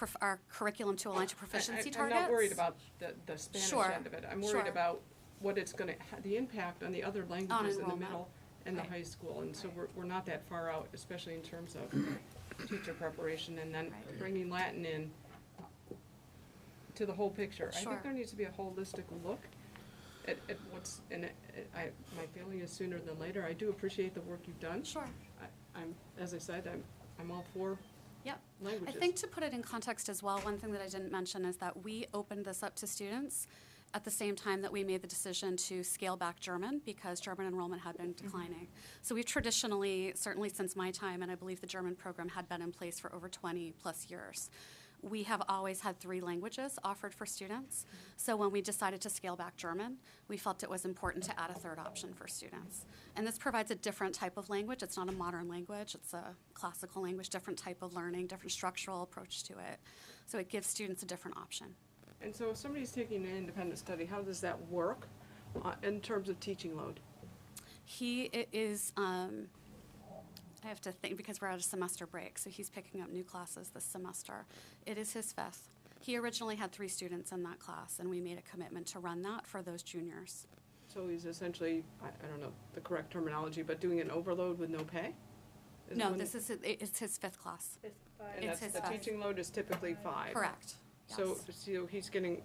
[SPEAKER 21] curriculum to align to proficiency targets.
[SPEAKER 11] I'm not worried about the Spanish
[SPEAKER 21] Sure.
[SPEAKER 11] end of it. I'm worried
[SPEAKER 21] Sure.
[SPEAKER 11] about what it's gonna, the impact on the other languages in the
[SPEAKER 21] enrollment.
[SPEAKER 11] middle and the
[SPEAKER 21] Right.
[SPEAKER 11] high school. And so we're not that far out, especially in terms of teacher preparation, and then
[SPEAKER 21] Right.
[SPEAKER 11] bringing Latin in to the whole picture. I
[SPEAKER 21] Sure.
[SPEAKER 11] think there needs to be a holistic look at what's, and my feeling is sooner than later. I do appreciate the work you've done.
[SPEAKER 21] Sure.
[SPEAKER 11] As I said, I'm all for
[SPEAKER 21] Yep.
[SPEAKER 11] languages.
[SPEAKER 21] I think to put it in context as well, one thing that I didn't mention is that we opened this up to students at the same time that we made the decision to scale back German because German enrollment had been declining. So we've traditionally, certainly since my time, and I believe the German program had been in place for over 20 plus years, we have always had 3 languages offered for students. So when we decided to scale back German, we felt it was important to add a 3rd option for students. And this provides a different type of language. It's not a modern language. It's a classical language, different type of learning, different structural approach to it. So it gives students a different option.
[SPEAKER 11] And so if somebody's taking an independent study, how does that work in terms of teaching load?
[SPEAKER 21] He is, I have to think because we're at a semester break, so he's picking up new classes this semester. It is his 5th. He originally had 3 students in that class, and we made a commitment to run that for those juniors.
[SPEAKER 11] So he's essentially, I don't know the correct terminology, but doing an overload with no pay?
[SPEAKER 21] No, it's his 5th class.
[SPEAKER 11] And
[SPEAKER 21] It's
[SPEAKER 11] that's,
[SPEAKER 21] his
[SPEAKER 11] the
[SPEAKER 21] 5th.
[SPEAKER 11] teaching load is typically 5.
[SPEAKER 21] Correct.
[SPEAKER 11] So,
[SPEAKER 21] Yes.
[SPEAKER 11] so he's getting,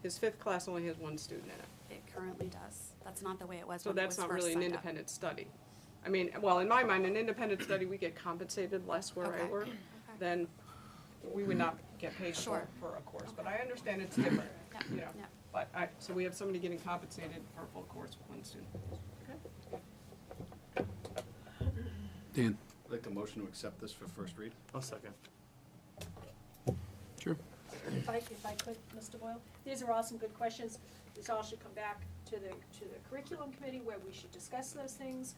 [SPEAKER 11] his 5th class only has 1 student in it.
[SPEAKER 21] It currently does. That's not the way it was
[SPEAKER 11] So
[SPEAKER 21] when it
[SPEAKER 11] that's
[SPEAKER 21] was
[SPEAKER 11] not
[SPEAKER 21] first
[SPEAKER 11] really an
[SPEAKER 21] signed up.
[SPEAKER 11] independent study. I mean, well, in my mind, an independent study, we get compensated less where I
[SPEAKER 21] Okay.
[SPEAKER 11] work than we would not get paid
[SPEAKER 21] Sure.
[SPEAKER 11] for a course. But I understand it's different,
[SPEAKER 21] Yeah,
[SPEAKER 11] you know.
[SPEAKER 21] yeah.
[SPEAKER 11] But so we have somebody getting compensated for a full course with 1 student. Okay.
[SPEAKER 1] Dan?
[SPEAKER 18] I'd like the motion to accept this for first read.
[SPEAKER 19] I'll second.
[SPEAKER 1] Sure.
[SPEAKER 14] If I could, Mr. Boyle, these are all some good questions. This all should come back to the curriculum committee where we should discuss those things.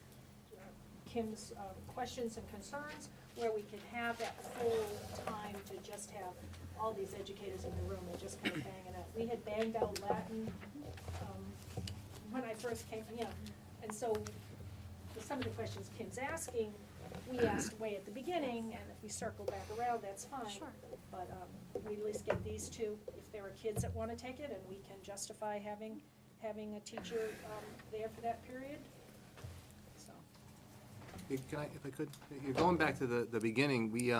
[SPEAKER 14] Kim's questions and concerns, where we can have that full time to just have all these educators in the room and just kind of banging out. We had banged out Latin when I first came, and so with some of the questions Kim's asking, we asked way at the beginning, and if we circle back around, that's fine.
[SPEAKER 21] Sure.
[SPEAKER 14] But we at least get these 2, if there are kids that want to take it, and we can justify having a teacher there for that period. So,
[SPEAKER 7] Can I, if I could, going back to the beginning, we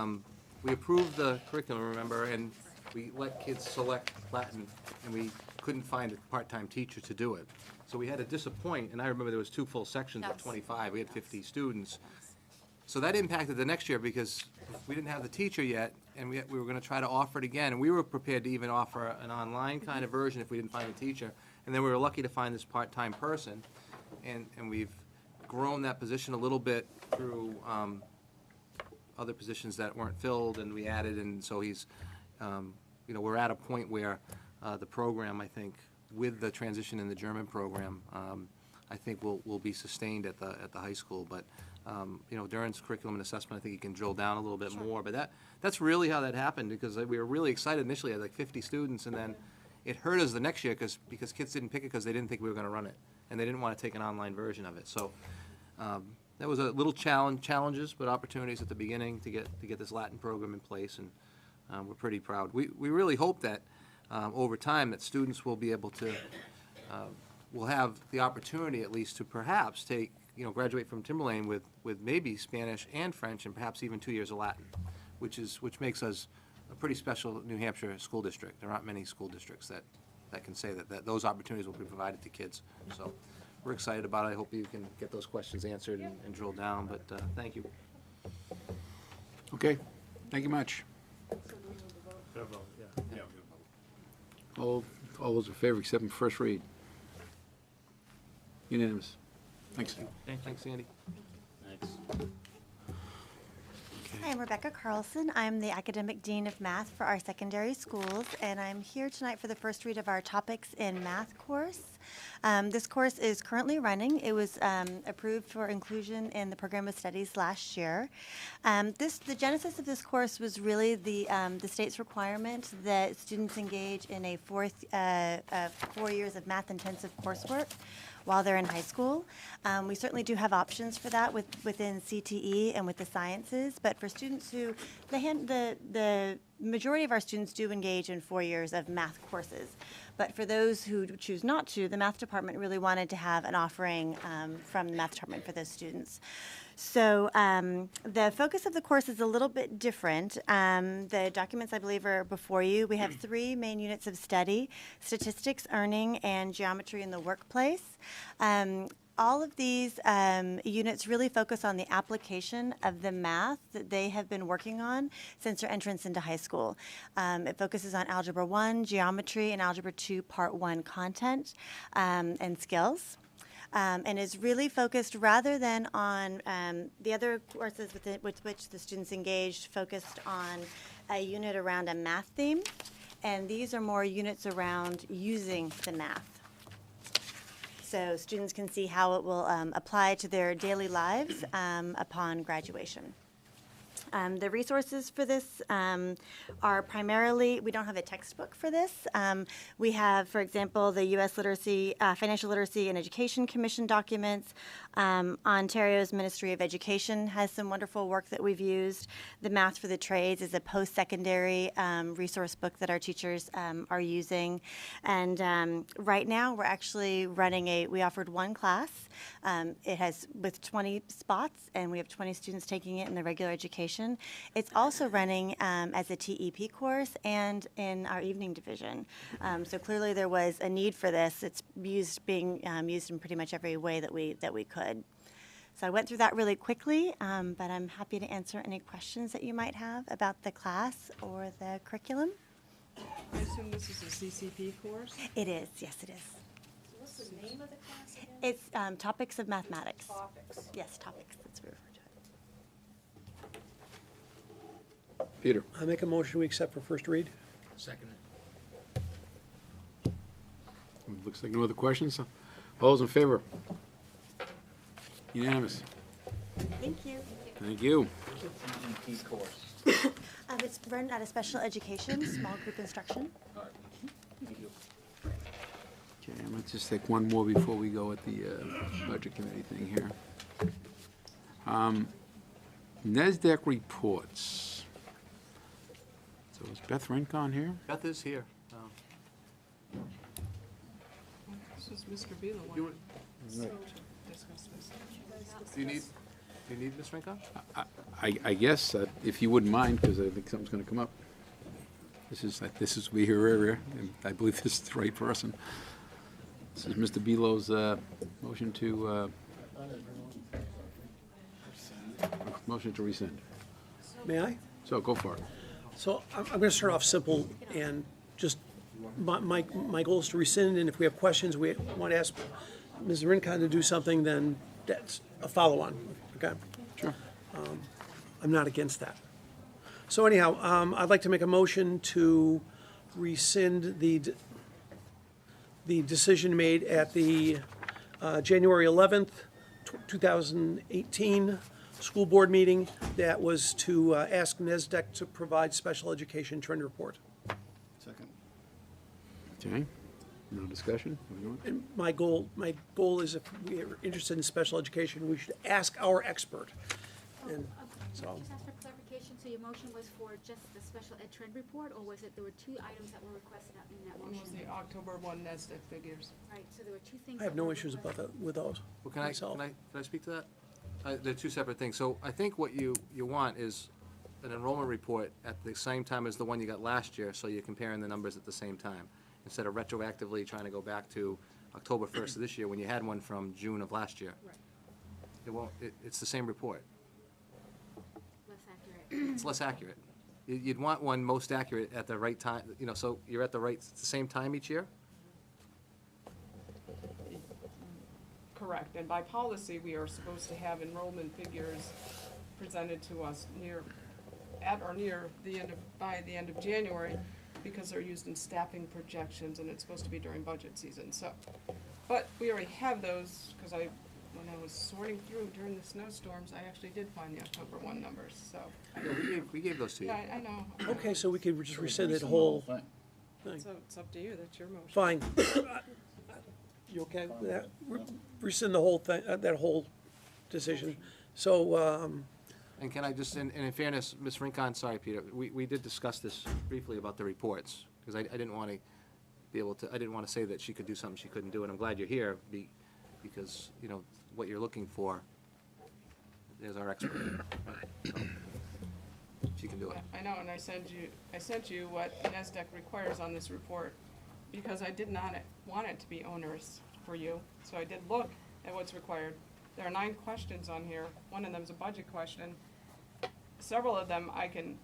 [SPEAKER 7] approved the curriculum, remember, and we let kids select Latin, and we couldn't find a part-time teacher to do it. So we had to disappoint, and I remember there was 2 full sections of
[SPEAKER 21] Yes.
[SPEAKER 7] 25, we had 50 students. So that impacted the next year because we didn't have the teacher yet, and we were gonna try to offer it again, and we were prepared to even offer an online kind of version if we didn't find a teacher. And then we were lucky to find this part-time person, and we've grown that position a little bit through other positions that weren't filled, and we added, and so he's, we're at a point where the program, I think, with the transition in the German program, I think will be sustained at the high school, but during curriculum and assessment, I think you can drill down a little bit more, but that's really how that happened, because we were really excited initially, I had like 50 students, and then it hurt us the next year, because kids didn't pick it because they didn't think we were gonna run it, and they didn't wanna take an online version of it, so, that was a little challenges, but opportunities at the beginning to get this Latin program in place, and we're pretty proud. We really hope that, over time, that students will be able to, will have the opportunity at least to perhaps graduate from Timberlane with maybe Spanish and French, and perhaps even 2 years of Latin, which makes us a pretty special New Hampshire school district. There aren't many school districts that can say that those opportunities will be provided to kids. So we're excited about it. I hope you can get those questions answered and drill down, but thank you.
[SPEAKER 1] Okay, thank you much. All those in favor, except in first read? Unanimous. Thanks.
[SPEAKER 7] Thanks, Andy.
[SPEAKER 8] Hi, I'm Rebecca Carlson. I'm the Academic Dean of Math for our secondary schools, and I'm here tonight for the first read of our Topics in Math course. This course is currently running. It was approved for inclusion in the program of studies last year. The genesis of this course was really the state's requirement that students engage in a 4 years of math-intensive coursework while they're in high school. We certainly do have options for that within CTE and with the sciences, but for students who, the majority of our students do engage in 4 years of math courses. But for those who choose not to, the math department really wanted to have an offering from the math department for those students. So the focus of the course is a little bit different. The documents, I believe, are before you. We have 3 main units of study: statistics, earning, and geometry in the workplace. All of these units really focus on the application of the math that they have been working on since their entrance into high school. It focuses on Algebra 1, geometry, and Algebra 2, Part 1 content and skills. and is really focused, rather than on the other courses with which the students engaged, focused on a unit around a math theme, and these are more units around using the math. So students can see how it will apply to their daily lives upon graduation. The resources for this are primarily, we don't have a textbook for this. We have, for example, the U.S. Literacy, Financial Literacy and Education Commission documents. Ontario's Ministry of Education has some wonderful work that we've used. The Math for the Trades is a post-secondary resource book that our teachers are using. And right now, we're actually running we offered one class. It has with 20 spots, and we have 20 students taking it in the regular education. It's also running as a TEP course and in our evening division. So clearly there was a need for this. It's being used in pretty much every way that we could. So I went through that really quickly, but I'm happy to answer any questions that you might have about the class or the curriculum.
[SPEAKER 11] I assume this is a CCP course?
[SPEAKER 8] It is, yes it is.
[SPEAKER 14] So what's the name of the class again?
[SPEAKER 8] It's Topics of Mathematics.
[SPEAKER 14] Topics.
[SPEAKER 8] Yes, topics, that's what we refer to it.
[SPEAKER 1] Peter?
[SPEAKER 17] I make a motion we accept for first read.
[SPEAKER 18] Second.
[SPEAKER 1] Looks like no other questions. All those in favor? Unanimous.
[SPEAKER 8] Thank you.
[SPEAKER 1] Thank you.
[SPEAKER 18] course.
[SPEAKER 8] It's run out of special education, small group instruction.
[SPEAKER 18] Thank you.
[SPEAKER 1] Okay, let's just take one more before we go at the budget committee thing here. NASDAQ reports. So is Beth Rincon here?
[SPEAKER 7] Beth is here.
[SPEAKER 11] This is Mr. Beal.
[SPEAKER 7] You were-
[SPEAKER 11] So,
[SPEAKER 7] Right.
[SPEAKER 11] discuss this.
[SPEAKER 7] Do you need Ms. Rincon?
[SPEAKER 1] I guess, if you wouldn't mind, because I think something's going to come up. This is we hear area, and I believe this is the right person. This is Mr. Belo's motion to rescind.
[SPEAKER 17] May I?
[SPEAKER 1] So go for it.
[SPEAKER 17] So I'm going to start off simple and just, my goal is to rescind, and if we have questions, we want to ask Ms. Rincon to do something, then that's a follow-on, okay?
[SPEAKER 1] Sure.
[SPEAKER 17] I'm not against that. So anyhow, I'd like to make a motion to rescind the decision made at the January 11th, 2018 school board meeting that was to ask NASDAQ to provide special education trend report.
[SPEAKER 18] Second.
[SPEAKER 1] Okay, no discussion?
[SPEAKER 17] And my goal is if we are interested in special education, we should ask our expert. And so,
[SPEAKER 2] Just ask for clarification, so your motion was for just the special ed trend report, or was it, there were two items that were requested in that
[SPEAKER 11] One was
[SPEAKER 2] motion?
[SPEAKER 11] the October 1 NASDAQ figures.
[SPEAKER 2] Right, so there were two things.
[SPEAKER 17] I have
[SPEAKER 2] that
[SPEAKER 17] no
[SPEAKER 2] were
[SPEAKER 17] issues about
[SPEAKER 2] requested.
[SPEAKER 17] that with those
[SPEAKER 7] Well, can
[SPEAKER 17] myself.
[SPEAKER 7] I speak to that? They're two separate things. So I think what you want is an enrollment report at the same time as the one you got last year, so you're comparing the numbers at the same time, instead of retroactively trying to go back to October 1st of this year when you had one from June of last year.
[SPEAKER 11] Right.
[SPEAKER 7] It won't, it's the same report.
[SPEAKER 2] Less accurate.
[SPEAKER 7] It's less accurate. You'd want one most accurate at the right time, so you're at the same time each year?
[SPEAKER 11] Correct, and by policy, we are supposed to have enrollment figures presented to us by the end of January, because they're used in staffing projections, and it's supposed to be during budget season, so. But we already have those, because when I was sorting through during the snowstorms, I actually did find the October 1 numbers, so.
[SPEAKER 7] Yeah, we gave those to you.
[SPEAKER 11] Yeah, I know.
[SPEAKER 17] Okay, so we could just rescind the whole thing.
[SPEAKER 11] So it's up to you, that's your motion.
[SPEAKER 17] Fine. You okay with that? Rescind the whole thing, that whole decision. So,
[SPEAKER 7] And can I just, and in fairness, Ms. Rincon, sorry, Peter, we did discuss this briefly about the reports, because I didn't want to be able to, I didn't want to say that she could do something she couldn't do, and I'm glad you're here, because, what you're looking for, there's our expert. So, she can do it.
[SPEAKER 11] I know, and I sent you what NASDAQ requires on this report, because I did not want it to be onerous for you, so I did look at what's required. There are 9 questions on here, one of them is a budget question. Several of them it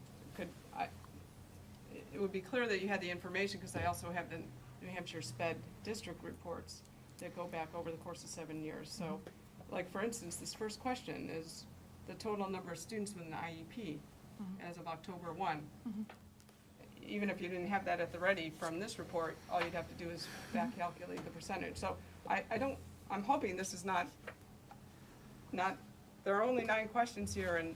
[SPEAKER 11] would be clear that you had the information, because I also have the New Hampshire SPED district reports. that go back over the course of 7 years. So, like, for instance, this first question is the total number of students with an IEP as of October 1. Even if you didn't have that at the ready from this report, all you'd have to do is back calculate the percentage. So I'm hoping this is not, there are only 9 questions here, and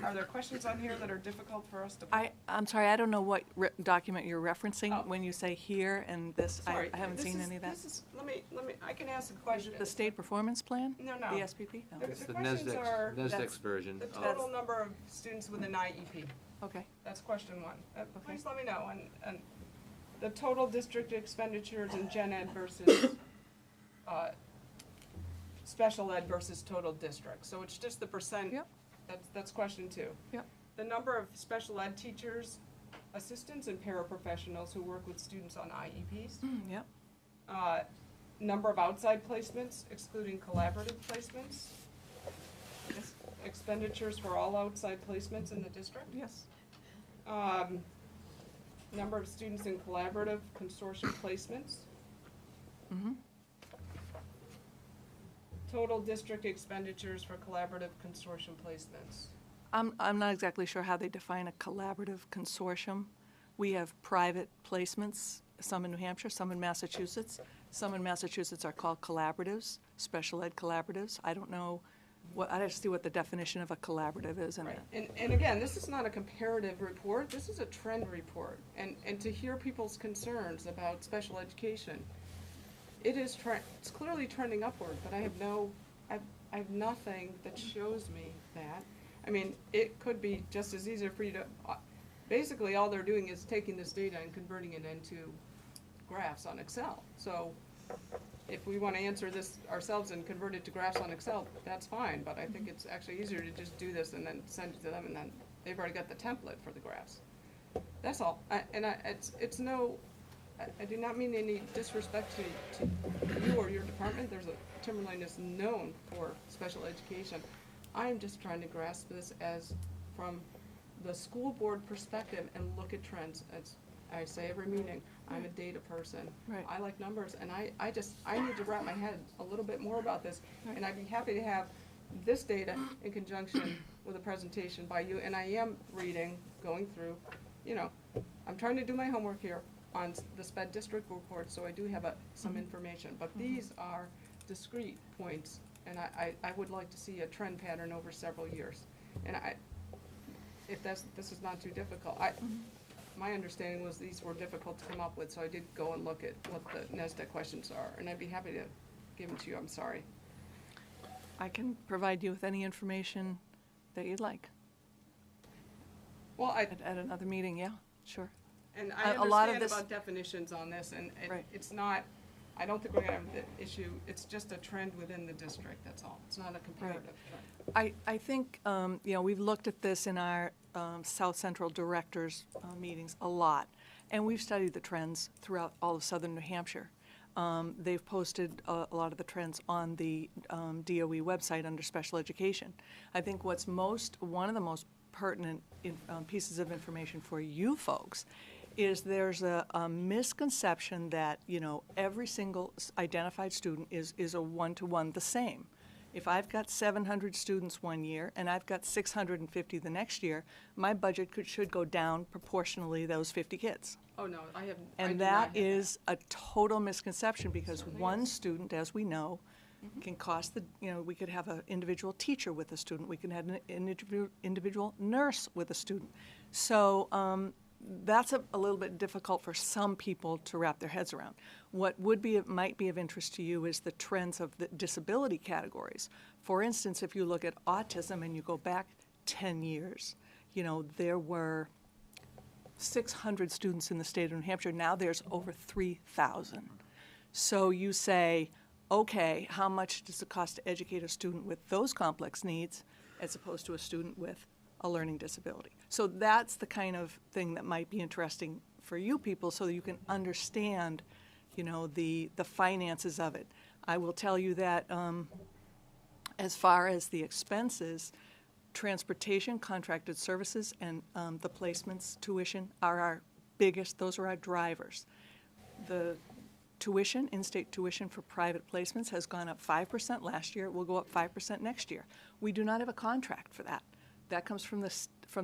[SPEAKER 11] are there questions on here that are difficult for us to?
[SPEAKER 6] I'm sorry, I don't know what document you're referencing when you say here and this.
[SPEAKER 11] Sorry,
[SPEAKER 6] I haven't seen any of that.
[SPEAKER 11] Let me, I can ask a question.
[SPEAKER 6] The state performance plan?
[SPEAKER 11] No, no.
[SPEAKER 6] The SPP? No.
[SPEAKER 7] It's the
[SPEAKER 11] questions are-
[SPEAKER 7] NESDEC's version.
[SPEAKER 11] The
[SPEAKER 7] of-
[SPEAKER 11] total number of students with an IEP.
[SPEAKER 6] Okay.
[SPEAKER 11] That's question 1. Please let me know. And the total district expenditures in gen ed versus special ed versus total district. So it's just the percent.
[SPEAKER 6] Yep.
[SPEAKER 11] That's question 2.
[SPEAKER 6] Yep.
[SPEAKER 11] The number of special ed teachers, assistants, and paraprofessionals who work with students on IEPs.
[SPEAKER 6] Yep.
[SPEAKER 11] Number of outside placements, excluding collaborative placements. Expenditures for all outside placements in the district.
[SPEAKER 6] Yes.
[SPEAKER 11] Number of students in collaborative consortium placements. Total district expenditures for collaborative consortium placements.
[SPEAKER 6] I'm not exactly sure how they define a collaborative consortium. We have private placements, some in New Hampshire, some in Massachusetts. Some in Massachusetts are called collaboratives, special ed collaboratives. I don't know I have to see what the definition of a collaborative is in it.
[SPEAKER 11] And again, this is not a comparative report, this is a trend report. And to hear people's concerns about special education, it's clearly trending upward, but I have nothing that shows me that. I mean, it could be just as easy for you to, basically all they're doing is taking this data and converting it into graphs on Excel. So if we want to answer this ourselves and convert it to graphs on Excel, that's fine, but I think it's actually easier to just do this and then send it to them, and then they've already got the template for the graphs. That's all. I do not mean any disrespect to you or your department. Timberline is known for special education. I'm just trying to grasp this as from the school board perspective and look at trends. As I say every meeting, I'm a data person.
[SPEAKER 6] Right.
[SPEAKER 11] I like numbers, and I need to wrap my head a little bit more about this, and I'd be happy to have this data in conjunction with a presentation by you, and I am going through, I'm trying to do my homework here on the SPED district report, so I do have some information, but these are discrete points, and I would like to see a trend pattern over several years. And if this is not too difficult, my understanding was these were difficult to come up with, so I did go and look at what the NESDEC questions are, and I'd be happy to give them to you. I'm sorry.
[SPEAKER 6] I can provide you with any information that you'd like.
[SPEAKER 11] Well,
[SPEAKER 6] at another meeting, yeah, sure.
[SPEAKER 11] And I understand about definitions on this, and it's not, I don't think we're going to have the issue, it's just a trend within the district, that's all. It's not a comparative trend.
[SPEAKER 6] I think, we've looked at this in our South Central directors' meetings a lot, and we've studied the trends throughout all of southern New Hampshire. They've posted a lot of the trends on the DOE website under special education. I think one of the most pertinent pieces of information for you folks is there's a misconception that, every single identified student is a one-to-one the same. If I've got 700 students one year and I've got 650 the next year, my budget should go down proportionally those 50 kids.
[SPEAKER 11] Oh, no,
[SPEAKER 6] And that is a total misconception, because one student, as we know, can cost we could have an individual teacher with a student, we can have an individual nurse with a student. So that's a little bit difficult for some people to wrap their heads around. What might be of interest to you is the trends of the disability categories. For instance, if you look at autism and you go back 10 years, there were 600 students in the state of New Hampshire. Now there's over 3,000. So you say, okay, how much does it cost to educate a student with those complex needs as opposed to a student with a learning disability? So that's the kind of thing that might be interesting for you people, so that you can understand, the finances of it. I will tell you that as far as the expenses, transportation, contracted services, and the placements, tuition are our biggest. Those are our drivers. The tuition, in-state tuition for private placements has gone up 5% last year. It will go up 5% next year. We do not have a contract for that. That comes from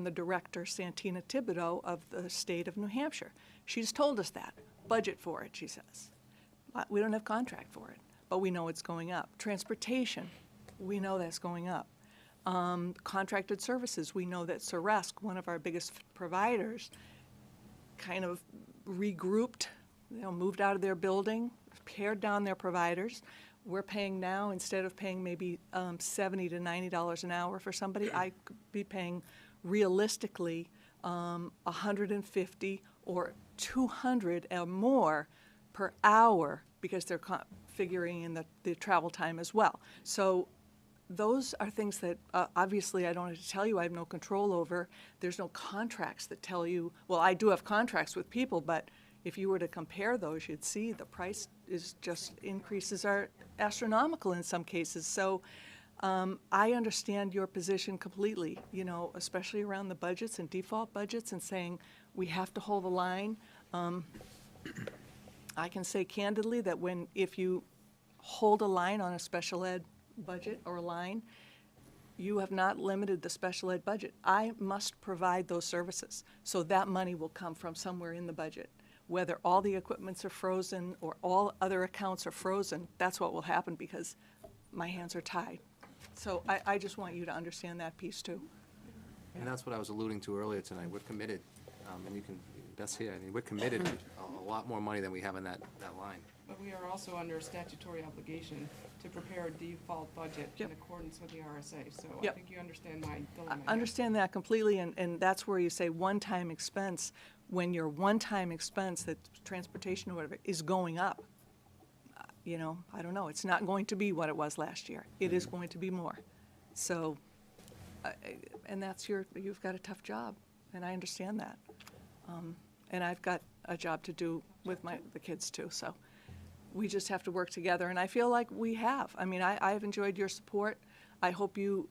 [SPEAKER 6] the director, Santina Thibodeau, of the state of New Hampshire. She's told us that. Budget for it, she says. We don't have contract for it, but we know it's going up. Transportation, we know that's going up. Contracted services, we know that Ceresk, one of our biggest providers, kind of regrouped, moved out of their building, pared down their providers. We're paying now, instead of paying maybe $70 to $90 an hour for somebody, I could be paying realistically $150 or $200 or more per hour, because they're figuring in the travel time as well. So those are things that obviously I don't have to tell you I have no control over. There's no contracts that tell you, well, I do have contracts with people, but if you were to compare those, you'd see the price is just, increases are astronomical in some cases. So I understand your position completely, especially around the budgets and default budgets and saying we have to hold the line. I can say candidly that if you hold a line on a special ed budget or a line, you have not limited the special ed budget. I must provide those services, so that money will come from somewhere in the budget. Whether all the equipments are frozen or all other accounts are frozen, that's what will happen, because my hands are tied. So I just want you to understand that piece too.
[SPEAKER 7] And that's what I was alluding to earlier tonight. We're committed, and you can, that's here, we're committed to a lot more money than we have in that line.
[SPEAKER 10] But we are also under a statutory obligation to prepare a default budget in accordance with the RSA, so I think you understand my dilemma.
[SPEAKER 6] I understand that completely, and that's where you say one-time expense, when your one-time expense, that transportation or whatever, is going up. I don't know, it's not going to be what it was last year. It is going to be more. So, and you've got a tough job, and I understand that. And I've got a job to do with the kids too, so we just have to work together, and I feel like we have. I mean, I've enjoyed your support. I hope you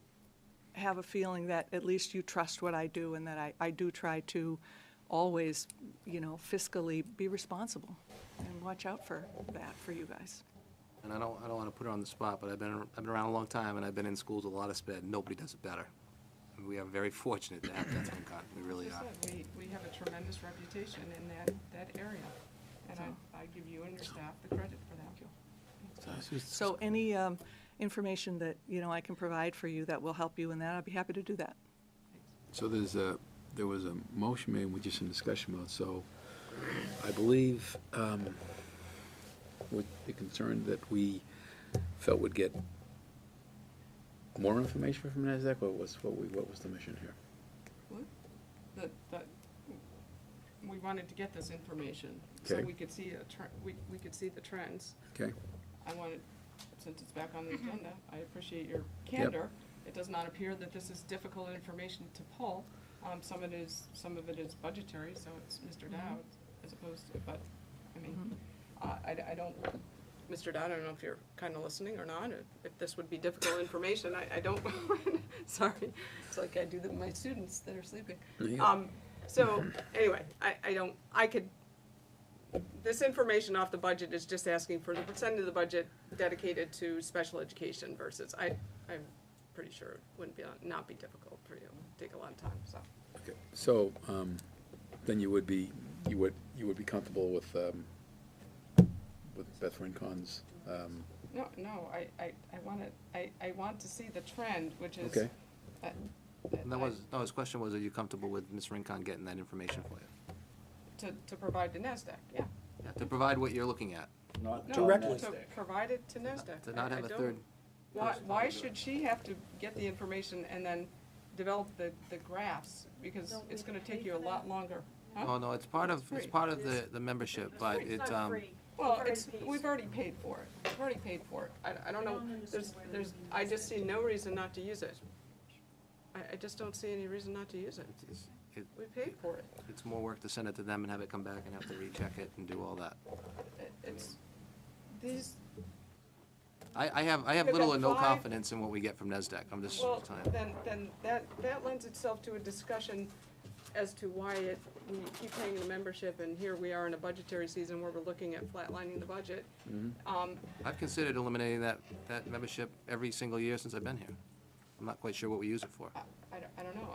[SPEAKER 6] have a feeling that at least you trust what I do, and that I do try to always, fiscally be responsible and watch out for that for you guys.
[SPEAKER 7] And I don't want to put her on the spot, but I've been around a long time, and I've been in schools with a lot of sped. Nobody does it better. And we are very fortunate to have that FinCon. We really are.
[SPEAKER 10] We have a tremendous reputation in that area, and I give you and your staff the credit for that.
[SPEAKER 6] So any information that, I can provide for you that will help you in that, I'd be happy to do that.
[SPEAKER 1] So there was a motion made, we're just in discussion mode, so I believe with the concern that we felt would get more information from NASDAQ, what was the mission here?
[SPEAKER 10] What? That we wanted to get this information, so
[SPEAKER 1] Okay.
[SPEAKER 10] we could see we could see the trends.
[SPEAKER 1] Okay.
[SPEAKER 10] I wanted, since it's back on the agenda, I appreciate your candor. It does not appear that this is difficult information to pull. Some of it is budgetary, so it's Mr. Dowd as opposed to, but, I mean, I don't, Mr. Dowd, I don't know if you're kind of listening or not, or if this would be difficult information. I don't, sorry, it's like I do that with my students that are sleeping. So, anyway, this information off the budget is just asking for the percent of the budget dedicated to special education versus, I'm pretty sure it wouldn't not be difficult for you. It would take a lot of time, so.
[SPEAKER 1] Okay, so then you would be comfortable with Beth Rincon's.
[SPEAKER 10] No, I want to see the trend, which is.
[SPEAKER 1] Okay.
[SPEAKER 7] His question was, are you comfortable with Ms. Rincon getting that information for you?
[SPEAKER 10] To provide to NASDAQ, yeah.
[SPEAKER 7] Yeah, to provide what you're looking at.
[SPEAKER 10] No,
[SPEAKER 17] Directly.
[SPEAKER 10] to provide it to NASDAQ.
[SPEAKER 7] To not have
[SPEAKER 10] I
[SPEAKER 7] a
[SPEAKER 10] don't-
[SPEAKER 7] third.
[SPEAKER 10] Why should she have to get the information and then develop the graphs? Because it's gonna take you a lot longer. Huh?
[SPEAKER 7] Oh, no, it's part of the membership, but it's,
[SPEAKER 10] Well, we've already paid for it. We've already paid for it. I don't know, I just see no reason not to use it. I just don't see any reason not to use it. We paid for it.
[SPEAKER 7] It's more work to send it to them and have it come back and have to recheck it and do all that. I have little or no confidence in what we get from NASDAQ. I'm just
[SPEAKER 10] Well,
[SPEAKER 7] telling you.
[SPEAKER 10] then that lends itself to a discussion as to why when you keep paying the membership, and here we are in a budgetary season where we're looking at flatlining the budget.
[SPEAKER 7] I've considered eliminating that membership every single year since I've been here. I'm not quite sure what we use it for.
[SPEAKER 10] I don't know,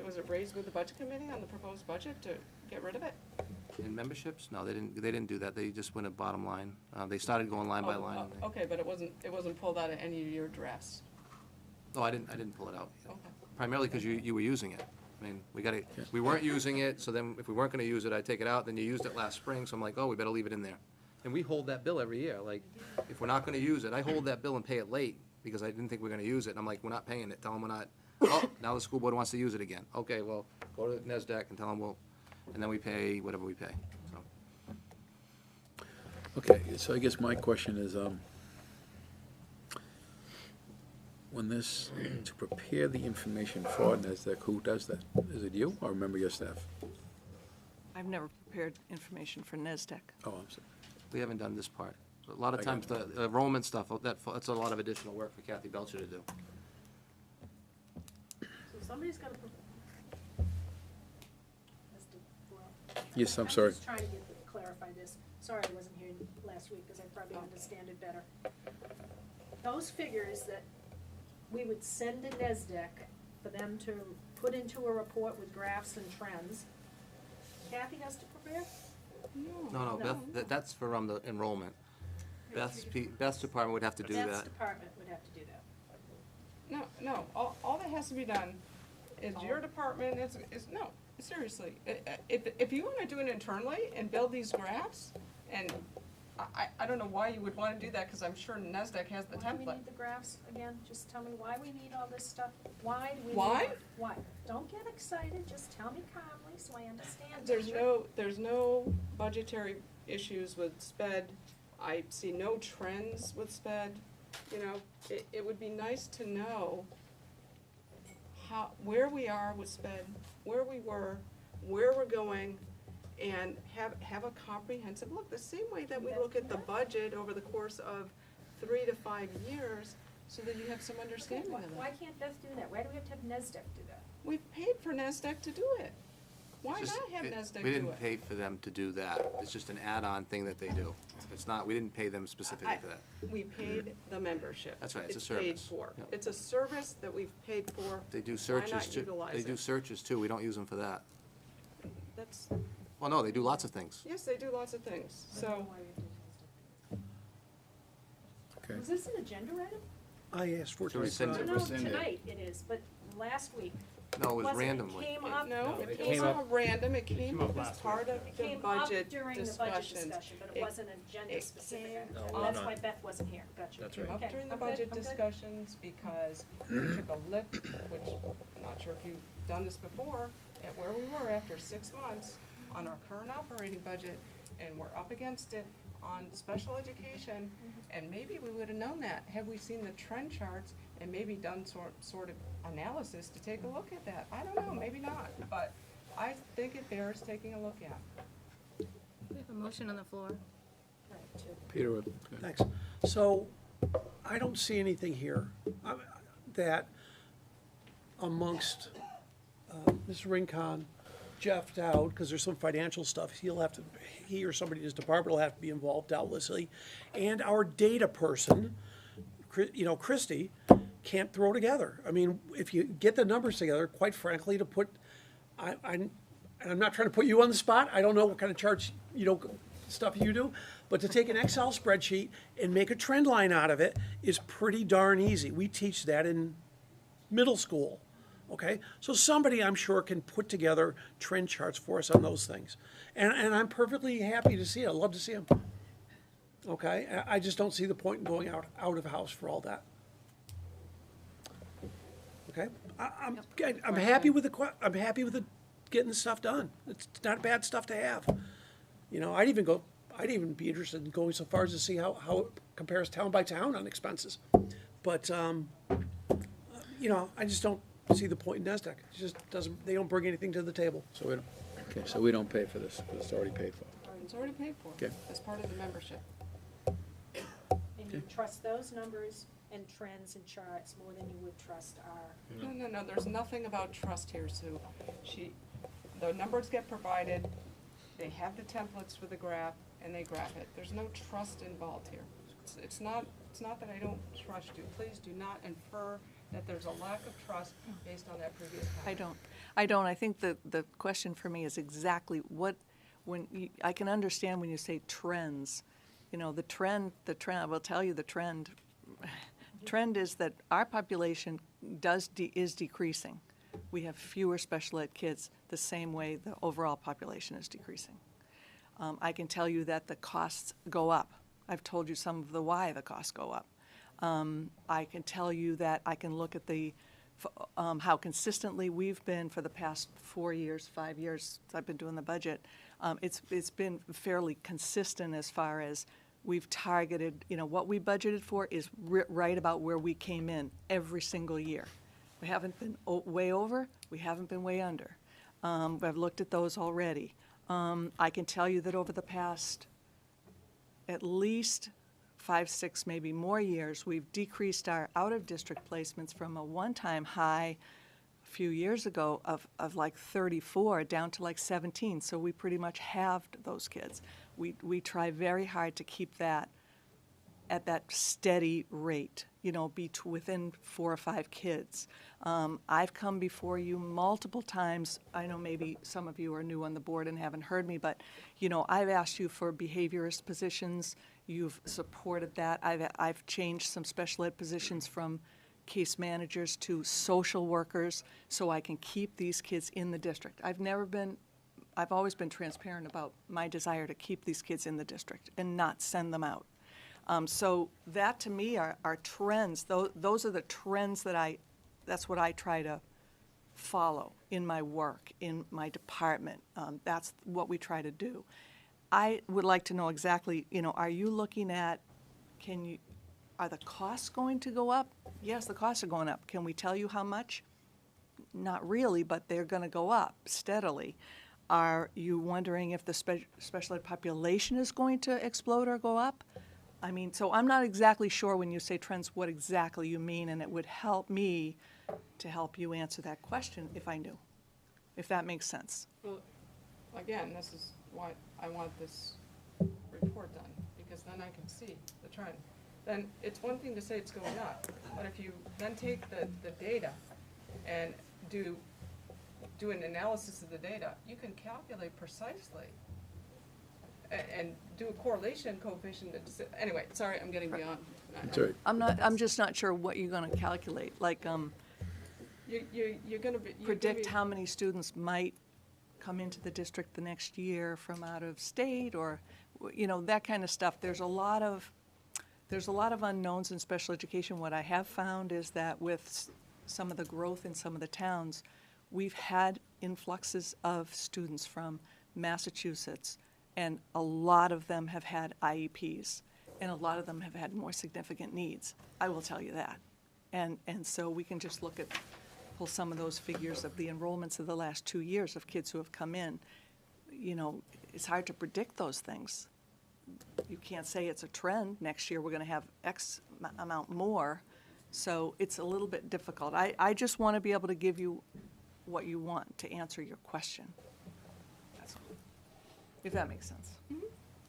[SPEAKER 10] was it raised with the budget committee on the proposed budget to get rid of it?
[SPEAKER 7] In memberships? No, they didn't do that. They just went a bottom line. They started going line by line.
[SPEAKER 10] Okay, but it wasn't pulled out of any of your drafts.
[SPEAKER 7] No, I didn't pull it out.
[SPEAKER 10] Okay.
[SPEAKER 7] Primarily because you were using it. I mean, we weren't using it, so then if we weren't gonna use it, I'd take it out, then you used it last spring, so I'm like, oh, we better leave it in there. And we hold that bill every year, like, if we're not gonna use it, I hold that bill and pay it late, because I didn't think we were gonna use it, and I'm like, we're not paying it, tell them we're not, oh, now the school board wants to use it again. Okay, well, go to NESDEC and tell them and then we pay whatever we pay, so.
[SPEAKER 4] Okay, so I guess my question is, when this, to prepare the information for NESDEC, who does that? Is it you or a member of your staff?
[SPEAKER 6] I've never prepared information for NESDEC.
[SPEAKER 4] Oh, I'm sorry.
[SPEAKER 7] We haven't done this part. A lot of
[SPEAKER 4] I got
[SPEAKER 7] times, the enrollment stuff, that's a lot of additional work for Kathy Belcher to do.
[SPEAKER 14] So somebody's got to.
[SPEAKER 4] Yes, I'm sorry.
[SPEAKER 14] I'm just trying to clarify this. Sorry I wasn't here last week because I probably understand it better. Those figures that we would send to NESDEC for them to put into a report with graphs and trends, Kathy has to prepare?
[SPEAKER 7] No, Beth, that's for the enrollment. Beth's department would have to do that.
[SPEAKER 14] Beth's department would have to do that.
[SPEAKER 10] No, all that has to be done is your department, no, seriously. If you wanna do it internally and build these graphs, and I don't know why you would wanna do that, cause I'm sure NESDEC has the
[SPEAKER 14] Why do we
[SPEAKER 10] template.
[SPEAKER 14] need the graphs again? Just tell me why we need all this stuff. Why do we need?
[SPEAKER 10] Why?
[SPEAKER 14] Why? Don't get excited, just tell me calmly so I understand.
[SPEAKER 10] There's no budgetary issues with SPED. I see no trends with SPED. You know, it would be nice to know where we are with SPED, where we were, where we're going, and have a comprehensive look, the same way that we look at the budget over the course of 3 to 5 years, so that you have some understanding of it.
[SPEAKER 14] Why can't Beth do that? Why do we have to have NESDEC do that?
[SPEAKER 10] We've paid for NESDEC to do it. Why not have NESDEC do it?
[SPEAKER 7] We didn't pay for them to do that. It's just an add-on thing that they do. It's not, we didn't pay them specifically for that.
[SPEAKER 10] We paid the membership.
[SPEAKER 7] That's right, it's a
[SPEAKER 10] It's paid
[SPEAKER 7] service.
[SPEAKER 10] for.
[SPEAKER 7] Yep.
[SPEAKER 10] It's a service that we've paid for.
[SPEAKER 7] They do
[SPEAKER 10] Why
[SPEAKER 7] searches
[SPEAKER 10] not
[SPEAKER 7] too.
[SPEAKER 10] utilize
[SPEAKER 7] They do
[SPEAKER 10] it?
[SPEAKER 7] searches too. We don't use them for that.
[SPEAKER 10] That's,
[SPEAKER 7] Well, no, they do lots of things.
[SPEAKER 10] yes, they do lots of things, so.
[SPEAKER 4] Okay.
[SPEAKER 14] Was this an agenda item?
[SPEAKER 17] I asked for it.
[SPEAKER 7] To rescind it.
[SPEAKER 14] No, tonight it is, but last week.
[SPEAKER 7] No, it was
[SPEAKER 14] wasn't.
[SPEAKER 7] randomly.
[SPEAKER 14] It came up.
[SPEAKER 10] No,
[SPEAKER 14] it
[SPEAKER 10] it
[SPEAKER 14] came
[SPEAKER 10] wasn't
[SPEAKER 14] up.
[SPEAKER 10] random, it came up as
[SPEAKER 19] last
[SPEAKER 10] part of
[SPEAKER 14] It
[SPEAKER 10] the
[SPEAKER 14] came up
[SPEAKER 10] budget
[SPEAKER 14] during the budget
[SPEAKER 10] discussions.
[SPEAKER 14] discussion, but it wasn't agenda specific.
[SPEAKER 10] came
[SPEAKER 14] item.
[SPEAKER 4] No,
[SPEAKER 14] That's
[SPEAKER 4] not.
[SPEAKER 14] why Beth wasn't here. Gotcha.
[SPEAKER 4] That's
[SPEAKER 10] Came
[SPEAKER 4] right.
[SPEAKER 10] up
[SPEAKER 14] Okay,
[SPEAKER 10] during the
[SPEAKER 14] I'm good,
[SPEAKER 10] budget
[SPEAKER 14] I'm good.
[SPEAKER 10] discussions because we took a look, which I'm not sure if you've done this before, at where we were after 6 months on our current operating budget, and we're up against it on special education, and maybe we would have known that had we seen the trend charts and maybe done sort of analysis to take a look at that. I don't know, maybe not, but I think it bears taking a look at.
[SPEAKER 12] We have a motion on the floor.
[SPEAKER 4] Peter,
[SPEAKER 17] Thanks. So, I don't see anything here that amongst Ms. Rincon, Jeff Dowd, because there's some financial stuff, he or somebody in his department will have to be involved doubtlessly, and our data person, Christie, can't throw together. I mean, if you get the numbers together, quite frankly, to put, and I'm not trying to put you on the spot, I don't know what kind of charts, stuff you do, but to take an Excel spreadsheet and make a trend line out of it is pretty darn easy. We teach that in middle school, okay? So somebody, I'm sure, can put together trend charts for us on those things. And I'm perfectly happy to see it. I'd love to see them. Okay? I just don't see the point in going out of house for all that. Okay? I'm happy with getting the stuff done. It's not bad stuff to have. I'd even be interested in going so far as to see how it compares town by town on expenses. But, I just don't see the point in NESDEC. It just they don't bring anything to the table.
[SPEAKER 4] so we don't pay for this, because it's already paid for.
[SPEAKER 10] It's already paid for
[SPEAKER 4] Okay.
[SPEAKER 10] as part of the membership.
[SPEAKER 14] And you trust those numbers and trends and charts more than you would trust our.
[SPEAKER 10] No, there's nothing about trust here, Sue. the numbers get provided, they have the templates for the graph, and they graph it. There's no trust involved here. It's not that I don't trust you. Please do not infer that there's a lack of trust based on that previous comment.
[SPEAKER 6] I don't. I think the question for me is exactly I can understand when you say trends. You know, the trend, I will tell you the trend is that our population is decreasing. We have fewer special ed kids the same way the overall population is decreasing. I can tell you that the costs go up. I've told you some of the why the costs go up. I can tell you that I can look at how consistently we've been for the past 4 years, 5 years since I've been doing the budget. It's been fairly consistent as far as we've targeted, what we budgeted for is right about where we came in every single year. We haven't been way over, we haven't been way under. I've looked at those already. I can tell you that over the past at least 5, 6, maybe more years, we've decreased our out-of-district placements from a one-time high a few years ago of like 34 down to like 17. So we pretty much halved those kids. We try very hard to keep that at that steady rate, be within 4 or 5 kids. I've come before you multiple times. I know maybe some of you are new on the board and haven't heard me, but, I've asked you for behaviorist positions. You've supported that. I've changed some special ed positions from case managers to social workers so I can keep these kids in the district. I've always been transparent about my desire to keep these kids in the district and not send them out. So that to me are trends. Those are the trends that's what I try to follow in my work, in my department. That's what we try to do. I would like to know exactly, are you looking at, are the costs going to go up? Yes, the costs are going up. Can we tell you how much? Not really, but they're going to go up steadily. Are you wondering if the special ed population is going to explode or go up? So I'm not exactly sure when you say trends what exactly you mean, and it would help me to help you answer that question if I knew, if that makes sense.
[SPEAKER 10] Well, again, this is why I want this report done, because then I can see the trend. Then it's one thing to say it's going up, but if you then take the data and do an analysis of the data, you can calculate precisely and do a correlation coefficient. Anyway, sorry, I'm getting beyond.
[SPEAKER 4] That's all right.
[SPEAKER 6] I'm just not sure what you're going to calculate. Like,
[SPEAKER 10] you're going to
[SPEAKER 6] predict how many students might come into the district the next year from out of state, or that kind of stuff. There's a lot of unknowns in special education. What I have found is that with some of the growth in some of the towns, we've had influxes of students from Massachusetts, and a lot of them have had IEPs, and a lot of them have had more significant needs. I will tell you that. And so we can just pull some of those figures of the enrollments of the last 2 years of kids who have come in. It's hard to predict those things. You can't say it's a trend. Next year we're going to have X amount more. So it's a little bit difficult. I just want to be able to give you what you want to answer your question. That's all. If that makes sense.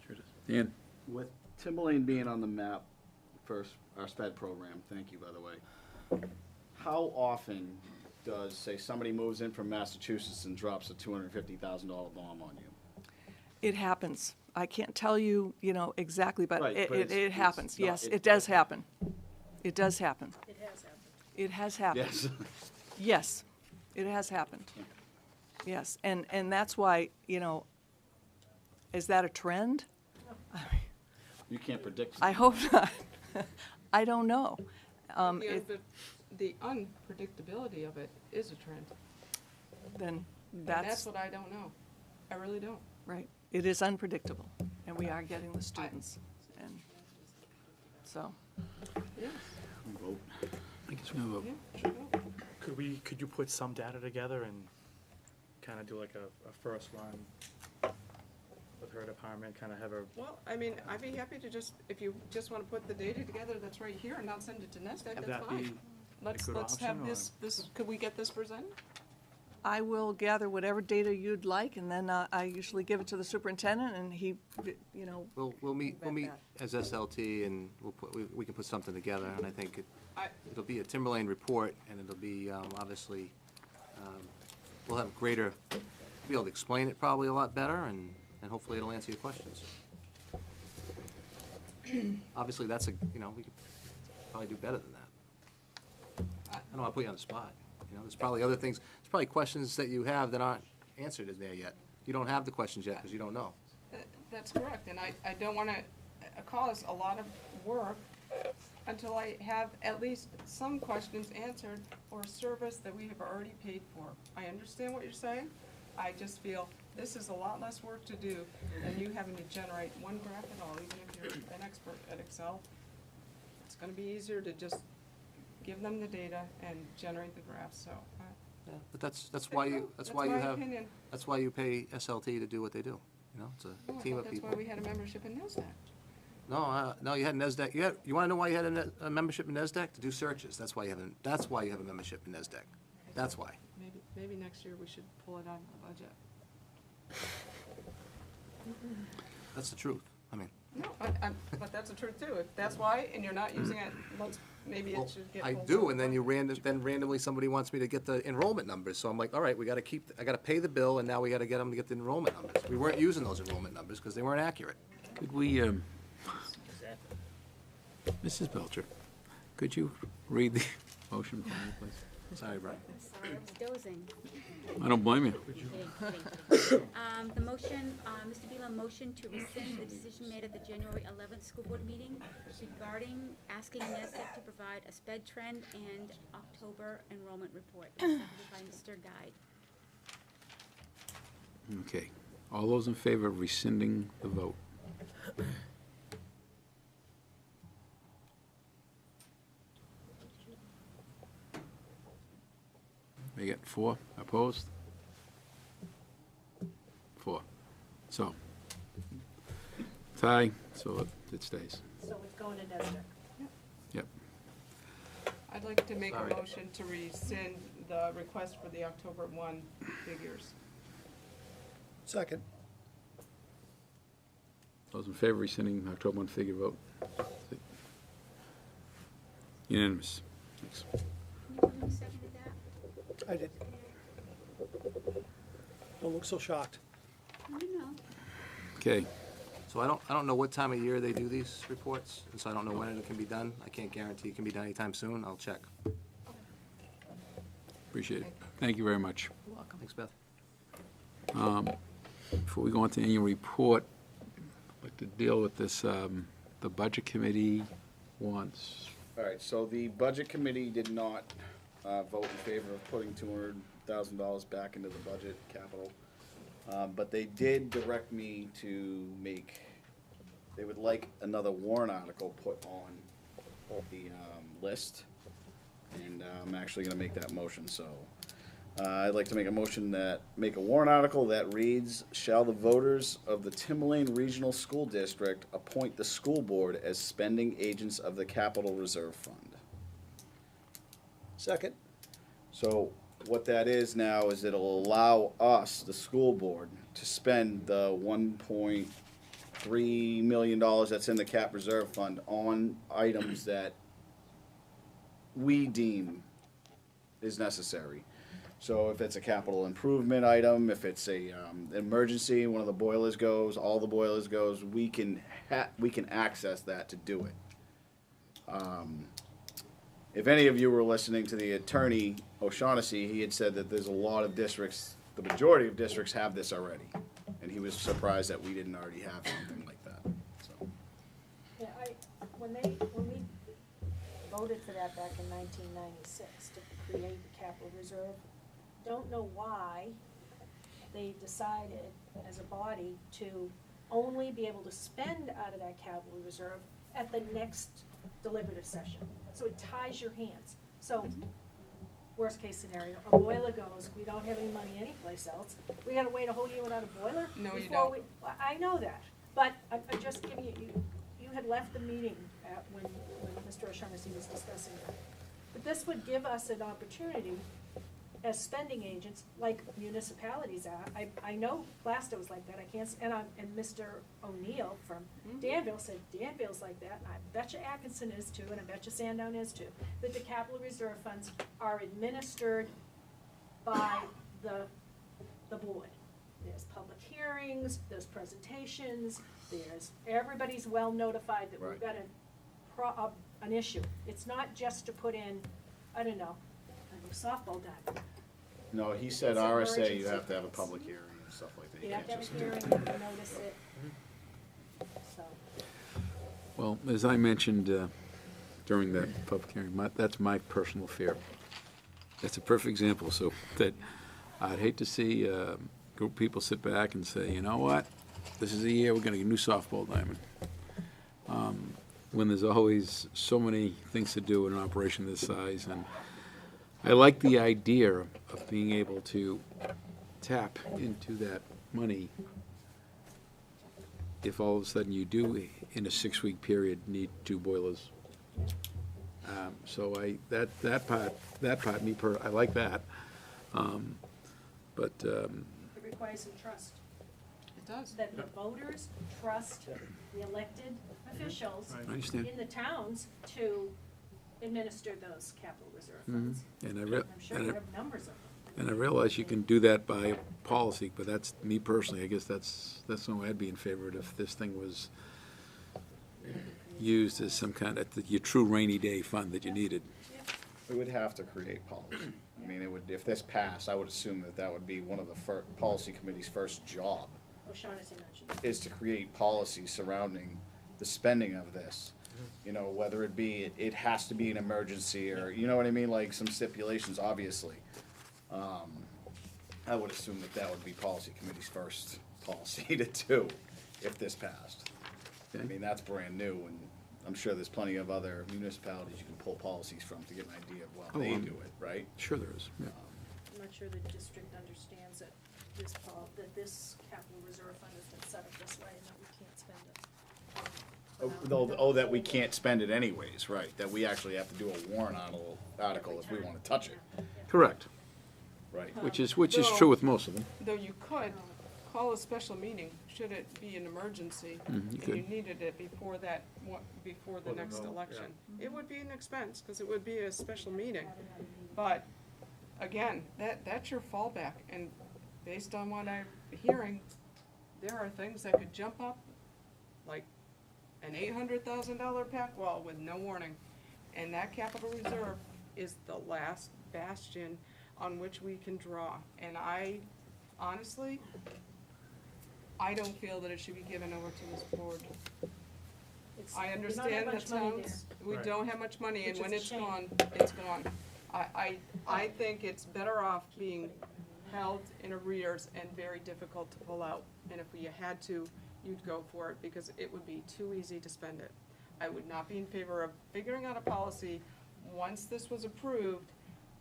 [SPEAKER 4] Sure does. Dan?
[SPEAKER 18] With Timberlane being on the map for our SPED program, thank you, by the way, how often does, say, somebody moves in from Massachusetts and drops a $250,000 bomb on you?
[SPEAKER 6] It happens. I can't tell you, exactly, but
[SPEAKER 18] Right,
[SPEAKER 6] it happens.
[SPEAKER 18] it's not-
[SPEAKER 6] Yes, it does happen. It does happen.
[SPEAKER 14] It has happened.
[SPEAKER 6] It has happened.
[SPEAKER 18] Yes.
[SPEAKER 6] Yes, it has happened. Yes, and that's why, is that a trend?
[SPEAKER 18] You can't predict.
[SPEAKER 6] I hope not. I don't know.
[SPEAKER 10] The unpredictability of it is a trend.
[SPEAKER 6] Then
[SPEAKER 10] And that's what I don't know. I really don't.
[SPEAKER 6] Right. It is unpredictable, and we are getting the students, and so.
[SPEAKER 10] Yes.
[SPEAKER 18] Vote.
[SPEAKER 4] I guess we're going to vote.
[SPEAKER 19] Could you put some data together and kind of do like a first run with her department, kind of have her?
[SPEAKER 10] Well, I'd be happy to if you just want to put the data together that's right here and not send it to NESDEC,
[SPEAKER 19] Have
[SPEAKER 10] that's
[SPEAKER 19] that
[SPEAKER 10] fine.
[SPEAKER 19] be
[SPEAKER 10] Let's
[SPEAKER 19] good
[SPEAKER 10] have
[SPEAKER 19] option,
[SPEAKER 10] this, could we get this presented?
[SPEAKER 6] I will gather whatever data you'd like, and then I usually give it to the superintendent, and he, you know.
[SPEAKER 7] We'll meet as SLT, and we can put something together, and I think it'll be a Timberlane report, and it'll be, obviously, we'll have greater, be able to explain it probably a lot better, and hopefully it'll answer your questions. Obviously, that's we could probably do better than that. I don't want to put you on the spot. There's probably other things, there's probably questions that you have that aren't answered in there yet. You don't have the questions yet because you don't know.
[SPEAKER 10] That's correct, and I don't want to cause a lot of work until I have at least some questions answered for a service that we have already paid for. I understand what you're saying. I just feel this is a lot less work to do than you having to generate one graph at all, even if you're an expert at Excel. It's going to be easier to just give them the data and generate the graphs, so.
[SPEAKER 7] Yeah, but that's why you
[SPEAKER 10] my opinion.
[SPEAKER 7] That's why you pay SLT to do what they do. It's a team of people.
[SPEAKER 10] That's why we had a membership in NASDAQ.
[SPEAKER 7] No, you had NASDAQ. You want to know why you had a membership in NASDAQ? To do searches. That's why you have a membership in NASDAQ. That's why.
[SPEAKER 10] Maybe next year we should pull it out of the budget.
[SPEAKER 7] That's the truth. I mean.
[SPEAKER 10] No, but that's the truth too. If that's why, and you're not using it, maybe it should get.
[SPEAKER 7] I
[SPEAKER 10] pulled
[SPEAKER 7] do,
[SPEAKER 10] out.
[SPEAKER 7] and then randomly somebody wants me to get the enrollment numbers, so I'm like, all right, I gotta pay the bill, and now we gotta get them to get the enrollment numbers. We weren't using those enrollment numbers because they weren't accurate.
[SPEAKER 1] Could we, Mrs. Belcher, could you read the motion for me, please?
[SPEAKER 7] Sorry, Brian.
[SPEAKER 2] Sorry, I was dozing.
[SPEAKER 1] I don't blame you.
[SPEAKER 2] The motion, Mr. Beal, motion to rescind the decision made at the January 11th school board meeting regarding asking NESDEC to provide a sped trend and October enrollment report, seconded by Mr. Guide.
[SPEAKER 1] Okay. All those in favor of rescinding the vote? We get 4 opposed? 4. So, tie, so it stays.
[SPEAKER 14] So it's going to NESDEC.
[SPEAKER 1] Yep.
[SPEAKER 10] I'd like to make a
[SPEAKER 7] Sorry.
[SPEAKER 10] motion to rescind the request for the October 1 figures.
[SPEAKER 17] Second.
[SPEAKER 1] Those in favor of rescinding October 1 figure vote? Unanimous. Thanks.
[SPEAKER 2] Who seconded that?
[SPEAKER 17] I did. Don't look so shocked.
[SPEAKER 2] I know.
[SPEAKER 1] Okay.
[SPEAKER 7] So I don't know what time of year they do these reports, and so I don't know when it can be done. I can't guarantee it can be done anytime soon. I'll check.
[SPEAKER 1] Appreciate it. Thank you very much.
[SPEAKER 7] You're welcome. Thanks, Beth.
[SPEAKER 1] Before we go on to annual report, I'd like to deal with this, the budget committee wants.
[SPEAKER 18] All right, so the budget committee did not vote in favor of putting $200,000 back into the budget capital. But they did direct me to they would like another warrant article put on the list. And I'm actually gonna make that motion, so. I'd like to make a warrant article that reads, shall the voters of the Timberlane Regional School District appoint the school board as spending agents of the Capital Reserve Fund?
[SPEAKER 17] Second.
[SPEAKER 18] So what that is now is it'll allow us, the school board, to spend the $1.3 million that's in the Cap Reserve Fund on items that we deem is necessary. So if it's a capital improvement item, if it's a emergency, one of the boilers goes, all the boilers goes, we can access that to do it. If any of you were listening to the attorney O'Shaughnessy, he had said that there's a lot of districts, the majority of districts have this already, and he was surprised that we didn't already have something like that. So.
[SPEAKER 14] Yeah, when we voted for that back in 1996 to create the capital reserve, don't know why they decided as a body to only be able to spend out of that capital reserve at the next deliberative session. So it ties your hands. So, worst case scenario, a boiler goes, we don't have any money anyplace else. We gotta wait a whole year without a boiler?
[SPEAKER 10] No, you
[SPEAKER 14] before
[SPEAKER 10] don't.
[SPEAKER 14] I know that, but I'm just giving you had left the meeting when Mr. O'Shaughnessy was discussing that. But this would give us an opportunity as spending agents, like municipalities are. I know Plasto's was like that, I can't, and Mr. O'Neill from Danville said Danville's like that, and I bet you Atkinson is too, and I bet you Sandown is too, that the capital reserve funds are administered by the board. There's public hearings, there's presentations, everybody's well notified that we've got an issue. It's not just to put in, I don't know, a new softball diamond.
[SPEAKER 18] No, he said
[SPEAKER 14] It's an
[SPEAKER 18] RSA, you
[SPEAKER 14] emergency.
[SPEAKER 18] have to have a public hearing and stuff like that.
[SPEAKER 14] You have to have
[SPEAKER 18] can't
[SPEAKER 14] a
[SPEAKER 18] just
[SPEAKER 14] hearing, you notice it. So,
[SPEAKER 1] Well, as I mentioned during that public hearing, that's my personal fear. That's a perfect example, so that I'd hate to see a group of people sit back and say, you know what, this is the year we're gonna get a new softball diamond. When there's always so many things to do in an operation this size, and I like the idea of being able to tap into that money if all of a sudden you do, in a 6-week period, need 2 boilers. So that part, I like that. But,
[SPEAKER 14] it requires some trust.
[SPEAKER 10] It does.
[SPEAKER 14] That the voters trust the elected officials
[SPEAKER 1] I understand.
[SPEAKER 14] in the towns to administer those capital reserve
[SPEAKER 1] Mhm.
[SPEAKER 14] funds.
[SPEAKER 1] And
[SPEAKER 14] I'm sure you have numbers of them.
[SPEAKER 1] And I realize you can do that by policy, but that's, me personally, I guess that's something I'd be in favor of if this thing was used as some kind of, your true rainy day fund that you needed.
[SPEAKER 18] We would have to create policy. I mean, it would, if this passed, I would assume that would be one of the policy committee's first job,
[SPEAKER 14] O'Shaughnessy mentioned.
[SPEAKER 18] is to create policy surrounding the spending of this. You know, whether it be, it has to be an emergency, or, you know what I mean, like some stipulations, obviously. I would assume that would be policy committee's first policy to do, if this passed. I mean, that's brand new, and I'm sure there's plenty of other municipalities you can pull policies from to get an idea of, well, they do it, right?
[SPEAKER 1] Sure there is, yeah.
[SPEAKER 14] I'm not sure the district understands that this capital reserve fund has been set up this way and that we can't spend it.
[SPEAKER 18] That we can't spend it anyways, right, that we actually have to do a warrant article if we wanna touch it,
[SPEAKER 1] Correct.
[SPEAKER 18] right?
[SPEAKER 1] Which is true with most of them.
[SPEAKER 10] Though you could call a special meeting, should it be an emergency,
[SPEAKER 1] You
[SPEAKER 10] and you
[SPEAKER 1] could.
[SPEAKER 10] needed it before the next election. It would be an expense, because it would be a special meeting. But, again, that's your fallback, and based on what I'm hearing, there are things that could jump up, like an $800,000 pack wall with no warning. And that capital reserve is the last bastion on which we can draw. And honestly, I don't feel that it should be given over to this board. I understand the towns, we
[SPEAKER 14] Right.
[SPEAKER 10] don't have much money, and
[SPEAKER 14] Which
[SPEAKER 10] when
[SPEAKER 14] is a
[SPEAKER 10] it's
[SPEAKER 14] shame.
[SPEAKER 10] gone, it's gone. I think it's better off being held in arrears and very difficult to pull out. And if you had to, you'd go for it, because it would be too easy to spend it. I would not be in favor of figuring out a policy. Once this was approved,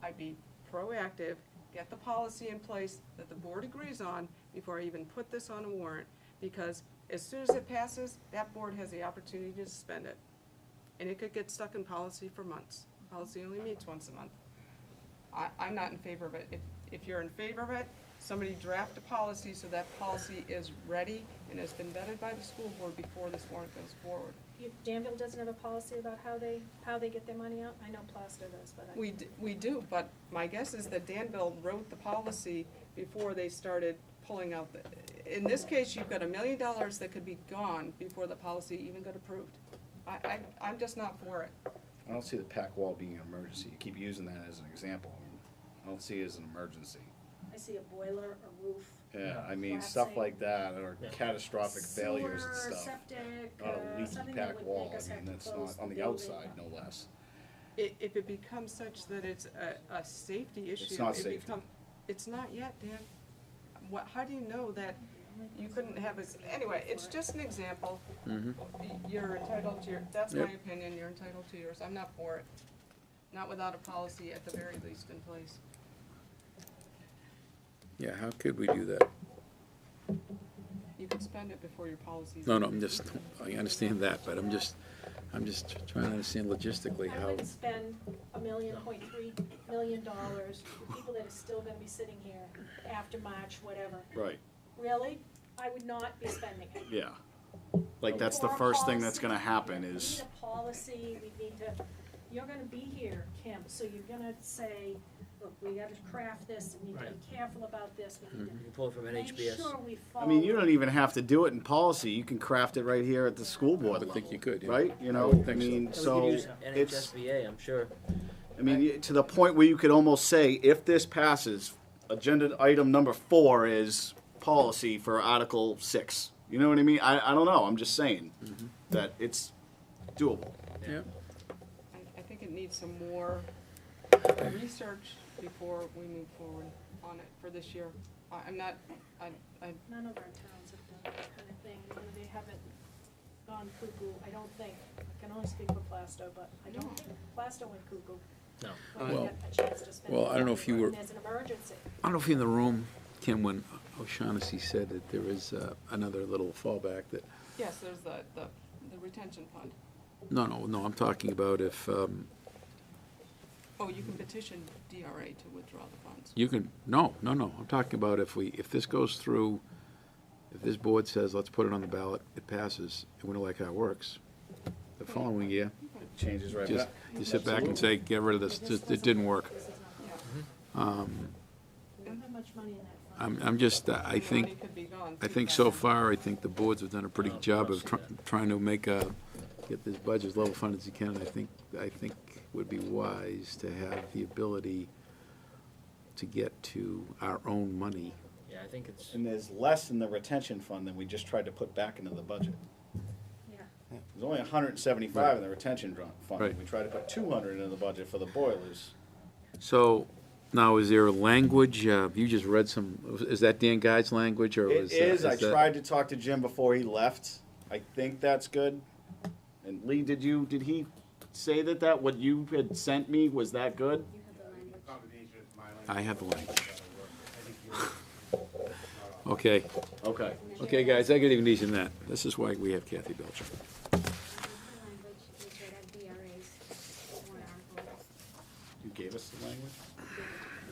[SPEAKER 10] I'd be proactive, get the policy in place that the board agrees on before I even put this on a warrant, because as soon as it passes, that board has the opportunity to suspend it. And it could get stuck in policy for months. Policy only meets once a month. I'm not in favor of it. If you're in favor of it, somebody draft a policy so that policy is ready and has been vetted by the school board before this warrant goes forward.
[SPEAKER 14] Danville doesn't have a policy about how they get their money out? I know Plaster does, but I.
[SPEAKER 10] We do, but my guess is that Danville wrote the policy before they started pulling out in this case, you've got $1 million that could be gone before the policy even got approved. I'm just not for it.
[SPEAKER 18] I don't see the pack wall being an emergency, you keep using that as an example, I don't see it as an emergency.
[SPEAKER 14] I see a boiler, a roof.
[SPEAKER 18] Yeah, I mean, stuff like that, or catastrophic failures and
[SPEAKER 14] Sewer,
[SPEAKER 18] stuff.
[SPEAKER 14] septic,
[SPEAKER 18] Not a leaky
[SPEAKER 14] something that
[SPEAKER 18] pack
[SPEAKER 14] would
[SPEAKER 18] wall,
[SPEAKER 14] make us
[SPEAKER 18] I
[SPEAKER 14] have
[SPEAKER 18] mean,
[SPEAKER 14] to
[SPEAKER 18] that's
[SPEAKER 14] close
[SPEAKER 18] not, on the
[SPEAKER 14] building.
[SPEAKER 18] outside, no less.
[SPEAKER 10] If it becomes such that it's a safety issue.
[SPEAKER 18] It's not
[SPEAKER 10] it
[SPEAKER 18] safety.
[SPEAKER 10] It's not yet, Dan. How do you know that you couldn't have anyway, it's just an example.
[SPEAKER 1] Mhm.
[SPEAKER 10] You're entitled to that's my
[SPEAKER 1] Yep.
[SPEAKER 10] opinion, you're entitled to yours, I'm not for it. Not without a policy at the very least in place.
[SPEAKER 1] Yeah, how could we do that?
[SPEAKER 10] You could spend it before your policies.
[SPEAKER 1] No, I understand that, but I'm just trying to understand logistically
[SPEAKER 14] I
[SPEAKER 1] how.
[SPEAKER 14] wouldn't spend $1.3 million $1 million for people that are still gonna be sitting here after March, whatever.
[SPEAKER 18] Right,
[SPEAKER 14] Really? I would not be spending it.
[SPEAKER 18] yeah. Like, that's the
[SPEAKER 14] For a
[SPEAKER 18] first thing that's
[SPEAKER 14] policy,
[SPEAKER 18] gonna happen
[SPEAKER 14] We
[SPEAKER 18] is,
[SPEAKER 14] need a policy, we need to, you're gonna be here, Kim, so you're gonna say, look, we gotta craft this, we need to be careful about this, we need to
[SPEAKER 13] You pull it from
[SPEAKER 14] make
[SPEAKER 13] NHBS.
[SPEAKER 14] sure we follow.
[SPEAKER 18] I mean, you don't even have to do it in policy, you can craft it right here at the school board level.
[SPEAKER 4] I think you could, yeah.
[SPEAKER 18] Right, you know,
[SPEAKER 4] would
[SPEAKER 18] I
[SPEAKER 4] think so.
[SPEAKER 18] mean,
[SPEAKER 13] Yeah, we
[SPEAKER 18] so,
[SPEAKER 13] could use
[SPEAKER 18] it's,
[SPEAKER 13] NHSBA, I'm sure.
[SPEAKER 18] I mean, to the point where you could almost say, if this passes, agenda item number 4 is policy for Article 6. You know what I mean? I don't know, I'm just saying that it's doable.
[SPEAKER 4] Yeah.
[SPEAKER 10] I think it needs some more research before we move forward on it for this year. I'm not, I,
[SPEAKER 14] None of our towns have done that kind of thing, and they haven't gone cuckoo, I don't think. I can only speak for Plasto, but I don't think Plasto went cuckoo.
[SPEAKER 13] No.
[SPEAKER 14] When we
[SPEAKER 4] Well-
[SPEAKER 14] got a chance to spend
[SPEAKER 4] well, I don't know
[SPEAKER 14] money
[SPEAKER 4] if you
[SPEAKER 14] when
[SPEAKER 4] were-
[SPEAKER 14] there's an emergency.
[SPEAKER 4] I don't know if you're in the room, Kim, when O'Shaughnessy said that there is another little fallback that,
[SPEAKER 10] yes, there's the retention fund.
[SPEAKER 4] no, I'm talking about if,
[SPEAKER 10] Oh, you can petition DRA to withdraw the funds.
[SPEAKER 4] you can, no, I'm talking about if this goes through, if this board says, let's put it on the ballot, it passes, and we don't like how it works, the following year,
[SPEAKER 18] Changes right
[SPEAKER 4] just,
[SPEAKER 18] back.
[SPEAKER 4] you sit back and say, get rid of this, it didn't work.
[SPEAKER 14] We don't have much money in that fund.
[SPEAKER 4] I'm just, I
[SPEAKER 10] Money
[SPEAKER 4] think,
[SPEAKER 10] could be gone
[SPEAKER 4] I
[SPEAKER 10] too
[SPEAKER 4] think
[SPEAKER 10] fast.
[SPEAKER 4] so far, I think the boards have done a pretty good job of trying to get this budget as level funded as you can. And I think it would be wise to have the ability to get to our own money.
[SPEAKER 13] Yeah, I think it's,
[SPEAKER 18] And there's less in the retention fund than we just tried to put back into the budget.
[SPEAKER 14] Yeah.
[SPEAKER 18] There's only 175 in the retention fund.
[SPEAKER 4] Right.
[SPEAKER 18] We tried to put 200 in the budget for the boilers.
[SPEAKER 4] So, now, is there a language, you just read some, is that Dan Guy's language, or
[SPEAKER 18] It
[SPEAKER 4] was?
[SPEAKER 18] is, I
[SPEAKER 4] that-
[SPEAKER 18] tried to talk to Jim before he left. I think that's good. And Lee, did he say that what you had sent me, was that good?
[SPEAKER 4] I have the language. Okay,
[SPEAKER 18] Okay.
[SPEAKER 4] okay, guys, I get even easier than that. This is why we have Kathy Belcher.
[SPEAKER 2] Language is right out of DRA's warrant article.
[SPEAKER 18] You gave us the language?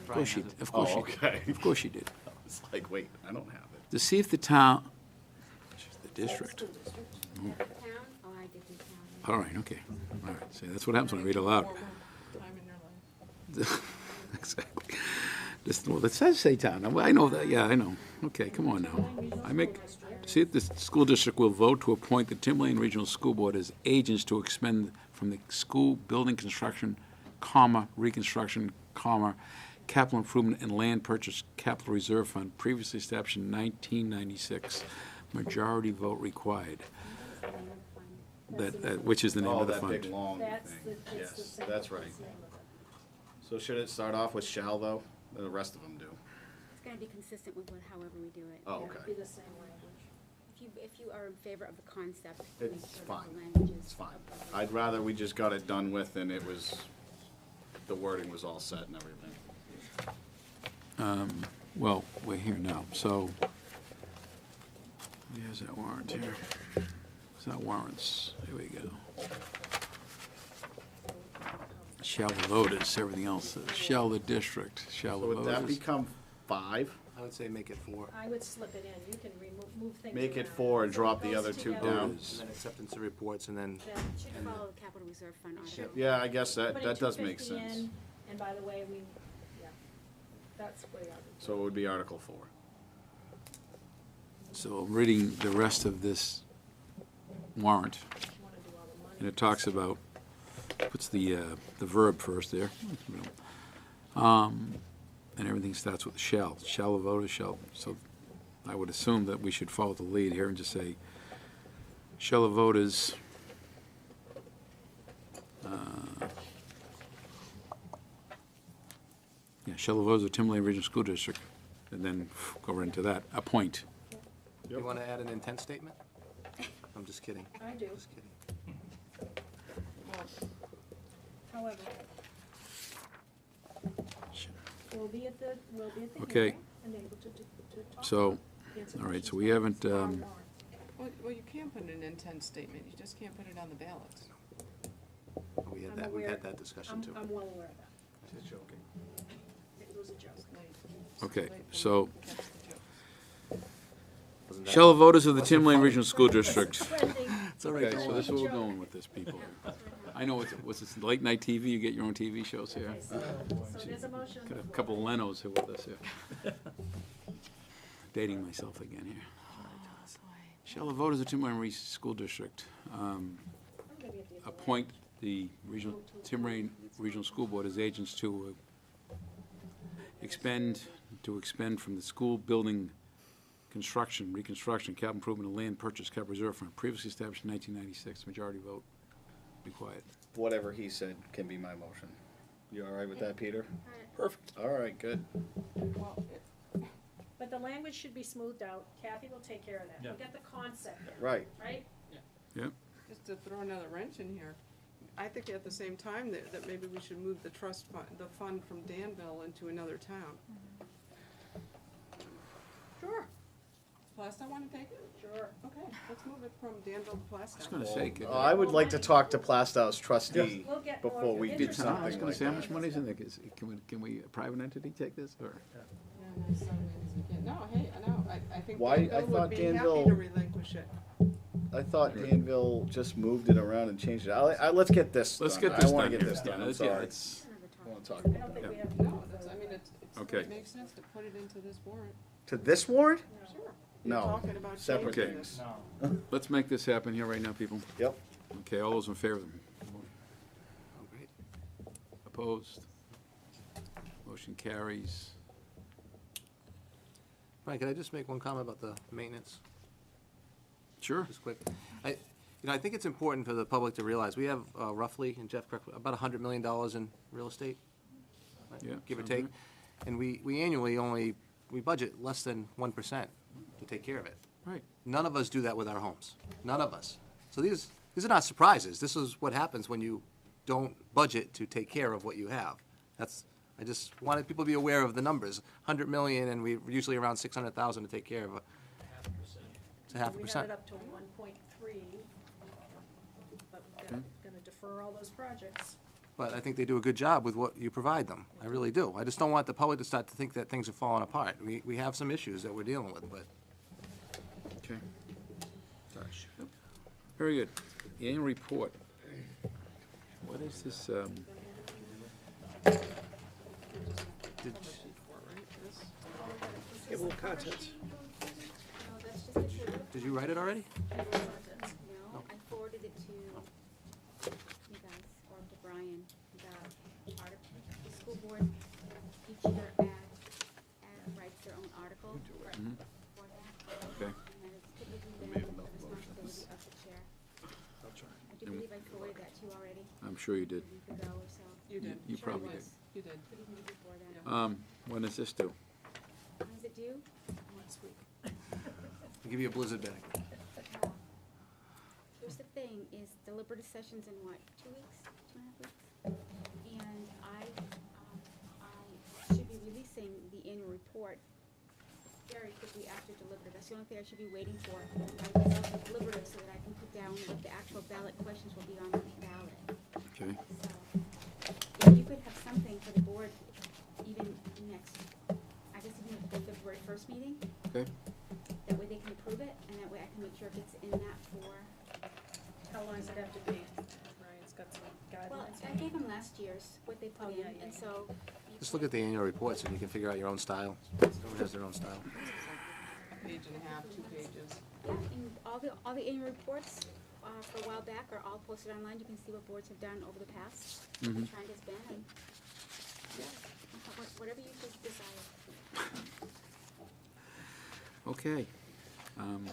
[SPEAKER 4] Of course she, of
[SPEAKER 18] Oh,
[SPEAKER 4] course she
[SPEAKER 18] okay.
[SPEAKER 4] did. Of course she did.
[SPEAKER 18] It's like, wait, I don't have it.
[SPEAKER 4] To see if the town, the district.
[SPEAKER 2] Town? Oh, I did do town.
[SPEAKER 4] All right, okay. All right, see, that's what happens when I read aloud.
[SPEAKER 10] More time in your life.
[SPEAKER 4] Exactly. Just, well, it says say town. I know that, yeah, I know. Okay, come on now. See if the school district will vote to appoint the Tim Lane Regional School Board as agents to expend from the school building construction, reconstruction, capital improvement and land purchase capital reserve fund previously established in 1996. Majority vote required. Which is the name
[SPEAKER 18] Oh,
[SPEAKER 4] of the
[SPEAKER 18] that big
[SPEAKER 4] fund.
[SPEAKER 18] long
[SPEAKER 14] That's
[SPEAKER 18] thing.
[SPEAKER 14] the, it's the
[SPEAKER 18] Yes,
[SPEAKER 14] same.
[SPEAKER 18] that's right.
[SPEAKER 14] it's the name of it.
[SPEAKER 18] So should it start off with shall, though? The rest of them do.
[SPEAKER 2] It's gonna be consistent with however we do it.
[SPEAKER 18] Oh,
[SPEAKER 14] It'd
[SPEAKER 18] okay.
[SPEAKER 14] Be the same language.
[SPEAKER 2] If you are in favor of the concept,
[SPEAKER 18] It's
[SPEAKER 2] make sure that
[SPEAKER 18] fine.
[SPEAKER 2] the language is.
[SPEAKER 18] It's fine. I'd rather we just got it done with and it was, the wording was all set and everything.
[SPEAKER 4] Well, we're here now, so, here's that warrant here. It's not warrants, here we go. Shall the voters, everything else says, shall the district, shall
[SPEAKER 18] So
[SPEAKER 4] the
[SPEAKER 18] would that
[SPEAKER 4] voters.
[SPEAKER 18] become 5?
[SPEAKER 7] I would say make it 4.
[SPEAKER 14] I would slip it in, you can move things
[SPEAKER 18] Make it
[SPEAKER 14] around.
[SPEAKER 18] 4 and
[SPEAKER 14] So it
[SPEAKER 18] drop the
[SPEAKER 14] goes
[SPEAKER 18] other 2
[SPEAKER 14] together.
[SPEAKER 18] down.
[SPEAKER 7] And then acceptance of reports, and then,
[SPEAKER 2] That should follow the capital reserve fund article.
[SPEAKER 18] Yeah, I guess that
[SPEAKER 14] Putting
[SPEAKER 18] does make
[SPEAKER 14] 250
[SPEAKER 18] sense.
[SPEAKER 14] in, and by the way, yeah, that's where I would.
[SPEAKER 18] So it would be Article 4.
[SPEAKER 4] So I'm reading the rest of this warrant,
[SPEAKER 14] wanna do all the money.
[SPEAKER 4] and it talks about, puts the verb first there. And everything starts with shall. Shall the voters, shall, so I would assume that we should follow the lead here and just say, shall the voters, shall the voters of Tim Lane Regional School District, and then go right into that, appoint.
[SPEAKER 7] you want to add an intent statement? I'm just kidding.
[SPEAKER 14] I do,
[SPEAKER 7] Just kidding.
[SPEAKER 14] however. We'll be at the
[SPEAKER 4] Okay.
[SPEAKER 14] hearing and able to talk
[SPEAKER 4] So,
[SPEAKER 14] about the
[SPEAKER 4] all right,
[SPEAKER 14] insufficient
[SPEAKER 4] so we haven't,
[SPEAKER 14] funds, our warrant.
[SPEAKER 10] Well, you can put an intent statement, you just can't put it on the ballots.
[SPEAKER 7] We had
[SPEAKER 14] I'm
[SPEAKER 7] that, we
[SPEAKER 14] aware-
[SPEAKER 7] had that discussion too.
[SPEAKER 14] I'm well aware of that.
[SPEAKER 18] Just joking.
[SPEAKER 14] It was a joke.
[SPEAKER 4] Okay, so, shall the voters of the Tim Lane Regional School District.
[SPEAKER 18] It's all right.
[SPEAKER 4] Okay, so this is where we're going with this, people. I know, what's this, late night TV, you get your own TV shows here?
[SPEAKER 14] So there's a motion on the
[SPEAKER 4] Got a
[SPEAKER 14] floor.
[SPEAKER 4] couple of Lenos here with us here. Dating myself again here. Shall the voters of Tim Lane Regional School District appoint the Tim Lane Regional School Board as agents to expend from the school building construction, reconstruction, capital improvement, and land purchase capital reserve fund previously established in 1996. Majority vote. Be quiet.
[SPEAKER 18] Whatever he said can be my motion. You all right with that, Peter?
[SPEAKER 17] Perfect.
[SPEAKER 18] All right, good.
[SPEAKER 14] But the language should be smoothed out. Kathy will take care of that.
[SPEAKER 19] Yeah.
[SPEAKER 14] We got the concept,
[SPEAKER 18] Right.
[SPEAKER 14] right?
[SPEAKER 4] Yep.
[SPEAKER 11] Just to throw another wrench in here, I think at the same time that maybe we should move the trust fund, the fund from Danville into another town. Sure. Plastow wanna take it?
[SPEAKER 14] Sure.
[SPEAKER 11] Okay, let's move it from Danville to Plastow.
[SPEAKER 4] I was gonna say,
[SPEAKER 18] I would like to talk to Plastow's trustee
[SPEAKER 14] We'll get
[SPEAKER 18] before
[SPEAKER 14] more
[SPEAKER 18] we do
[SPEAKER 14] interest.
[SPEAKER 4] I was
[SPEAKER 18] something
[SPEAKER 4] gonna
[SPEAKER 18] like
[SPEAKER 4] say, how much
[SPEAKER 18] that.
[SPEAKER 4] money's in there? Can we, a private entity take this, or?
[SPEAKER 11] Yeah, no, some means we can't. No, hey, no, I think
[SPEAKER 18] Why- I
[SPEAKER 11] Danville would
[SPEAKER 18] thought
[SPEAKER 11] be happy
[SPEAKER 18] Danville-
[SPEAKER 11] to relinquish it.
[SPEAKER 18] I thought Danville just moved it around and changed it. Let's get this done.
[SPEAKER 4] Let's get this
[SPEAKER 18] I wanna
[SPEAKER 4] done.
[SPEAKER 18] get this done, I'm
[SPEAKER 4] Yeah,
[SPEAKER 18] sorry.
[SPEAKER 4] it's-
[SPEAKER 18] I wanna talk
[SPEAKER 14] I
[SPEAKER 18] about
[SPEAKER 14] don't think
[SPEAKER 18] that.
[SPEAKER 14] we have.
[SPEAKER 11] No, that's, I mean,
[SPEAKER 4] Okay.
[SPEAKER 11] it makes sense to put it into this warrant.
[SPEAKER 18] To this warrant?
[SPEAKER 11] Sure.
[SPEAKER 18] No,
[SPEAKER 11] You're talking about
[SPEAKER 18] separate
[SPEAKER 11] changing
[SPEAKER 18] things.
[SPEAKER 11] this.
[SPEAKER 4] Let's make this happen here right now, people.
[SPEAKER 18] Yep.
[SPEAKER 4] Okay, all those in favor?
[SPEAKER 7] great.
[SPEAKER 4] Opposed? Motion carries.
[SPEAKER 7] Brian, can I just make one comment about the maintenance?
[SPEAKER 4] Sure.
[SPEAKER 7] Just quick. I think it's important for the public to realize, we have roughly, and Jeff, correct, about $100 million in real estate, right?
[SPEAKER 4] Yeah,
[SPEAKER 7] Give or
[SPEAKER 4] sounds
[SPEAKER 7] take.
[SPEAKER 4] right.
[SPEAKER 7] And we annually we budget less than 1% to take care of it.
[SPEAKER 4] Right.
[SPEAKER 7] None of us do that with our homes. None of us. So these are not surprises. This is what happens when you don't budget to take care of what you have. I just wanted people to be aware of the numbers. 100 million, and we're usually around 600,000 to take care of. It's a half a
[SPEAKER 14] We got
[SPEAKER 7] percent.
[SPEAKER 14] it up to 1.3, but we're gonna defer all those projects.
[SPEAKER 7] But I think they do a good job with what you provide them. I really do. I just don't want the public to start to think that things are falling apart. We have some issues that we're dealing with, but.
[SPEAKER 4] Okay. Very good. The annual report. What is this,
[SPEAKER 17] Table of contents.
[SPEAKER 7] Did you write it already?
[SPEAKER 2] No, I forwarded it to you guys, or to Brian, the school board each year writes their own article for that.
[SPEAKER 4] Okay.
[SPEAKER 2] And then it's typically then the responsibility of the chair. I do believe I forwarded that to you already,
[SPEAKER 4] I'm sure you did.
[SPEAKER 2] a week ago or so.
[SPEAKER 11] You did.
[SPEAKER 4] You
[SPEAKER 11] Sure
[SPEAKER 4] probably
[SPEAKER 11] was. You did.
[SPEAKER 2] Could even be before that.
[SPEAKER 4] When is this due?
[SPEAKER 2] When is it due?
[SPEAKER 14] Next week.
[SPEAKER 7] I'll give you a blizzard bag.
[SPEAKER 2] Here's the thing, is deliberative sessions in what, 2 weeks, 2.5 weeks? And I should be releasing the annual report very quickly after deliberative. That's the only thing I should be waiting for. I resolve the deliberative so that I can put down what the actual ballot questions will be on the ballot.
[SPEAKER 4] Okay.
[SPEAKER 2] So, if you could have something for the board, even next, I guess even the February 1st meeting,
[SPEAKER 4] Okay.
[SPEAKER 2] that way they can approve it, and that way I can make sure it gets in that for.
[SPEAKER 14] How long does it have to be? Brian's got some
[SPEAKER 2] Well,
[SPEAKER 14] guidelines.
[SPEAKER 2] I gave them last year's, what they put
[SPEAKER 14] Oh,
[SPEAKER 2] in,
[SPEAKER 14] yeah, yeah,
[SPEAKER 2] and
[SPEAKER 14] yeah.
[SPEAKER 2] so.
[SPEAKER 7] Just look at the annual reports and you can figure out your own style. Everyone has their own style.
[SPEAKER 11] A page and a half, 2 pages.
[SPEAKER 2] Yeah, and all the annual reports, for a while back are all posted online. You can see what boards have done over the past, what the trend has been, and, yeah, whatever you just desire.
[SPEAKER 4] Okay. And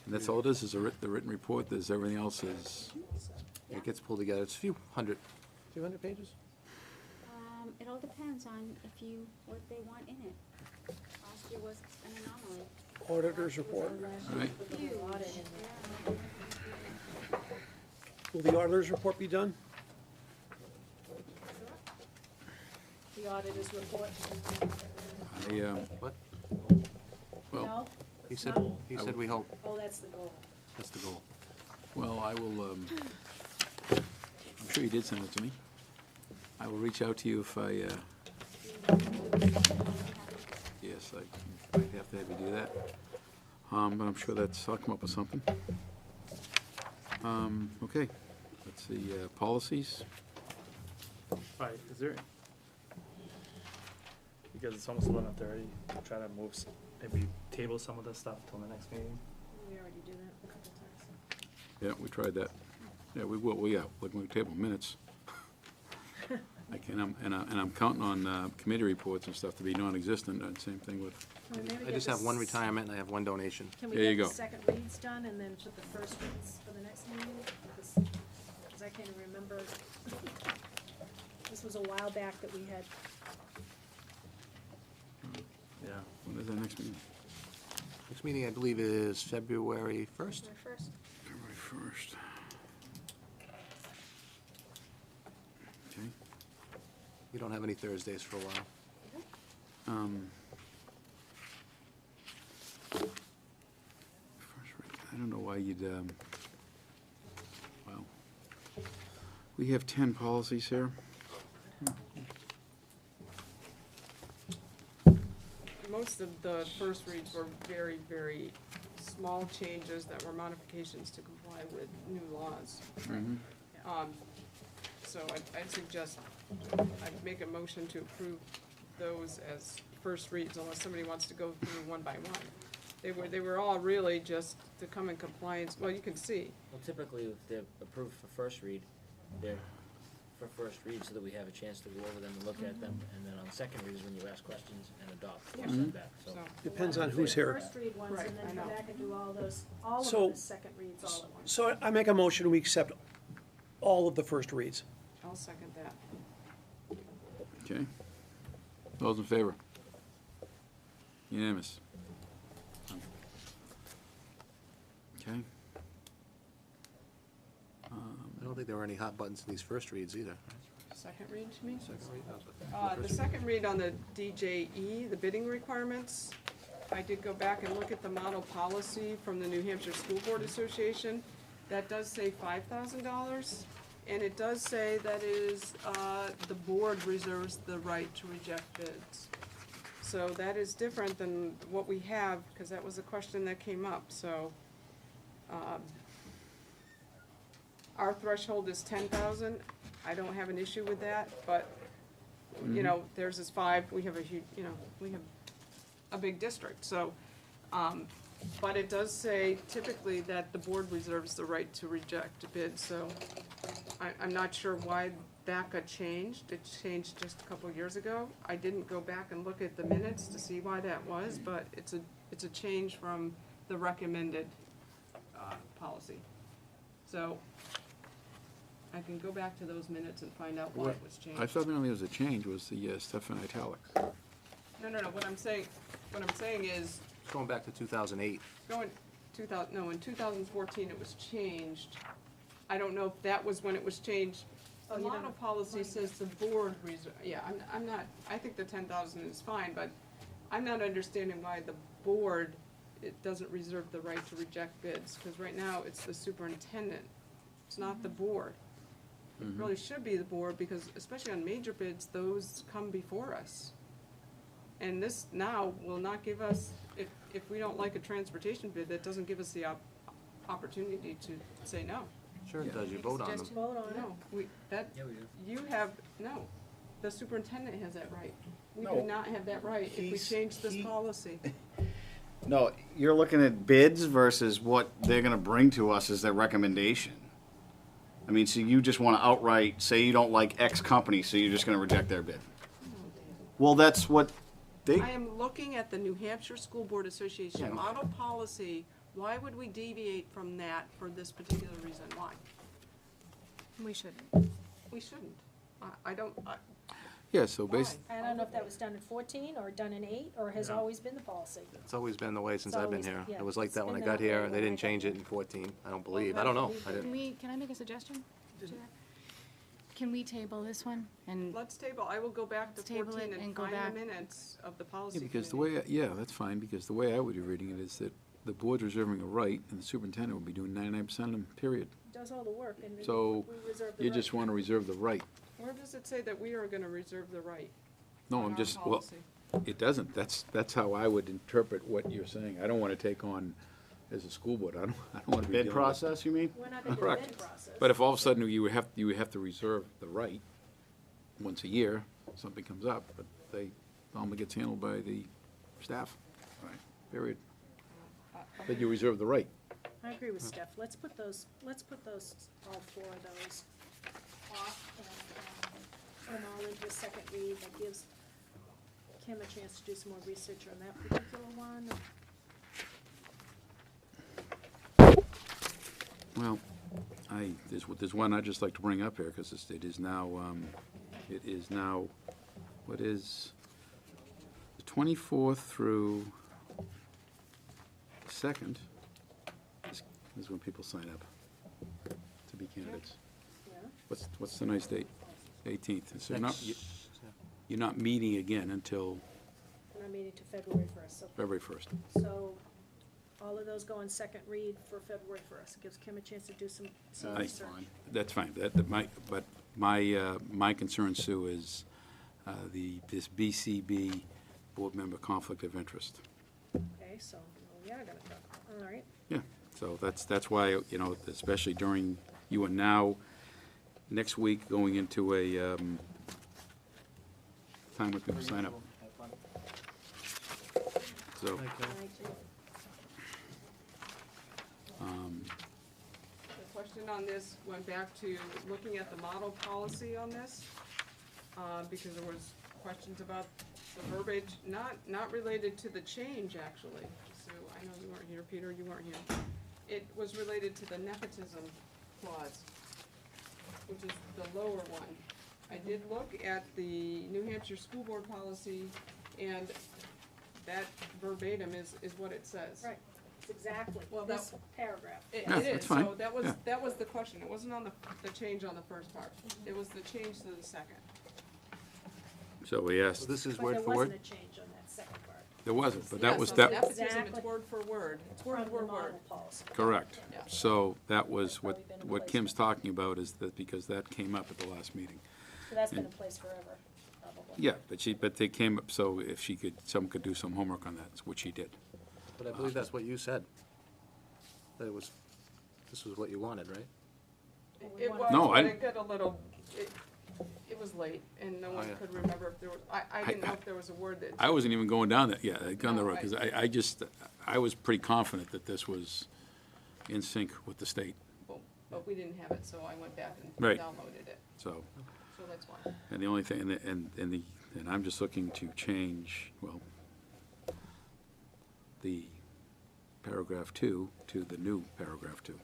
[SPEAKER 4] that's all it is the written report. There's everything else is,
[SPEAKER 7] It gets pulled together. It's a few hundred pages?
[SPEAKER 2] It all depends on what they want in it. Last year was an anomaly.
[SPEAKER 17] Auditor's report.
[SPEAKER 4] all right?
[SPEAKER 2] Huge, yeah.
[SPEAKER 17] Will the auditor's report be done?
[SPEAKER 14] The auditor's report.
[SPEAKER 7] What?
[SPEAKER 4] Well,
[SPEAKER 14] No?
[SPEAKER 7] He said we hope.
[SPEAKER 14] Oh, that's the goal.
[SPEAKER 7] That's the goal.
[SPEAKER 4] well, I will, I'm sure you did send it to me. I will reach out to you if I, yes, I might have to have you do that. But I'm sure I'll come up with something. Okay, let's see, policies.
[SPEAKER 19] Right, is there, because it's almost 11:30, try to move, maybe table some of this stuff till the next meeting?
[SPEAKER 14] We already did that a couple times.
[SPEAKER 4] Yeah, we tried that. Yeah, we will, like, we table minutes. I can, and I'm counting on committee reports and stuff to be non-existent, and same thing with,
[SPEAKER 14] Well, maybe
[SPEAKER 7] I
[SPEAKER 14] get
[SPEAKER 7] just
[SPEAKER 14] the
[SPEAKER 7] have one
[SPEAKER 14] s-
[SPEAKER 7] retirement and I have one donation.
[SPEAKER 14] Can we
[SPEAKER 4] There you
[SPEAKER 14] get
[SPEAKER 4] go.
[SPEAKER 14] the second reads done and then put the first reads for the next meeting? Because I can't remember. This was a while back that we had.
[SPEAKER 19] Yeah.
[SPEAKER 4] when is our next meeting?
[SPEAKER 7] Next meeting, I believe, is February 1st.
[SPEAKER 14] First.
[SPEAKER 4] February 1st. Okay.
[SPEAKER 7] We don't have any Thursdays for a while.
[SPEAKER 4] First read, I don't know why you'd, well, we have 10 policies here.
[SPEAKER 11] Most of the first reads were very, very small changes that were modifications to comply with new laws. So I'd suggest, I'd make a motion to approve those as first reads unless somebody wants to go through one by one. They were all really just to come in compliance, well, you can see.
[SPEAKER 13] Well, typically, if they're approved for first read, they're for first read so that we have a chance to go over them and look at them. And then on second read is when you ask questions and adopt or send back, so.
[SPEAKER 17] Depends on who's here.
[SPEAKER 14] First read ones
[SPEAKER 11] Right,
[SPEAKER 14] and
[SPEAKER 11] I
[SPEAKER 14] then
[SPEAKER 11] know.
[SPEAKER 14] go back and do all those, all of
[SPEAKER 17] So-
[SPEAKER 14] them as second reads all at once.
[SPEAKER 17] So I make a motion, we accept all of the first reads.
[SPEAKER 11] I'll second that.
[SPEAKER 4] Okay. Those in favor? Unanimous. Okay.
[SPEAKER 7] I don't think there were any hot buttons in these first reads either.
[SPEAKER 11] Second read, you mean?
[SPEAKER 7] Second read,
[SPEAKER 11] The second read on the DJE, the bidding requirements, I did go back and look at the model policy from the New Hampshire School Board Association. That does say $5,000, and it does say that is, the board reserves the right to reject bids. So that is different than what we have, because that was a question that came up, so, our threshold is 10,000. I don't have an issue with that, but, you know, theirs is 5, we have a huge, you know, we have a big district, so, but it does say typically that the board reserves the right to reject a bid, so I'm not sure why that got changed. It changed just a couple of years ago. I didn't go back and look at the minutes to see why that was, but it's a change from the recommended, policy. So, I can go back to those minutes and find out why it was changed.
[SPEAKER 4] I thought the only was a change was the stuff in italics.
[SPEAKER 11] No, what I'm saying is,
[SPEAKER 7] It's going back to 2008.
[SPEAKER 11] in 2014 it was changed. I don't know if that was when it was changed. The
[SPEAKER 14] you don't
[SPEAKER 11] model
[SPEAKER 14] know.
[SPEAKER 11] policy says the board yeah, I'm not, I think the 10,000 is fine, but I'm not understanding why the board, it doesn't reserve the right to reject bids, because right now it's the superintendent, it's not the board. It really should be the board, because especially on major bids, those come before us. And this now will not give us, if we don't like a transportation bid, that doesn't give us the opportunity to say no.
[SPEAKER 7] Sure it does, you vote on them.
[SPEAKER 14] Vote on it.
[SPEAKER 11] No,
[SPEAKER 13] Yeah, we do.
[SPEAKER 11] you have, no, the superintendent has that right. We do
[SPEAKER 18] No.
[SPEAKER 11] not have that right if we
[SPEAKER 18] He's-
[SPEAKER 11] change this
[SPEAKER 18] he-
[SPEAKER 11] policy.
[SPEAKER 18] No, you're looking at bids versus what they're gonna bring to us as their recommendation. I mean, so you just wanna outright say you don't like X company, so you're just gonna reject their bid. Well, that's what they,
[SPEAKER 11] I am looking at the New Hampshire School Board Association
[SPEAKER 18] Yeah.
[SPEAKER 11] model policy. Why would we deviate from that for this particular reason? Why?
[SPEAKER 2] We shouldn't.
[SPEAKER 11] We shouldn't. I don't,
[SPEAKER 4] Yeah, so
[SPEAKER 11] why?
[SPEAKER 4] basically,
[SPEAKER 14] I don't know if that was done in 14 or done in 8, or has always been the policy.
[SPEAKER 7] It's always been the way since
[SPEAKER 14] It's
[SPEAKER 7] I've been
[SPEAKER 14] always-
[SPEAKER 7] here.
[SPEAKER 14] yeah,
[SPEAKER 7] It was like
[SPEAKER 14] it's
[SPEAKER 7] that when I
[SPEAKER 14] been
[SPEAKER 7] got
[SPEAKER 14] that way
[SPEAKER 7] here,
[SPEAKER 14] when
[SPEAKER 7] they
[SPEAKER 14] I
[SPEAKER 7] didn't
[SPEAKER 14] got
[SPEAKER 7] change
[SPEAKER 14] here.
[SPEAKER 7] it in 14. I don't believe. I don't know. I didn't.
[SPEAKER 2] Can I make a suggestion? Can we table this one? And
[SPEAKER 11] Let's table, I will go back to
[SPEAKER 2] Let's table
[SPEAKER 11] 14
[SPEAKER 2] it
[SPEAKER 11] and
[SPEAKER 2] and go
[SPEAKER 11] find
[SPEAKER 2] back.
[SPEAKER 11] the minutes of the policy
[SPEAKER 4] yeah, because the
[SPEAKER 11] committee.
[SPEAKER 4] way, yeah, that's fine, because the way I would be reading it is that the board's reserving a right, and the superintendent will be doing 99% of them, period.
[SPEAKER 14] Does all the work, and
[SPEAKER 4] So,
[SPEAKER 14] we reserve the
[SPEAKER 4] You
[SPEAKER 14] right.
[SPEAKER 4] just want to reserve the right.
[SPEAKER 11] Where does it say that we are gonna reserve the right?
[SPEAKER 1] No,
[SPEAKER 11] on
[SPEAKER 1] I'm
[SPEAKER 11] our
[SPEAKER 1] just, well,
[SPEAKER 11] policy?
[SPEAKER 1] it doesn't. That's how I would interpret what you're saying. I don't want to take on, as a school board, I don't want to be dealing
[SPEAKER 18] Bid
[SPEAKER 1] with.
[SPEAKER 18] process, you mean?
[SPEAKER 14] We're not gonna do a
[SPEAKER 1] Correct.
[SPEAKER 14] bid process.
[SPEAKER 1] But if all of a sudden you have to reserve the right, once a year, something comes up, but they, normally gets handled by the staff, right, period. But you reserve the right.
[SPEAKER 14] I agree with Steph. Let's put those, all four of those off and put them all into a second read. That gives Kim a chance to do some more research on that particular one.
[SPEAKER 1] Well, there's one I'd just like to bring up here, because it is now, what is, the 24th through 2nd is when people sign up to be candidates.
[SPEAKER 14] Yeah.
[SPEAKER 1] What's the nice date? 18th. So you're not meeting again until
[SPEAKER 14] And I'm meeting to February 1st. So
[SPEAKER 1] February 1st.
[SPEAKER 14] So all of those go on second read for February 1st. It gives Kim a chance to do some research.
[SPEAKER 1] That's fine. But my concern, Sue, is this BCB board member conflict of interest.
[SPEAKER 14] Okay, so we are gonna talk, all right.
[SPEAKER 1] Yeah, so that's why, especially during, you are now, next week, going into a time when people sign up. So,
[SPEAKER 11] The question on this went back to looking at the model policy on this, because there was questions about the verbiage, not related to the change, actually. So I know you weren't here, Peter, you weren't here. It was related to the nepotism clause, which is the lower one. I did look at the New Hampshire School Board policy, and that verbatim is what it says.
[SPEAKER 14] Right, it's exactly
[SPEAKER 11] Well,
[SPEAKER 14] this paragraph.
[SPEAKER 11] It
[SPEAKER 1] Yeah,
[SPEAKER 11] is,
[SPEAKER 1] that's fine.
[SPEAKER 11] so that was,
[SPEAKER 1] Yeah.
[SPEAKER 11] that was the question. It wasn't on the change on the first part. It was the change to the second.
[SPEAKER 1] so we asked,
[SPEAKER 7] This is
[SPEAKER 14] But
[SPEAKER 7] word
[SPEAKER 14] there
[SPEAKER 7] for word?
[SPEAKER 14] wasn't a change on that second part.
[SPEAKER 1] there wasn't, but
[SPEAKER 11] Yeah,
[SPEAKER 1] that was,
[SPEAKER 11] so
[SPEAKER 1] that,
[SPEAKER 11] nepotism, it's
[SPEAKER 14] Exactly.
[SPEAKER 11] word for word. It's word
[SPEAKER 14] From
[SPEAKER 11] for
[SPEAKER 14] the
[SPEAKER 11] word.
[SPEAKER 14] model policy.
[SPEAKER 1] correct.
[SPEAKER 11] Yeah.
[SPEAKER 1] So that was what Kim's talking about, is that because that came up at the last meeting.
[SPEAKER 14] So that's been in place forever, probably.
[SPEAKER 1] Yeah, but they came up, so if someone could do some homework on that, which she did.
[SPEAKER 7] But I believe that's what you said. That it was, this was what you wanted, right?
[SPEAKER 11] It was,
[SPEAKER 1] No,
[SPEAKER 11] but
[SPEAKER 1] I-
[SPEAKER 11] it got a little, it was late, and no one
[SPEAKER 7] yeah.
[SPEAKER 11] could remember if there was, I didn't know if there was a word that.
[SPEAKER 1] I wasn't even going down that, down the
[SPEAKER 11] No,
[SPEAKER 1] road, because I was pretty confident that this was in sync with the state,
[SPEAKER 11] But we didn't have it, so I went back and
[SPEAKER 1] Right.
[SPEAKER 11] downloaded it,
[SPEAKER 1] so.
[SPEAKER 11] so that's why.
[SPEAKER 1] And the only thing, and I'm just looking to change, well, the paragraph 2 to the new paragraph 2.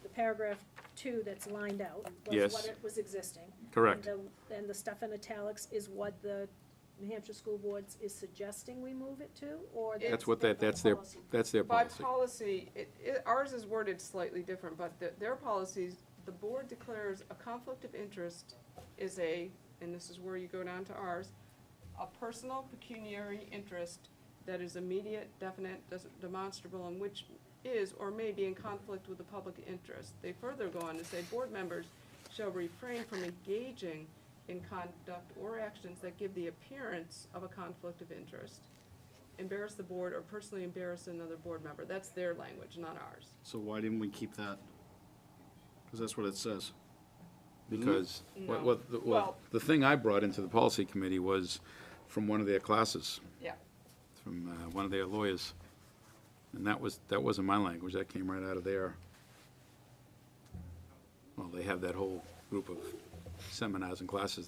[SPEAKER 14] The paragraph 2 that's lined out
[SPEAKER 1] Yes.
[SPEAKER 14] was what it was existing.
[SPEAKER 1] Correct.
[SPEAKER 14] And the stuff in italics is what the New Hampshire School Boards is suggesting we move it to, or
[SPEAKER 1] That's what
[SPEAKER 14] their
[SPEAKER 1] that's their
[SPEAKER 11] By
[SPEAKER 1] policy.
[SPEAKER 11] policy, ours is worded slightly different, but their policies, the board declares a conflict of interest is and this is where you go down to ours, a personal pecuniary interest that is immediate, definite, demonstrable, and which is or may be in conflict with the public interest. They further go on to say, board members shall refrain from engaging in conduct or actions that give the appearance of a conflict of interest, embarrass the board, or personally embarrass another board member. That's their language, not ours.
[SPEAKER 18] So why didn't we keep that? Because that's what it says.
[SPEAKER 1] Because,
[SPEAKER 11] No. Well-
[SPEAKER 1] the thing I brought into the policy committee was from one of their classes,
[SPEAKER 11] Yeah.
[SPEAKER 1] from one of their lawyers. And that wasn't my language, that came right out of their, well, they have that whole group of seminars and classes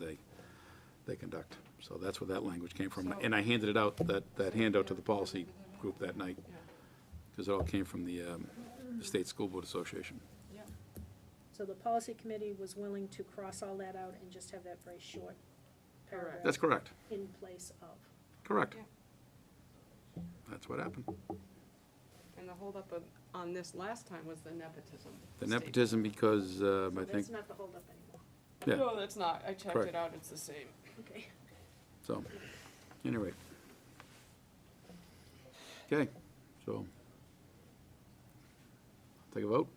[SPEAKER 1] they conduct. So that's where that language came from. And I handed it out, that handout to the policy group that night, because it all came from the State School Board Association.
[SPEAKER 14] So the policy committee was willing to cross all that out and just have that very short paragraph.
[SPEAKER 1] That's correct.
[SPEAKER 14] In place of.
[SPEAKER 1] Correct.
[SPEAKER 11] Yeah.
[SPEAKER 1] That's what happened.
[SPEAKER 11] And the holdup on this last time was the nepotism.
[SPEAKER 1] The
[SPEAKER 11] statement.
[SPEAKER 1] nepotism, because
[SPEAKER 14] So
[SPEAKER 1] I think,
[SPEAKER 14] that's not the holdup anymore.
[SPEAKER 1] yeah,
[SPEAKER 11] No, that's not. I checked
[SPEAKER 1] Correct.
[SPEAKER 11] it out. It's the same.
[SPEAKER 14] Okay.
[SPEAKER 1] so, anyway. Okay, so, take a vote?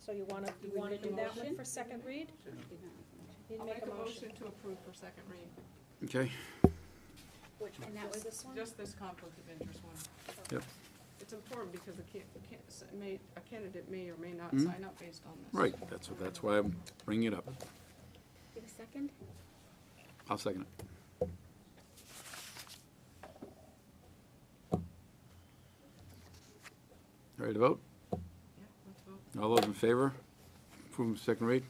[SPEAKER 14] So you wanna do that one for second read? Need to
[SPEAKER 11] I'll
[SPEAKER 14] make
[SPEAKER 11] make
[SPEAKER 14] a
[SPEAKER 11] a
[SPEAKER 14] motion.
[SPEAKER 11] motion to approve for second read.
[SPEAKER 4] Okay,
[SPEAKER 14] Which one?
[SPEAKER 2] And that was
[SPEAKER 14] This one?
[SPEAKER 11] Just this conflict of interest one.
[SPEAKER 4] yep,
[SPEAKER 11] It's important because a candidate may or may not
[SPEAKER 4] Mhm.
[SPEAKER 11] sign up based on this.
[SPEAKER 4] right, that's why I'm bringing it up.
[SPEAKER 2] Give a second.
[SPEAKER 4] I'll second it. Ready to vote?
[SPEAKER 11] Yeah, let's vote.
[SPEAKER 4] All those in favor? Approve second read?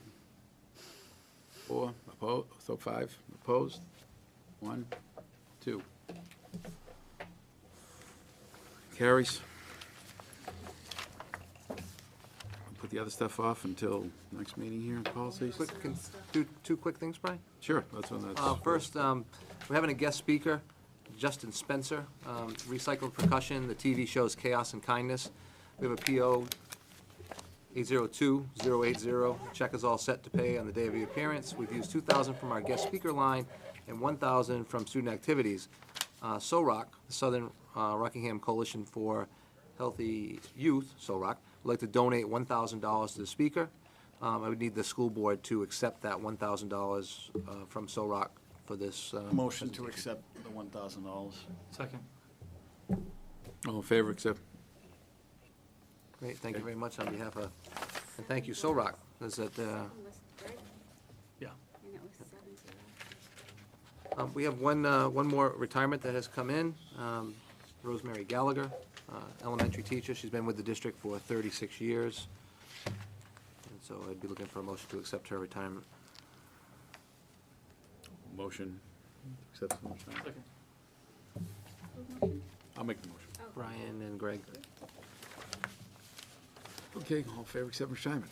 [SPEAKER 4] 4, opposed, so 5, opposed? 1, 2. Carries. Put the other stuff off until next meeting here, policies?
[SPEAKER 7] Do two quick things, Brian?
[SPEAKER 4] Sure, that's one that's.
[SPEAKER 7] First, we're having a guest speaker, Justin Spencer, recycled percussion, the TV shows Chaos and Kindness. We have a PO 802080. Check is all set to pay on the day of the appearance. We've used $2,000 from our guest speaker line and $1,000 from student activities. SOROC, the Southern Rockingham Coalition for Healthy Youth, SOROC, would like to donate $1,000 to the speaker. I would need the school board to accept that $1,000 from SOROC for this.
[SPEAKER 18] Motion to accept the $1,000.
[SPEAKER 19] Second.
[SPEAKER 4] All in favor, except,
[SPEAKER 7] Great, thank you very much on behalf of, and thank you, SOROC. Is that,
[SPEAKER 2] One was Greg,
[SPEAKER 19] Yeah.
[SPEAKER 2] and it was 7-0.
[SPEAKER 7] we have one more retirement that has come in. Rosemary Gallagher, elementary teacher. She's been with the district for 36 years. And so I'd be looking for a motion to accept her retirement.
[SPEAKER 4] motion, accept the motion.
[SPEAKER 19] Second.
[SPEAKER 4] I'll make the motion.
[SPEAKER 7] Brian and Greg.
[SPEAKER 4] Okay, all in favor, except retirement.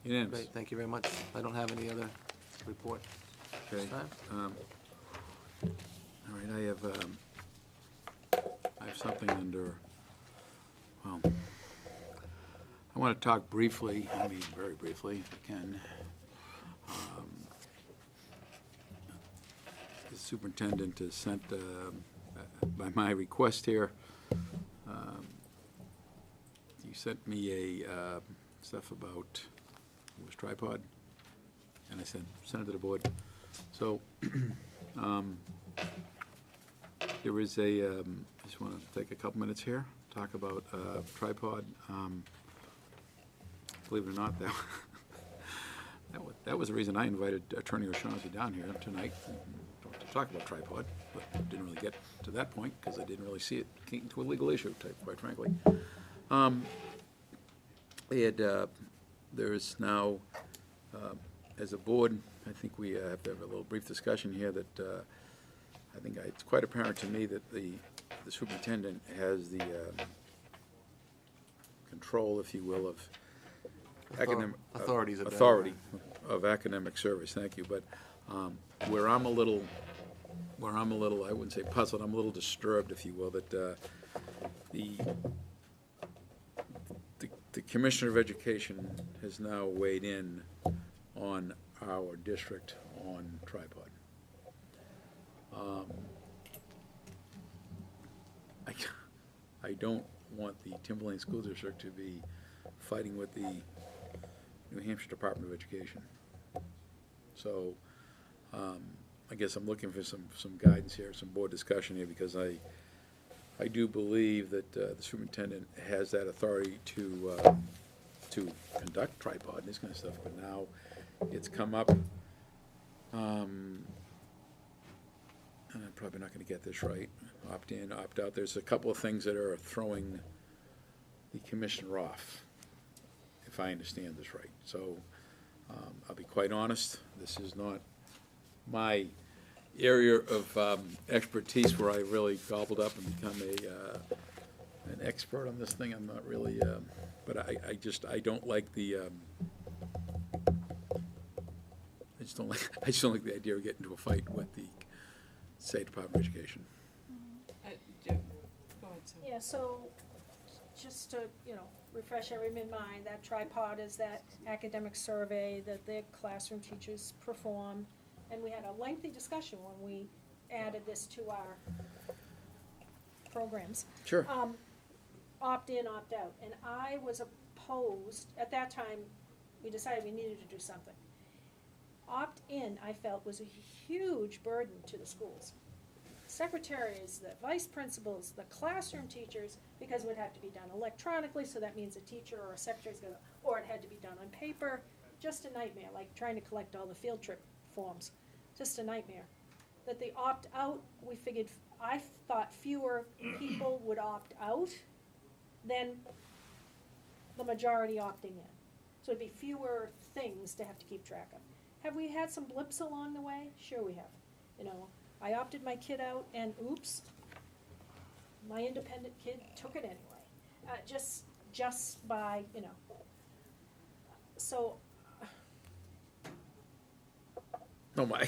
[SPEAKER 4] Unanimous.
[SPEAKER 7] Great, thank you very much. I don't have any other report
[SPEAKER 4] Okay.
[SPEAKER 7] this time.
[SPEAKER 4] All right, I have something under, well, I want to talk briefly, I mean, very briefly, if I can. The superintendent has sent, by my request here, he sent me a stuff about, it was tripod, and I said, send it to the board. So, there is a, I just want to take a couple minutes here, talk about tripod. Believe it or not, that was the reason I invited Attorney O'Shaughnessy down here tonight to talk about tripod, but didn't really get to that point because I didn't really see it came to a legal issue, quite frankly. There is now, as a board, I think we have to have a little brief discussion here that I think it's quite apparent to me that the superintendent has the control, if you will, of academic
[SPEAKER 7] Authorities of
[SPEAKER 4] authority of academic service. Thank you. But where I'm a little, I wouldn't say puzzled. I'm a little disturbed, if you will, that the Commissioner of Education has now weighed in on our district on tripod. I don't want the Timberlane School District to be fighting with the New Hampshire Department of Education. So I guess I'm looking for some guidance here, some board discussion here, because I do believe that the superintendent has that authority to conduct tripod and this kind of stuff, but now it's come up, and I'm probably not going to get this right, opt in, opt out. There's a couple of things that are throwing the commissioner off, if I understand this right. So I'll be quite honest, this is not my area of expertise where I really gobbled up and become an expert on this thing. I'm not really, but I don't like the, I just don't like the idea of getting into a fight with the State Department of Education.
[SPEAKER 11] Jim, go ahead, Sue.
[SPEAKER 14] Yeah, so just to, refresh everyone's mind, that tripod is that academic survey that the classroom teachers perform. And we had a lengthy discussion when we added this to our programs.
[SPEAKER 4] Sure.
[SPEAKER 14] Opt in, opt out. And I was opposed, at that time, we decided we needed to do something. opt-in, I felt, was a huge burden to the schools. Secretaries, the vice principals, the classroom teachers, because it would have to be done electronically, so that means a teacher or a secretary's gonna, or it had to be done on paper. Just a nightmare, like trying to collect all the field trip forms, just a nightmare. That they opt out, we figured, I thought fewer people would opt out than the majority opting in. So it'd be fewer things to have to keep track of. Have we had some blips along the way? Sure we have. You know, I opted my kid out and oops, my independent kid took it anyway. Just by, you know. So,
[SPEAKER 4] Oh, my.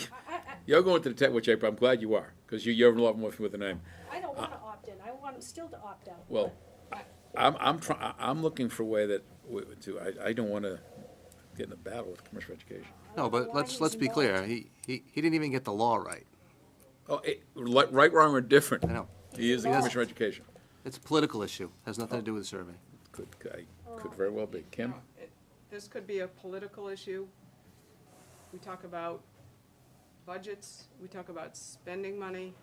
[SPEAKER 4] You're going to the tech, which I'm glad you are, because you're a lot more familiar with the name.
[SPEAKER 14] I don't wanna opt in, I want them still to opt out.
[SPEAKER 4] Well, I'm looking for a way that, I don't want to get in a battle with Commissioner of Education.
[SPEAKER 7] No, but let's be clear, he didn't even get the law right.
[SPEAKER 4] Oh, right, wrong, or different.
[SPEAKER 7] I know.
[SPEAKER 4] He is the Commissioner of Education.
[SPEAKER 7] It's a political issue, has nothing to do with the survey.
[SPEAKER 4] Could very well be. Kim?
[SPEAKER 11] This could be a political issue. We talk about budgets, we talk about spending money.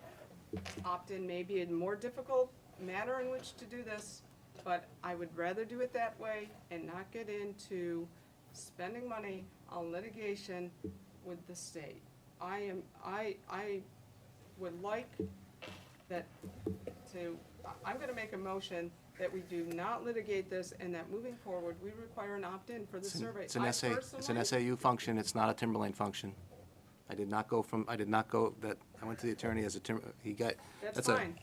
[SPEAKER 11] Opt-in may be a more difficult manner in which to do this, but I would rather do it that way and not get into spending money on litigation with the state. I would like I'm gonna make a motion that we do not litigate this and that moving forward, we require an opt-in for the survey.
[SPEAKER 7] It's an SAU function, it's not a Timberlane function. I went to the attorney as he got.
[SPEAKER 11] That's fine,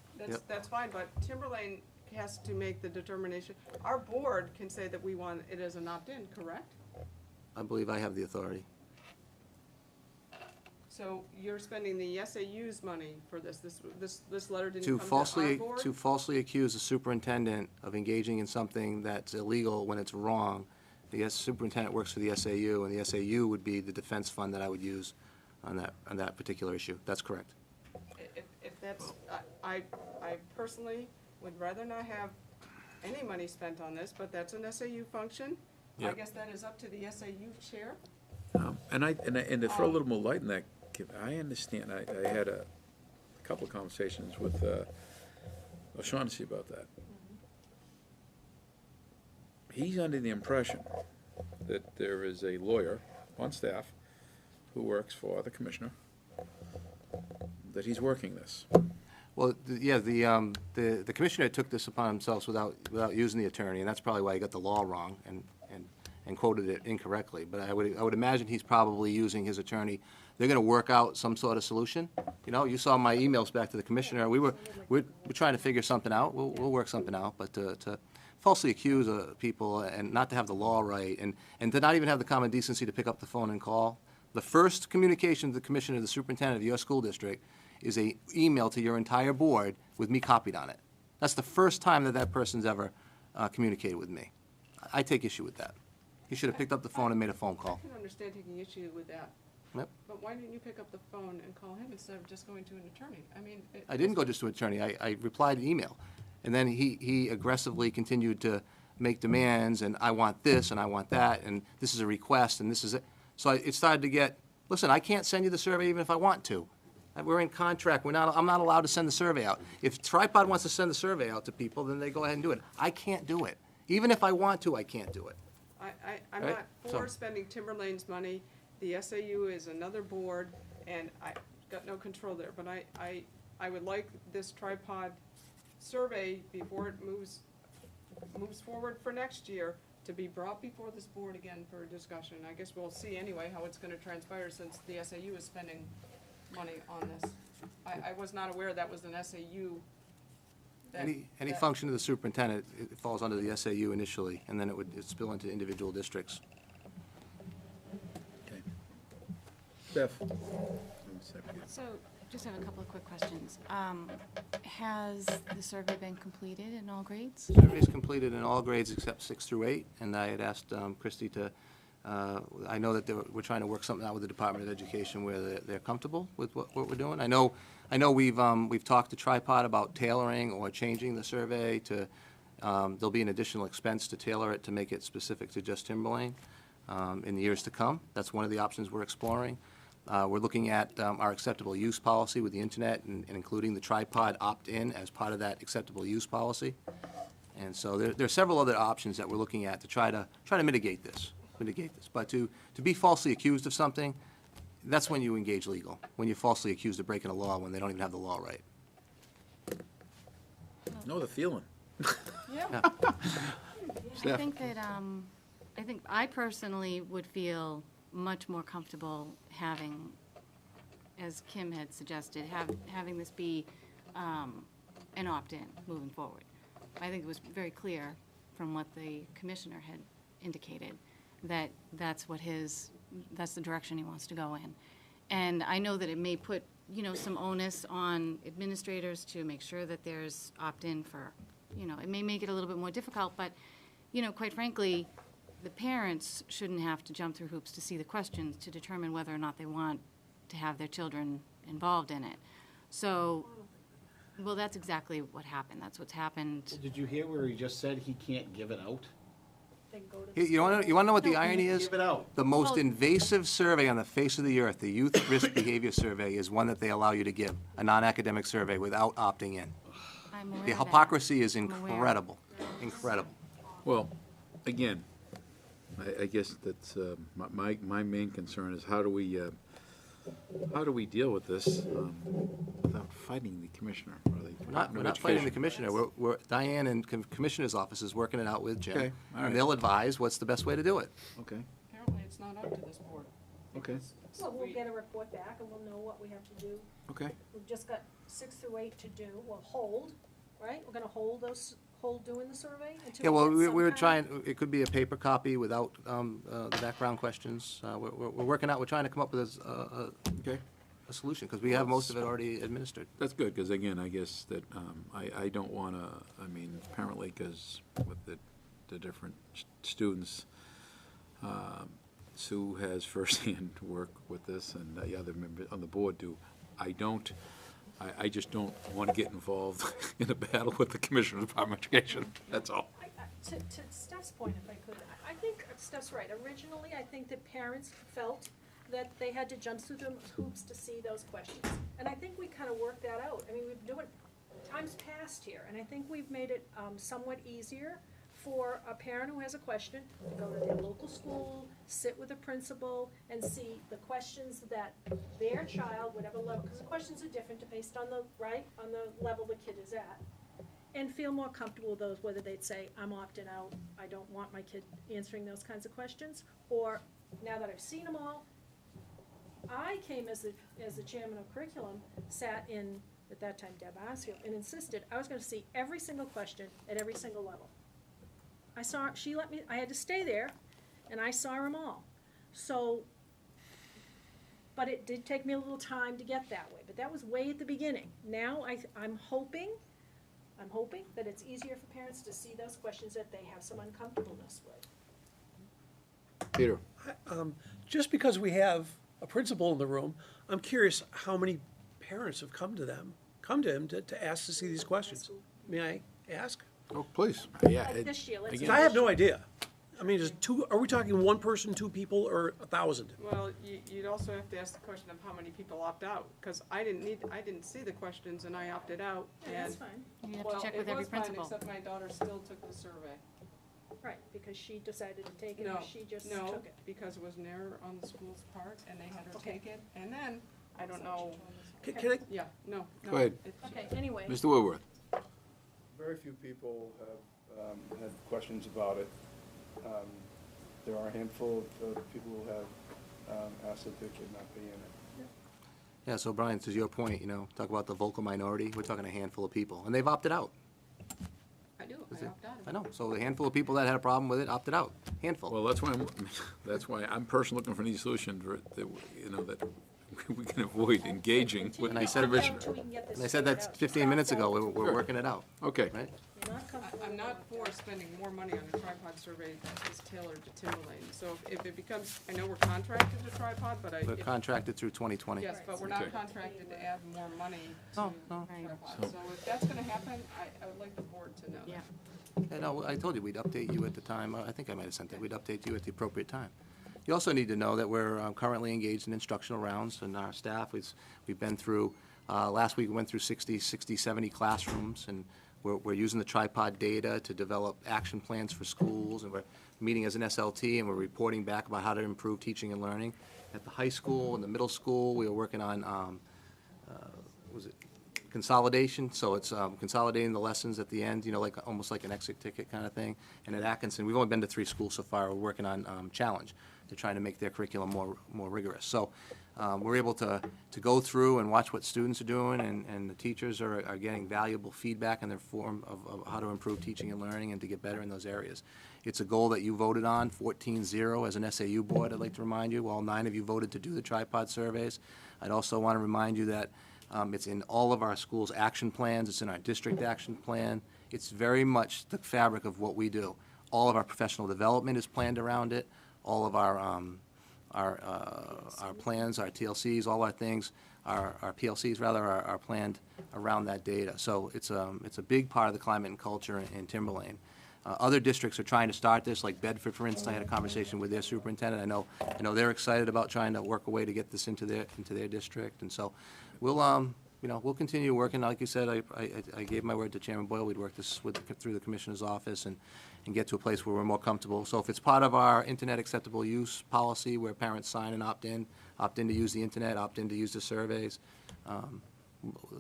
[SPEAKER 11] that's fine, but Timberlane has to make the determination. Our board can say that we want it as an opt-in, correct?
[SPEAKER 7] I believe I have the authority.
[SPEAKER 11] So you're spending the SAU's money for this letter didn't come to our board?
[SPEAKER 7] To falsely accuse the superintendent of engaging in something that's illegal when it's wrong, the superintendent works for the SAU, and the SAU would be the defense fund that I would use on that particular issue. That's correct.
[SPEAKER 11] If that's, I personally would rather not have any money spent on this, but that's an SAU function. I
[SPEAKER 4] Yep.
[SPEAKER 11] guess that is up to the SAU chair.
[SPEAKER 4] And to throw a little more light in that, I understand, I had a couple of conversations with O'Shaughnessy about that. He's under the impression that there is a lawyer on staff who works for the commissioner, that he's working this.
[SPEAKER 7] Well, the commissioner took this upon himself without using the attorney, and that's probably why he got the law wrong and quoted it incorrectly. But I would imagine he's probably using his attorney. They're going to work out some sort of solution. You know, you saw my emails back to the commissioner. We're trying to figure something out. We'll work something out. But to falsely accuse people and not to have the law right and to not even have the common decency to pick up the phone and call. The first communication to the commissioner, the superintendent of your school district, is a email to your entire board with me copied on it. That's the first time that person's ever communicated with me. I take issue with that. He should have picked up the phone and made a phone call.
[SPEAKER 11] I can understand taking issue with that.
[SPEAKER 7] Yep.
[SPEAKER 11] But why didn't you pick up the phone and call him instead of just going to an attorney? I mean.
[SPEAKER 7] I didn't go just to an attorney. I replied to email. And then he aggressively continued to make demands, and I want this, and I want that, and this is a request, and this is it. So it started to get, listen, I can't send you the survey even if I want to. We're in contract. I'm not allowed to send the survey out. If Tripod wants to send the survey out to people, then they go ahead and do it. I can't do it. Even if I want to, I can't do it.
[SPEAKER 11] I'm
[SPEAKER 7] Right?
[SPEAKER 11] not for spending Timberlane's money. The SAU is another board, and I got no control there. But I would like this tripod survey before it moves forward for next year to be brought before this board again for a discussion. I guess we'll see anyway how it's gonna transpire since the SAU is spending money on this. I was not aware that was an SAU.
[SPEAKER 7] Any function of the superintendent, it falls under the SAU initially, and then it'd spill into individual districts.
[SPEAKER 4] Okay. Beth?
[SPEAKER 16] So, just have a couple of quick questions. Has the survey been completed in all grades?
[SPEAKER 7] Survey's completed in all grades except 6 through 8, and I had asked Christie to, I know that we're trying to work something out with the Department of Education where they're comfortable with what we're doing. I know we've talked to Tripod about tailoring or changing the survey to, there'll be an additional expense to tailor it to make it specific to just Timberlane. in the years to come. That's one of the options we're exploring. We're looking at our acceptable use policy with the internet and including the tripod opt-in as part of that acceptable use policy. And so there are several other options that we're looking at to try to mitigate this. But to be falsely accused of something, that's when you engage legal, when you're falsely accused of breaking a law when they don't even have the law right.
[SPEAKER 4] Know the feeling.
[SPEAKER 16] I
[SPEAKER 4] Steph?
[SPEAKER 16] think that, I personally would feel much more comfortable having, as Kim had suggested, having this be an opt-in moving forward. I think it was very clear from what the commissioner had indicated that that's the direction he wants to go in. And I know that it may put, some onus on administrators to make sure that there's opt-in for, it may make it a little bit more difficult, but, quite frankly, the parents shouldn't have to jump through hoops to see the questions to determine whether or not they want to have their children involved in it. So, well, that's exactly what happened. That's what's happened.
[SPEAKER 18] Did you hear where he just said he can't give it out?
[SPEAKER 7] You want to know what the irony is?
[SPEAKER 18] Give it out.
[SPEAKER 7] The most
[SPEAKER 16] Well-
[SPEAKER 7] invasive survey on the face of the earth, the Youth Risk Behavior Survey, is one that they allow you to give, a non-academic survey without opting in.
[SPEAKER 16] I'm aware
[SPEAKER 7] The
[SPEAKER 16] of that.
[SPEAKER 7] hypocrisy is
[SPEAKER 16] I'm aware.
[SPEAKER 7] incredible, incredible.
[SPEAKER 4] Well, again, I guess that's, my main concern is how do we deal with this without fighting the commissioner or the
[SPEAKER 7] We're
[SPEAKER 4] Department of
[SPEAKER 7] not fighting the
[SPEAKER 4] Education?
[SPEAKER 7] commissioner. Diane and Commissioner's office is working it out with Jim.
[SPEAKER 4] Okay, all right.
[SPEAKER 7] And they'll advise what's the best way to do it.
[SPEAKER 4] Okay,
[SPEAKER 11] Apparently, it's not up to this board.
[SPEAKER 4] okay,
[SPEAKER 14] Well, we'll get a report back and we'll know what we have to do.
[SPEAKER 4] okay.
[SPEAKER 14] We've just got 6 through 8 to do. We'll hold, right? We're gonna hold doing the survey until
[SPEAKER 7] Yeah, well,
[SPEAKER 14] get
[SPEAKER 7] we
[SPEAKER 14] some
[SPEAKER 7] were
[SPEAKER 14] kind
[SPEAKER 7] trying, it could be a paper copy without the background questions. We're working out, we're trying to come up with
[SPEAKER 4] Okay.
[SPEAKER 7] a solution, because we have most of it already administered.
[SPEAKER 4] That's good, because again, I guess that, I don't want to, apparently, because with the different students, Sue has firsthand work with this, and the other members on the board do. I just don't want to get involved in a battle with the Commissioner of Department of Education, that's all.
[SPEAKER 14] To Steph's point, if I could, I think Steph's right. Originally, I think that parents felt that they had to jump through the hoops to see those questions. And I think we kind of worked that out. I mean, we've done it, time's passed here, and I think we've made it somewhat easier for a parent who has a question to go to their local school, sit with the principal, and see the questions that their child, whatever level, because the questions are different based on the level the kid is at, and feel more comfortable with those, whether they'd say, I'm opting out, I don't want my kid answering those kinds of questions, or now that I've seen them all, I came as the chairman of curriculum, sat in, at that time, Deb Osfield, and insisted I was gonna see every single question at every single level. She let me, I had to stay there, and I saw them all. So, but it did take me a little time to get that way, but that was way at the beginning. Now, I'm hoping that it's easier for parents to see those questions that they have some uncomfortableness with.
[SPEAKER 4] Peter?
[SPEAKER 17] Just because we have a principal in the room, I'm curious how many parents have come to him to ask to see these questions. May I ask?
[SPEAKER 4] Oh, please. Yeah.
[SPEAKER 14] Like this year, let's
[SPEAKER 4] again-
[SPEAKER 14] say
[SPEAKER 17] I have no idea. I mean, are we talking one person, 2 people, or 1,000?
[SPEAKER 11] Well, you'd also have to ask the question of how many people opt out, because I didn't see the questions and I opted out.
[SPEAKER 14] Yeah, that's
[SPEAKER 11] and-
[SPEAKER 14] fine.
[SPEAKER 16] You have to check with every principal.
[SPEAKER 11] Well, it was fine, except my daughter still took the survey.
[SPEAKER 14] Right, because she decided to take it,
[SPEAKER 11] No,
[SPEAKER 14] or she just
[SPEAKER 11] no,
[SPEAKER 14] took it.
[SPEAKER 11] because it was an error on the school's part, and they had her
[SPEAKER 14] Okay.
[SPEAKER 11] take it, and then, I don't know.
[SPEAKER 17] Can I,
[SPEAKER 11] Yeah, no.
[SPEAKER 4] Go ahead.
[SPEAKER 14] Okay, anyway.
[SPEAKER 4] Mr. Woodworth?
[SPEAKER 9] Very few people have had questions about it. There are a handful of people who have asked that their kid not be in it.
[SPEAKER 7] Yeah, so Brian, to your point, talk about the vocal minority, we're talking a handful of people, and they've opted out.
[SPEAKER 11] I do, I opt out.
[SPEAKER 7] I know, so the handful of people that had a problem with it opted out, handful.
[SPEAKER 4] Well, that's why I'm personally looking for any solution that we can avoid engaging with
[SPEAKER 7] And
[SPEAKER 4] the
[SPEAKER 7] I said,
[SPEAKER 4] commissioner.
[SPEAKER 7] and I said that 15 minutes ago, we're working it out,
[SPEAKER 4] Okay.
[SPEAKER 7] right?
[SPEAKER 11] I'm not for spending more money on a tripod survey that is tailored to Timberlane. So if it becomes, I know we're contracted to tripod, but
[SPEAKER 7] We're contracted through 2020.
[SPEAKER 11] yes, but we're
[SPEAKER 4] Okay.
[SPEAKER 11] not contracted to add more money to
[SPEAKER 7] No, no.
[SPEAKER 11] tripod. So if that's gonna happen, I would like the board to know that.
[SPEAKER 7] Yeah, no, I told you, we'd update you at the time, I think I might have sent that, we'd update you at the appropriate time. You also need to know that we're currently engaged in instructional rounds, and our staff, we've been through, last week we went through 60, 70 classrooms, and we're using the tripod data to develop action plans for schools, and we're meeting as an SLT, and we're reporting back about how to improve teaching and learning. At the high school and the middle school, we were working on, consolidation, so it's consolidating the lessons at the end, like, almost like an exit ticket kind of thing. And at Atkinson, we've only been to 3 schools so far, we're working on challenge. They're trying to make their curriculum more rigorous. So we're able to go through and watch what students are doing, and the teachers are getting valuable feedback in their form of how to improve teaching and learning and to get better in those areas. It's a goal that you voted on, 14-0 as an SAU board, I'd like to remind you. All 9 of you voted to do the tripod surveys. I'd also want to remind you that it's in all of our schools' action plans, it's in our district action plan. It's very much the fabric of what we do. All of our professional development is planned around it. All of our plans, our TLCs, all our things, our PLCs rather, are planned around that data. So it's a big part of the climate and culture in Timberlane. Other districts are trying to start this, like Bedford, for instance. I had a conversation with their superintendent. I know they're excited about trying to work a way to get this into their district, and so we'll continue working. Like you said, I gave my word to Chairman Boyle. We'd work this through the commissioner's office and get to a place where we're more comfortable. So if it's part of our internet acceptable use policy, where parents sign and opt in to use the internet, opt in to use the surveys,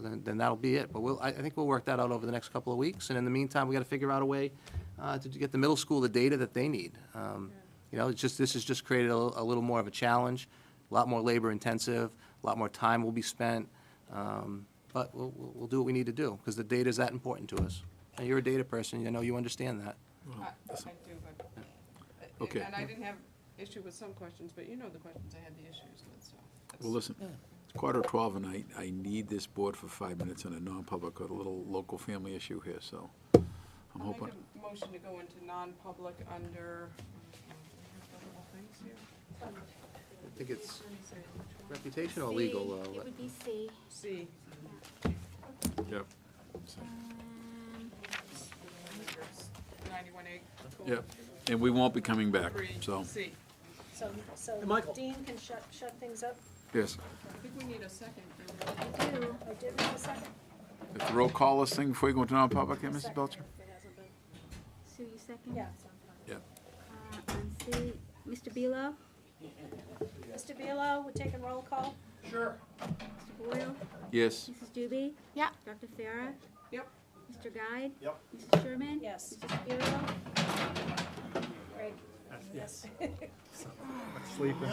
[SPEAKER 7] then that'll be it. But I think we'll work that out over the next couple of weeks. And in the meantime, we got to figure out a way to get the middle school the data that they need. This has just created a little more of a challenge, a lot more labor intensive, a lot more time will be spent. But we'll do what we need to do, because the data is that important to us. And you're a data person, I know you understand that.
[SPEAKER 10] I do, but,
[SPEAKER 4] Okay.
[SPEAKER 10] and I didn't have issue with some questions, but you know the questions I had the issues with, so.
[SPEAKER 4] Well, listen, it's 11:45, and I need this board for 5 minutes in a non-public, got a little local family issue here, so I'm
[SPEAKER 10] I'll
[SPEAKER 4] hoping.
[SPEAKER 10] make a motion to go into non-public under,
[SPEAKER 7] I think it's reputation or legal.
[SPEAKER 2] It would be C.
[SPEAKER 10] C.
[SPEAKER 4] Yep.
[SPEAKER 10] 91A.
[SPEAKER 4] Yep, and we won't be coming back, so,
[SPEAKER 10] C.
[SPEAKER 14] So
[SPEAKER 17] Michael.
[SPEAKER 14] Dean can shut things up?
[SPEAKER 4] yes.
[SPEAKER 10] I think we need a second.
[SPEAKER 14] I do. I did need a second.
[SPEAKER 4] If the roll call this thing before you go into non-public, yeah, Mrs. Belcher?
[SPEAKER 14] It hasn't been.
[SPEAKER 2] Sue, you second?
[SPEAKER 14] Yeah.
[SPEAKER 4] Yeah.
[SPEAKER 2] On C, Mr. Belo?
[SPEAKER 14] Mr. Bielo, we're taking roll call?
[SPEAKER 17] Sure.
[SPEAKER 2] Mr. Boyle?
[SPEAKER 4] Yes.
[SPEAKER 2] Mrs. Doobie?
[SPEAKER 16] Yeah.
[SPEAKER 2] Dr. Farah?
[SPEAKER 10] Yep.
[SPEAKER 2] Mr. Guide?
[SPEAKER 17] Yep.
[SPEAKER 2] Mrs. Sherman?
[SPEAKER 14] Yes.
[SPEAKER 2] Mrs. Spiro?
[SPEAKER 14] Great.
[SPEAKER 19] Yes. Sleeping.